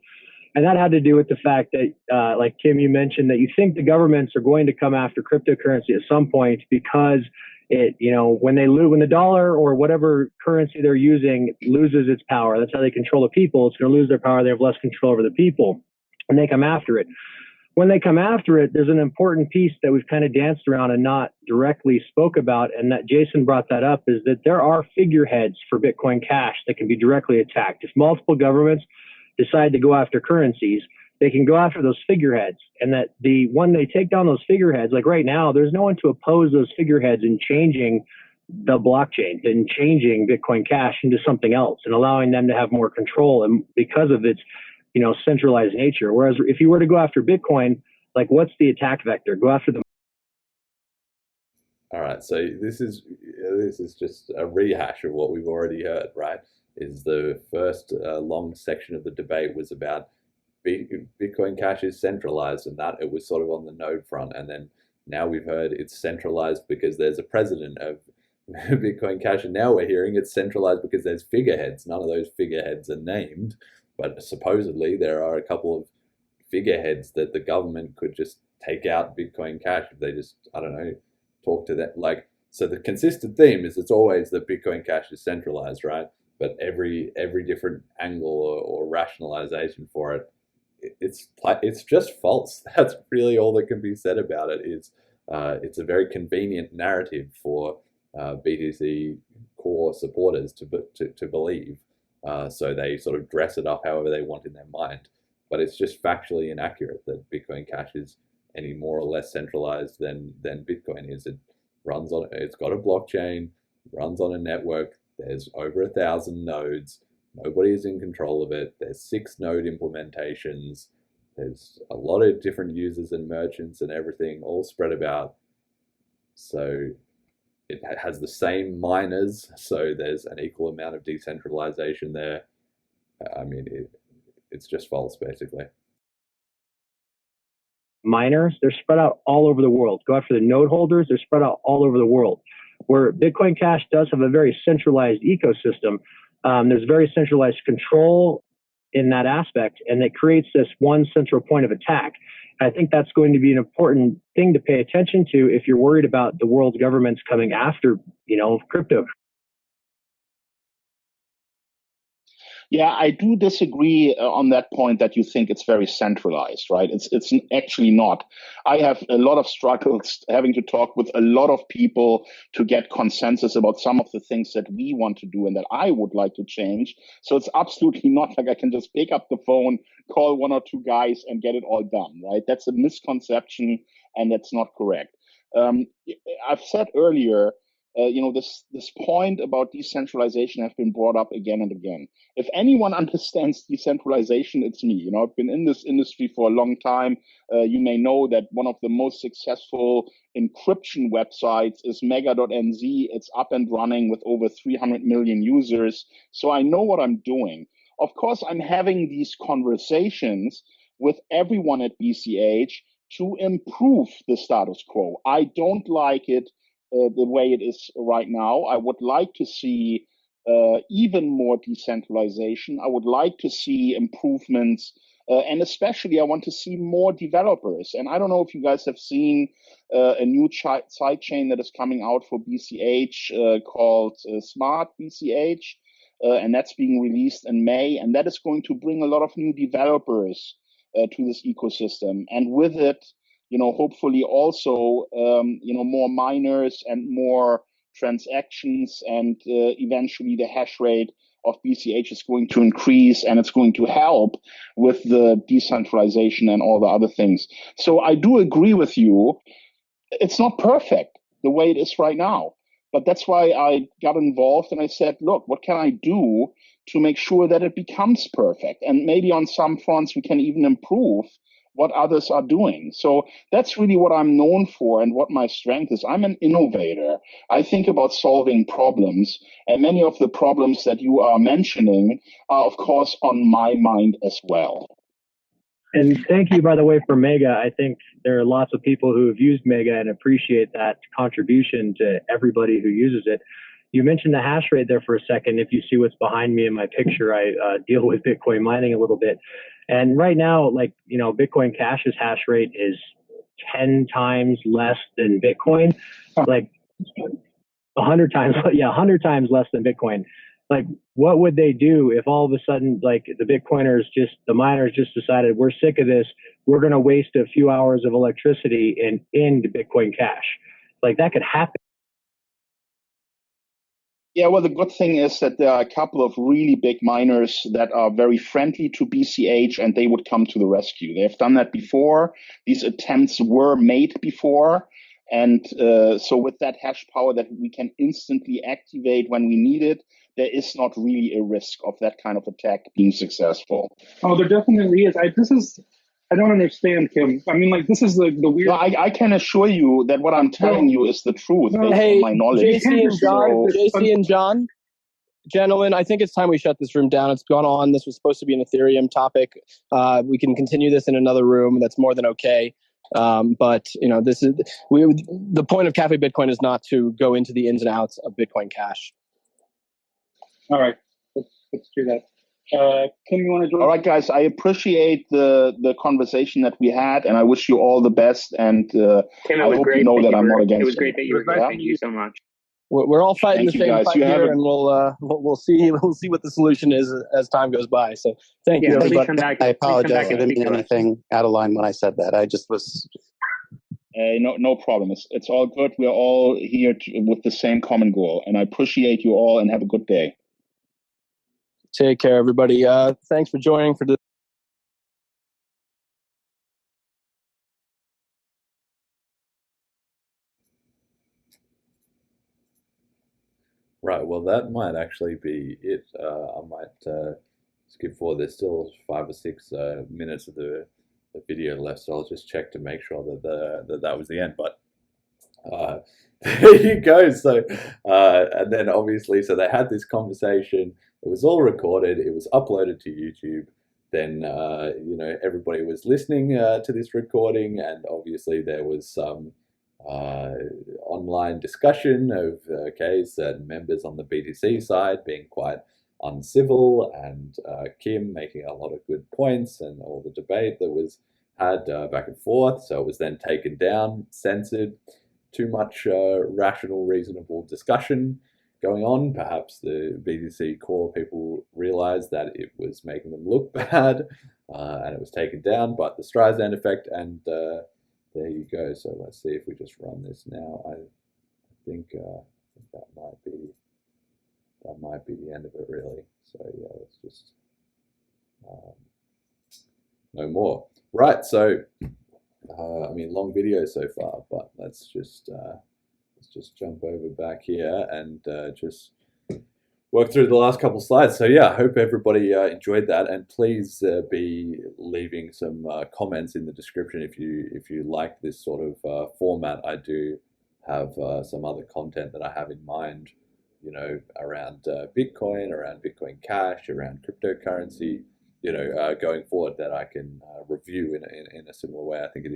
And that had to do with the fact that, like Kim, you mentioned that you think the governments are going to come after cryptocurrency at some point because when the dollar or whatever currency they're using loses its power, that's how they control the people. It's going to lose their power. They have less control over the people, and they come after it. When they come after it, there's an important piece that we've kind of danced around and not directly spoke about, and that Jason brought that up, is that there are figureheads for Bitcoin Cash that can be directly attacked. If multiple governments decide to go after currencies, they can go after those figureheads, and that when they take down those figureheads, like right now, there's no one to oppose those figureheads in changing the blockchain and changing Bitcoin Cash into something else and allowing them to have more control, and because of its centralized nature. Whereas if you were to go after Bitcoin, like, what's the attack vector? Go after the. All right, so this is just a rehash of what we've already heard, right? Is the first long section of the debate was about Bitcoin Cash is centralized, and that it was sort of on the node front, and then now we've heard it's centralized because there's a president of Bitcoin Cash, and now we're hearing it's centralized because there's figureheads. None of those figureheads are named, but supposedly there are a couple of figureheads that the government could just take out Bitcoin Cash if they just, I don't know, talk to them. Like, so the consistent theme is it's always that Bitcoin Cash is centralized, right? But every different angle or rationalization for it, it's just false. That's really all that can be said about it. It's a very convenient narrative for BTC core supporters to believe. So they sort of dress it up however they want in their mind. But it's just factually inaccurate that Bitcoin Cash is any more or less centralized than Bitcoin is. It's got a blockchain, runs on a network. There's over 1,000 nodes. Nobody is in control of it. There's 6 node implementations. There's a lot of different users and merchants and everything all spread about. So it has the same miners. So there's an equal amount of decentralization there. It's just false, basically. Miners, they're spread out all over the world. Go after the node holders, they're spread out all over the world. Where Bitcoin Cash does have a very centralized ecosystem, there's very centralized control in that aspect, and it creates this one central point of attack. I think that's going to be an important thing to pay attention to if you're worried about the world's governments coming after, crypto. Yeah, I do disagree on that point that you think it's very centralized, right? It's actually not. I have a lot of struggles having to talk with a lot of people to get consensus about some of the things that we want to do and that I would like to change. So it's absolutely not like I can just pick up the phone, call one or two guys and get it all done, right? That's a misconception and that's not correct. I've said earlier, this point about decentralization has been brought up again and again. If anyone understands decentralization, it's me. I've been in this industry for a long time. You may know that one of the most successful encryption websites is mega.nz. It's up and running with over 300 million users. So I know what I'm doing. Of course, I'm having these conversations with everyone at BCH to improve the status quo. I don't like it the way it is right now. I would like to see even more decentralization. I would like to see improvements, and especially I want to see more developers. And I don't know if you guys have seen a new sidechain that is coming out for BCH called Smart BCH, and that's being released in May. And that is going to bring a lot of new developers to this ecosystem. And with it, hopefully also, more miners and more transactions, and eventually the hash rate of BCH is going to increase, and it's going to help with the decentralization and all the other things. So I do agree with you. It's not perfect the way it is right now, but that's why I got involved and I said, look, what can I do to make sure that it becomes perfect? And maybe on some fronts we can even improve what others are doing. So that's really what I'm known for and what my strength is. I'm an innovator. I think about solving problems, and many of the problems that you are mentioning are, of course, on my mind as well. And thank you, by the way, for Mega. I think there are lots of people who have used Mega and appreciate that contribution to everybody who uses it. You mentioned the hash rate there for a second. If you see what's behind me in my picture, I deal with Bitcoin mining a little bit. And right now, Bitcoin Cash's hash rate is 10 times less than Bitcoin, like 100 times, 100 times less than Bitcoin. Like, what would they do if all of a sudden, the miners just decided, we're sick of this, we're going to waste a few hours of electricity and end Bitcoin Cash? Like, that could happen. Yeah, well, the good thing is that there are a couple of really big miners that are very friendly to BCH, and they would come to the rescue. They have done that before. These attempts were made before. And so with that hash power that we can instantly activate when we need it, there is not really a risk of that kind of attack being successful. Oh, there definitely is. I don't understand, Kim. I mean, this is the weird. No, I can assure you that what I'm telling you is the truth based on my knowledge. JC and John, gentlemen, I think it's time we shut this room down. It's gone on. This was supposed to be an Ethereum topic. We can continue this in another room. That's more than okay. But this is the point of Cafe Bitcoin is not to go into the ins and outs of Bitcoin Cash. All right, let's do that. Kim, you want to join? All right, guys, I appreciate the conversation that we had, and I wish you all the best. And Kim, I hope you know that I'm not against it. It was great that you were here. Thank you so much. We're all fighting the same fight here, and we'll see what the solution is as time goes by. So thank you, everybody. I apologize. I didn't mean anything out of line when I said that. I just was. No problem. It's all good. We're all here with the same common goal, and I appreciate you all. And have a good day. Take care, everybody. Thanks for joining for the. Right, well, that might actually be it. I might skip forward. There's still 5 or 6 minutes of the video left, so I'll just check to make sure that that was the end. But there you go. So, and then obviously, so they had this conversation. It was all recorded. It was uploaded to YouTube. Then, everybody was listening to this recording, and obviously there was some online discussion of certain members on the BTC side being quite uncivil, and Kim making a lot of good points, and all the debate that was had back and forth. So it was then taken down, censored. Too much rational, reasonable discussion going on. Perhaps the BTC core people realized that it was making them look bad, and it was taken down. But the Streisand effect, and there you go. So let's see if we just run this now. I think that might be the end of it, really. So yeah, let's just no more. Right. So I mean, long video so far, but let's just jump over back here and just work through the last couple slides. So yeah, I hope everybody enjoyed that, and please be leaving some comments in the description if you like this sort of format. I do have some other content that I have in mind, you know, around Bitcoin, around Bitcoin Cash, around cryptocurrency, you know, going forward that I can review in a similar way. I think it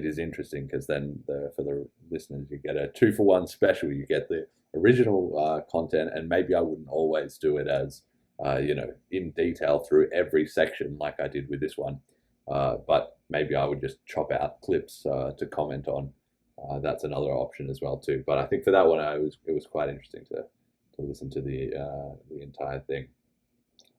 is interesting, because then for the listeners, you get a 2-for-1 special. You get the original content, and maybe I wouldn't always do it as you know, in detail through every section like I did with this one, but maybe I would just chop out clips to comment on. That's another option as well too. But I think for that one, it was quite interesting to listen to the entire thing.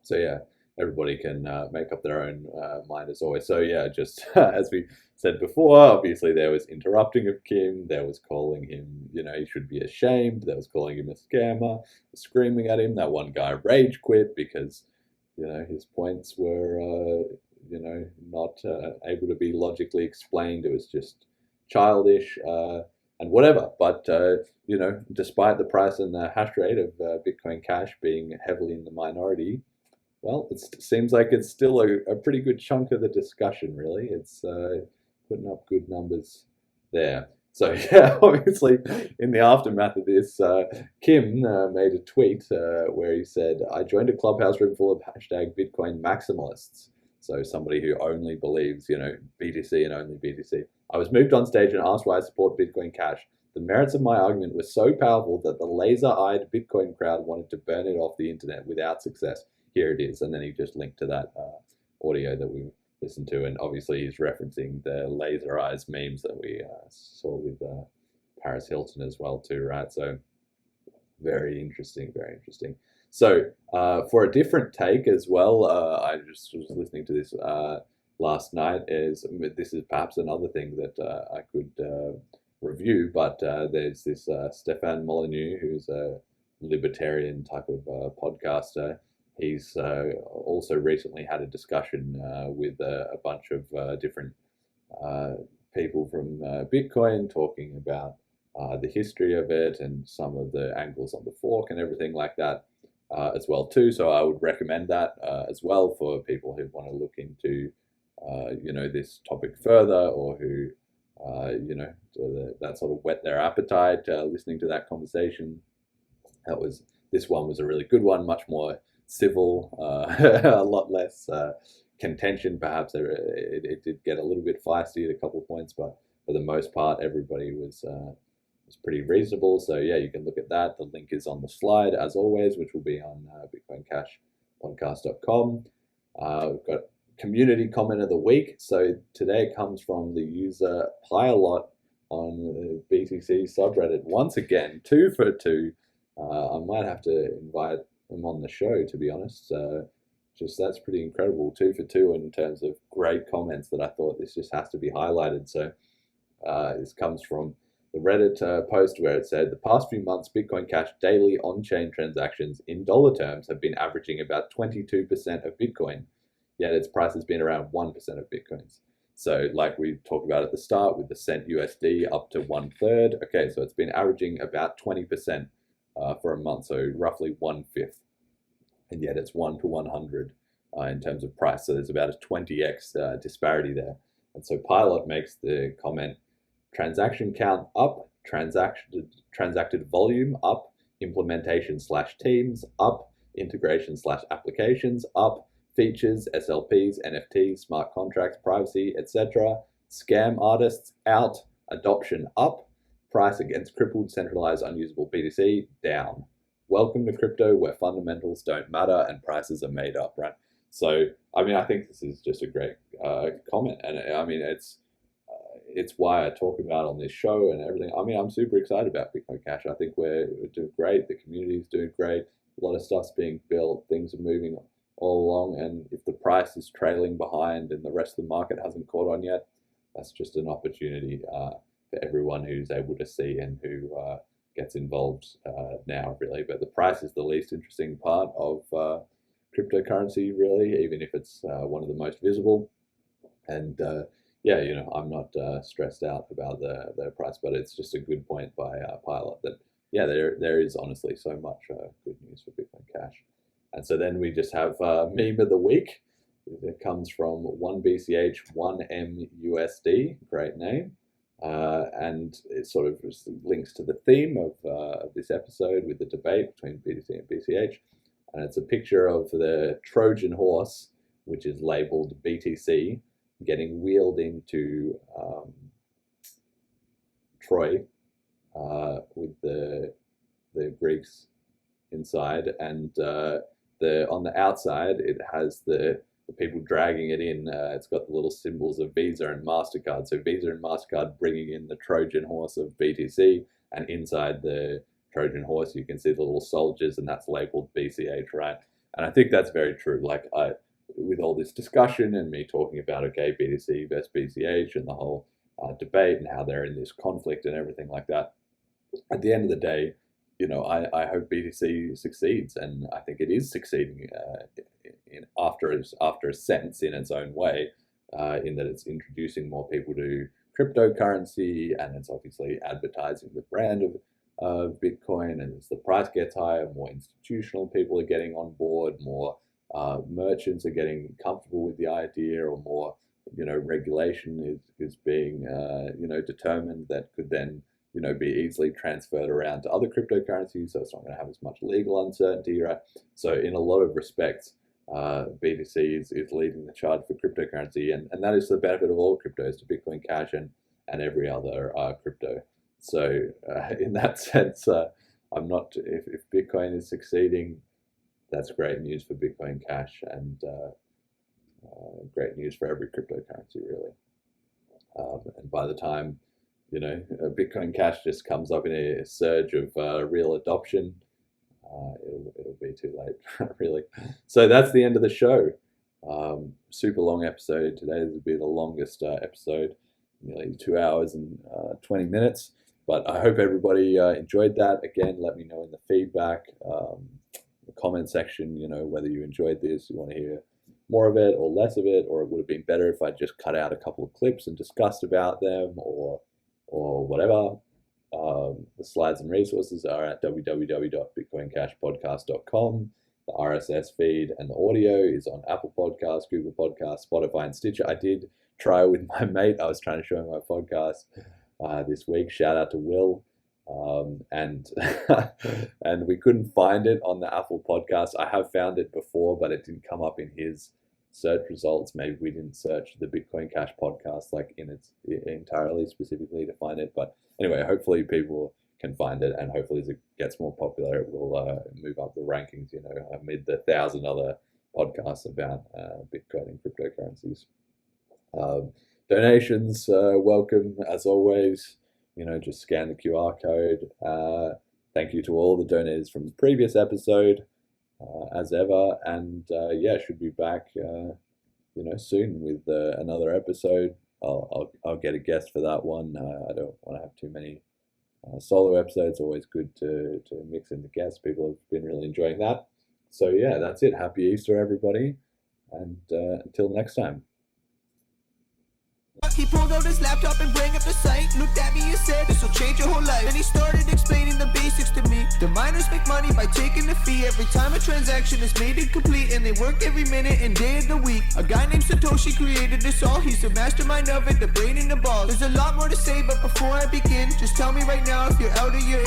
So yeah, everybody can make up their own mind as always. So yeah, just as we said before, obviously there was interrupting of Kim, there was calling him, you know, he should be ashamed, there was calling him a scammer, screaming at him. That one guy rage quit because, you know, his points were, you know, not able to be logically explained. It was just childish and whatever. But, you know, despite the price and the hash rate of Bitcoin Cash being heavily in the minority, well, it seems like it's still a pretty good chunk of the discussion, really. It's putting up good numbers there. So yeah, obviously in the aftermath of this, Kim made a tweet where he said, "I joined a Clubhouse room full of hashtag Bitcoin maximalists." So somebody who only believes, you know, BTC and only BTC. "I was moved on stage and asked why I support Bitcoin Cash. The merits of my argument were so powerful that the laser-eyed Bitcoin crowd wanted to burn it off the internet without success. Here it is." And then he just linked to that audio that we listened to, and obviously he's referencing the laser eyes memes that we saw with Paris Hilton as well too, right? So very interesting, very interesting. So for a different take as well, I just was listening to this last night. This is perhaps another thing that I could review, but there's this Stéphane Molyneux, who's a libertarian type of podcaster. He's also recently had a discussion with a bunch of different people from Bitcoin, talking about the history of it and some of the angles on the fork and everything like that as well too. So I would recommend that as well for people who want to look into you know, this topic further, or who you know, that sort of whet their appetite listening to that conversation. This one was a really good one, much more civil, a lot less contention. Perhaps it did get a little bit feisty at a couple of points, but for the most part, everybody was pretty reasonable. So yeah, you can look at that. The link is on the slide as always, which will be on bitcoincashpodcast.com. We've got community comment of the week. So today comes from the user Pilot on the BTC subreddit. Once again, 2 for 2. I might have to invite them on the show, to be honest. Just that's pretty incredible. 2 for 2 in terms of great comments that I thought this just has to be highlighted. So this comes from the Reddit post where it said, "The past few months, Bitcoin Cash daily on-chain transactions in dollar terms have been averaging about 22% of Bitcoin, yet its price has been around 1% of Bitcoins." So like we talked about at the start with the cent USD up to 1/3. Okay, so it's been averaging about 20% for a month, so roughly 1/5. And yet it's 1 to 100 in terms of price. So there's about a 20x disparity there. And so Pilot makes the comment, "Transaction count up, transacted volume up, implementation/teams up, integration/applications up, features, SLPs, NFTs, smart contracts, privacy, etc. Scam artists out, adoption up, price against crippled, centralized, unusable BTC down. Welcome to crypto where fundamentals don't matter and prices are made up," right? So, I mean, I think this is just a great comment, and I mean, it's why I talk about on this show and everything. I mean, I'm super excited about Bitcoin Cash. I think we're doing great. The community is doing great. A lot of stuff's being built. Things are moving all along, and if the price is trailing behind and the rest of the market hasn't caught on yet, that's just an opportunity for everyone who's able to see and who gets involved now, really. But the price is the least interesting part of cryptocurrency, really, even if it's one of the most visible. And yeah, you know, I'm not stressed out about the price, but it's just a good point by Pilot that, yeah, there is honestly so much good news for Bitcoin Cash. And so then we just have meme of the week. It comes from 1BCH 1MUSD, great name. And it sort of links to the theme of this episode with the debate between BTC and BCH. And it's a picture of the Trojan horse, which is labeled BTC, getting wheeled into Troy with the Greeks inside, and on the outside it has the people dragging it in. It's got the little symbols of Visa and MasterCard. So Visa and MasterCard bringing in the Trojan horse of BTC, and inside the Trojan horse you can see the little soldiers, and that's labeled BCH, right? And I think that's very true. Like, with all this discussion and me talking about, okay, BTC versus BCH and the whole debate and how they're in this conflict and everything like that, at the end of the day, you know, I hope BTC succeeds, and I think it is succeeding after a sentence in its own way, in that it's introducing more people to cryptocurrency, and it's obviously advertising the brand of Bitcoin, and as the price gets higher, more institutional people are getting on board, more merchants are getting comfortable with the idea, or more, you know, regulation is being you know, determined that could then, you know, be easily transferred around to other cryptocurrencies, so it's not going to have as much legal uncertainty, right? So in a lot of respects, BTC is leading the charge for cryptocurrency, and that is the benefit of all cryptos, to Bitcoin Cash and every other crypto. So in that sense, I'm not, if Bitcoin is succeeding, that's great news for Bitcoin Cash, and great news for every cryptocurrency, really. And by the time, you know, Bitcoin Cash just comes up in a surge of real adoption, it'll be too late, really. So that's the end of the show. Super long episode today. This will be the longest episode, nearly 2 hours and 20 minutes. But I hope everybody enjoyed that. Again, let me know in the feedback, the comment section, you know, whether you enjoyed this, you want to hear more of it or less of it, or it would have been better if I just cut out a couple of clips and discussed about them, or whatever. The slides and resources are at www.bitcoincashpodcast.com. The RSS feed and the audio is on Apple Podcasts, Google Podcasts, Spotify, and Stitcher. I did try with my mate. I was trying to show him my podcast this week. Shout out to Will. And and we couldn't find it on the Apple Podcast. I have found it before, but it didn't come up in his search results. Maybe we didn't search the Bitcoin Cash podcast like in its entirely specifically to find it. But anyway, hopefully people can find it, and hopefully as it gets more popular, it will move up the rankings, you know, amid the 1,000 other podcasts about Bitcoin and cryptocurrencies. Donations welcome as always. You know, just scan the QR code. Thank you to all the donors from the previous episode, as ever. And yeah, should be back, you know, soon with another episode. I'll get a guest for that one. I don't want to have too many solo episodes. Always good to mix in the guests. People have been really enjoying that. So yeah, that's it. Happy Easter, everybody. And until next time. He pulled out his laptop and bring up the site, looked at me and said, this will change your whole life. Then he started explaining the basics to me. The miners make money by taking the fee every time a transaction is made and complete, and they work every minute and day of the week. A guy named Satoshi created this all. He's the mastermind of it, the brain and the balls. There's a lot more to say, but before I begin, just tell me right now if you're out or you're in.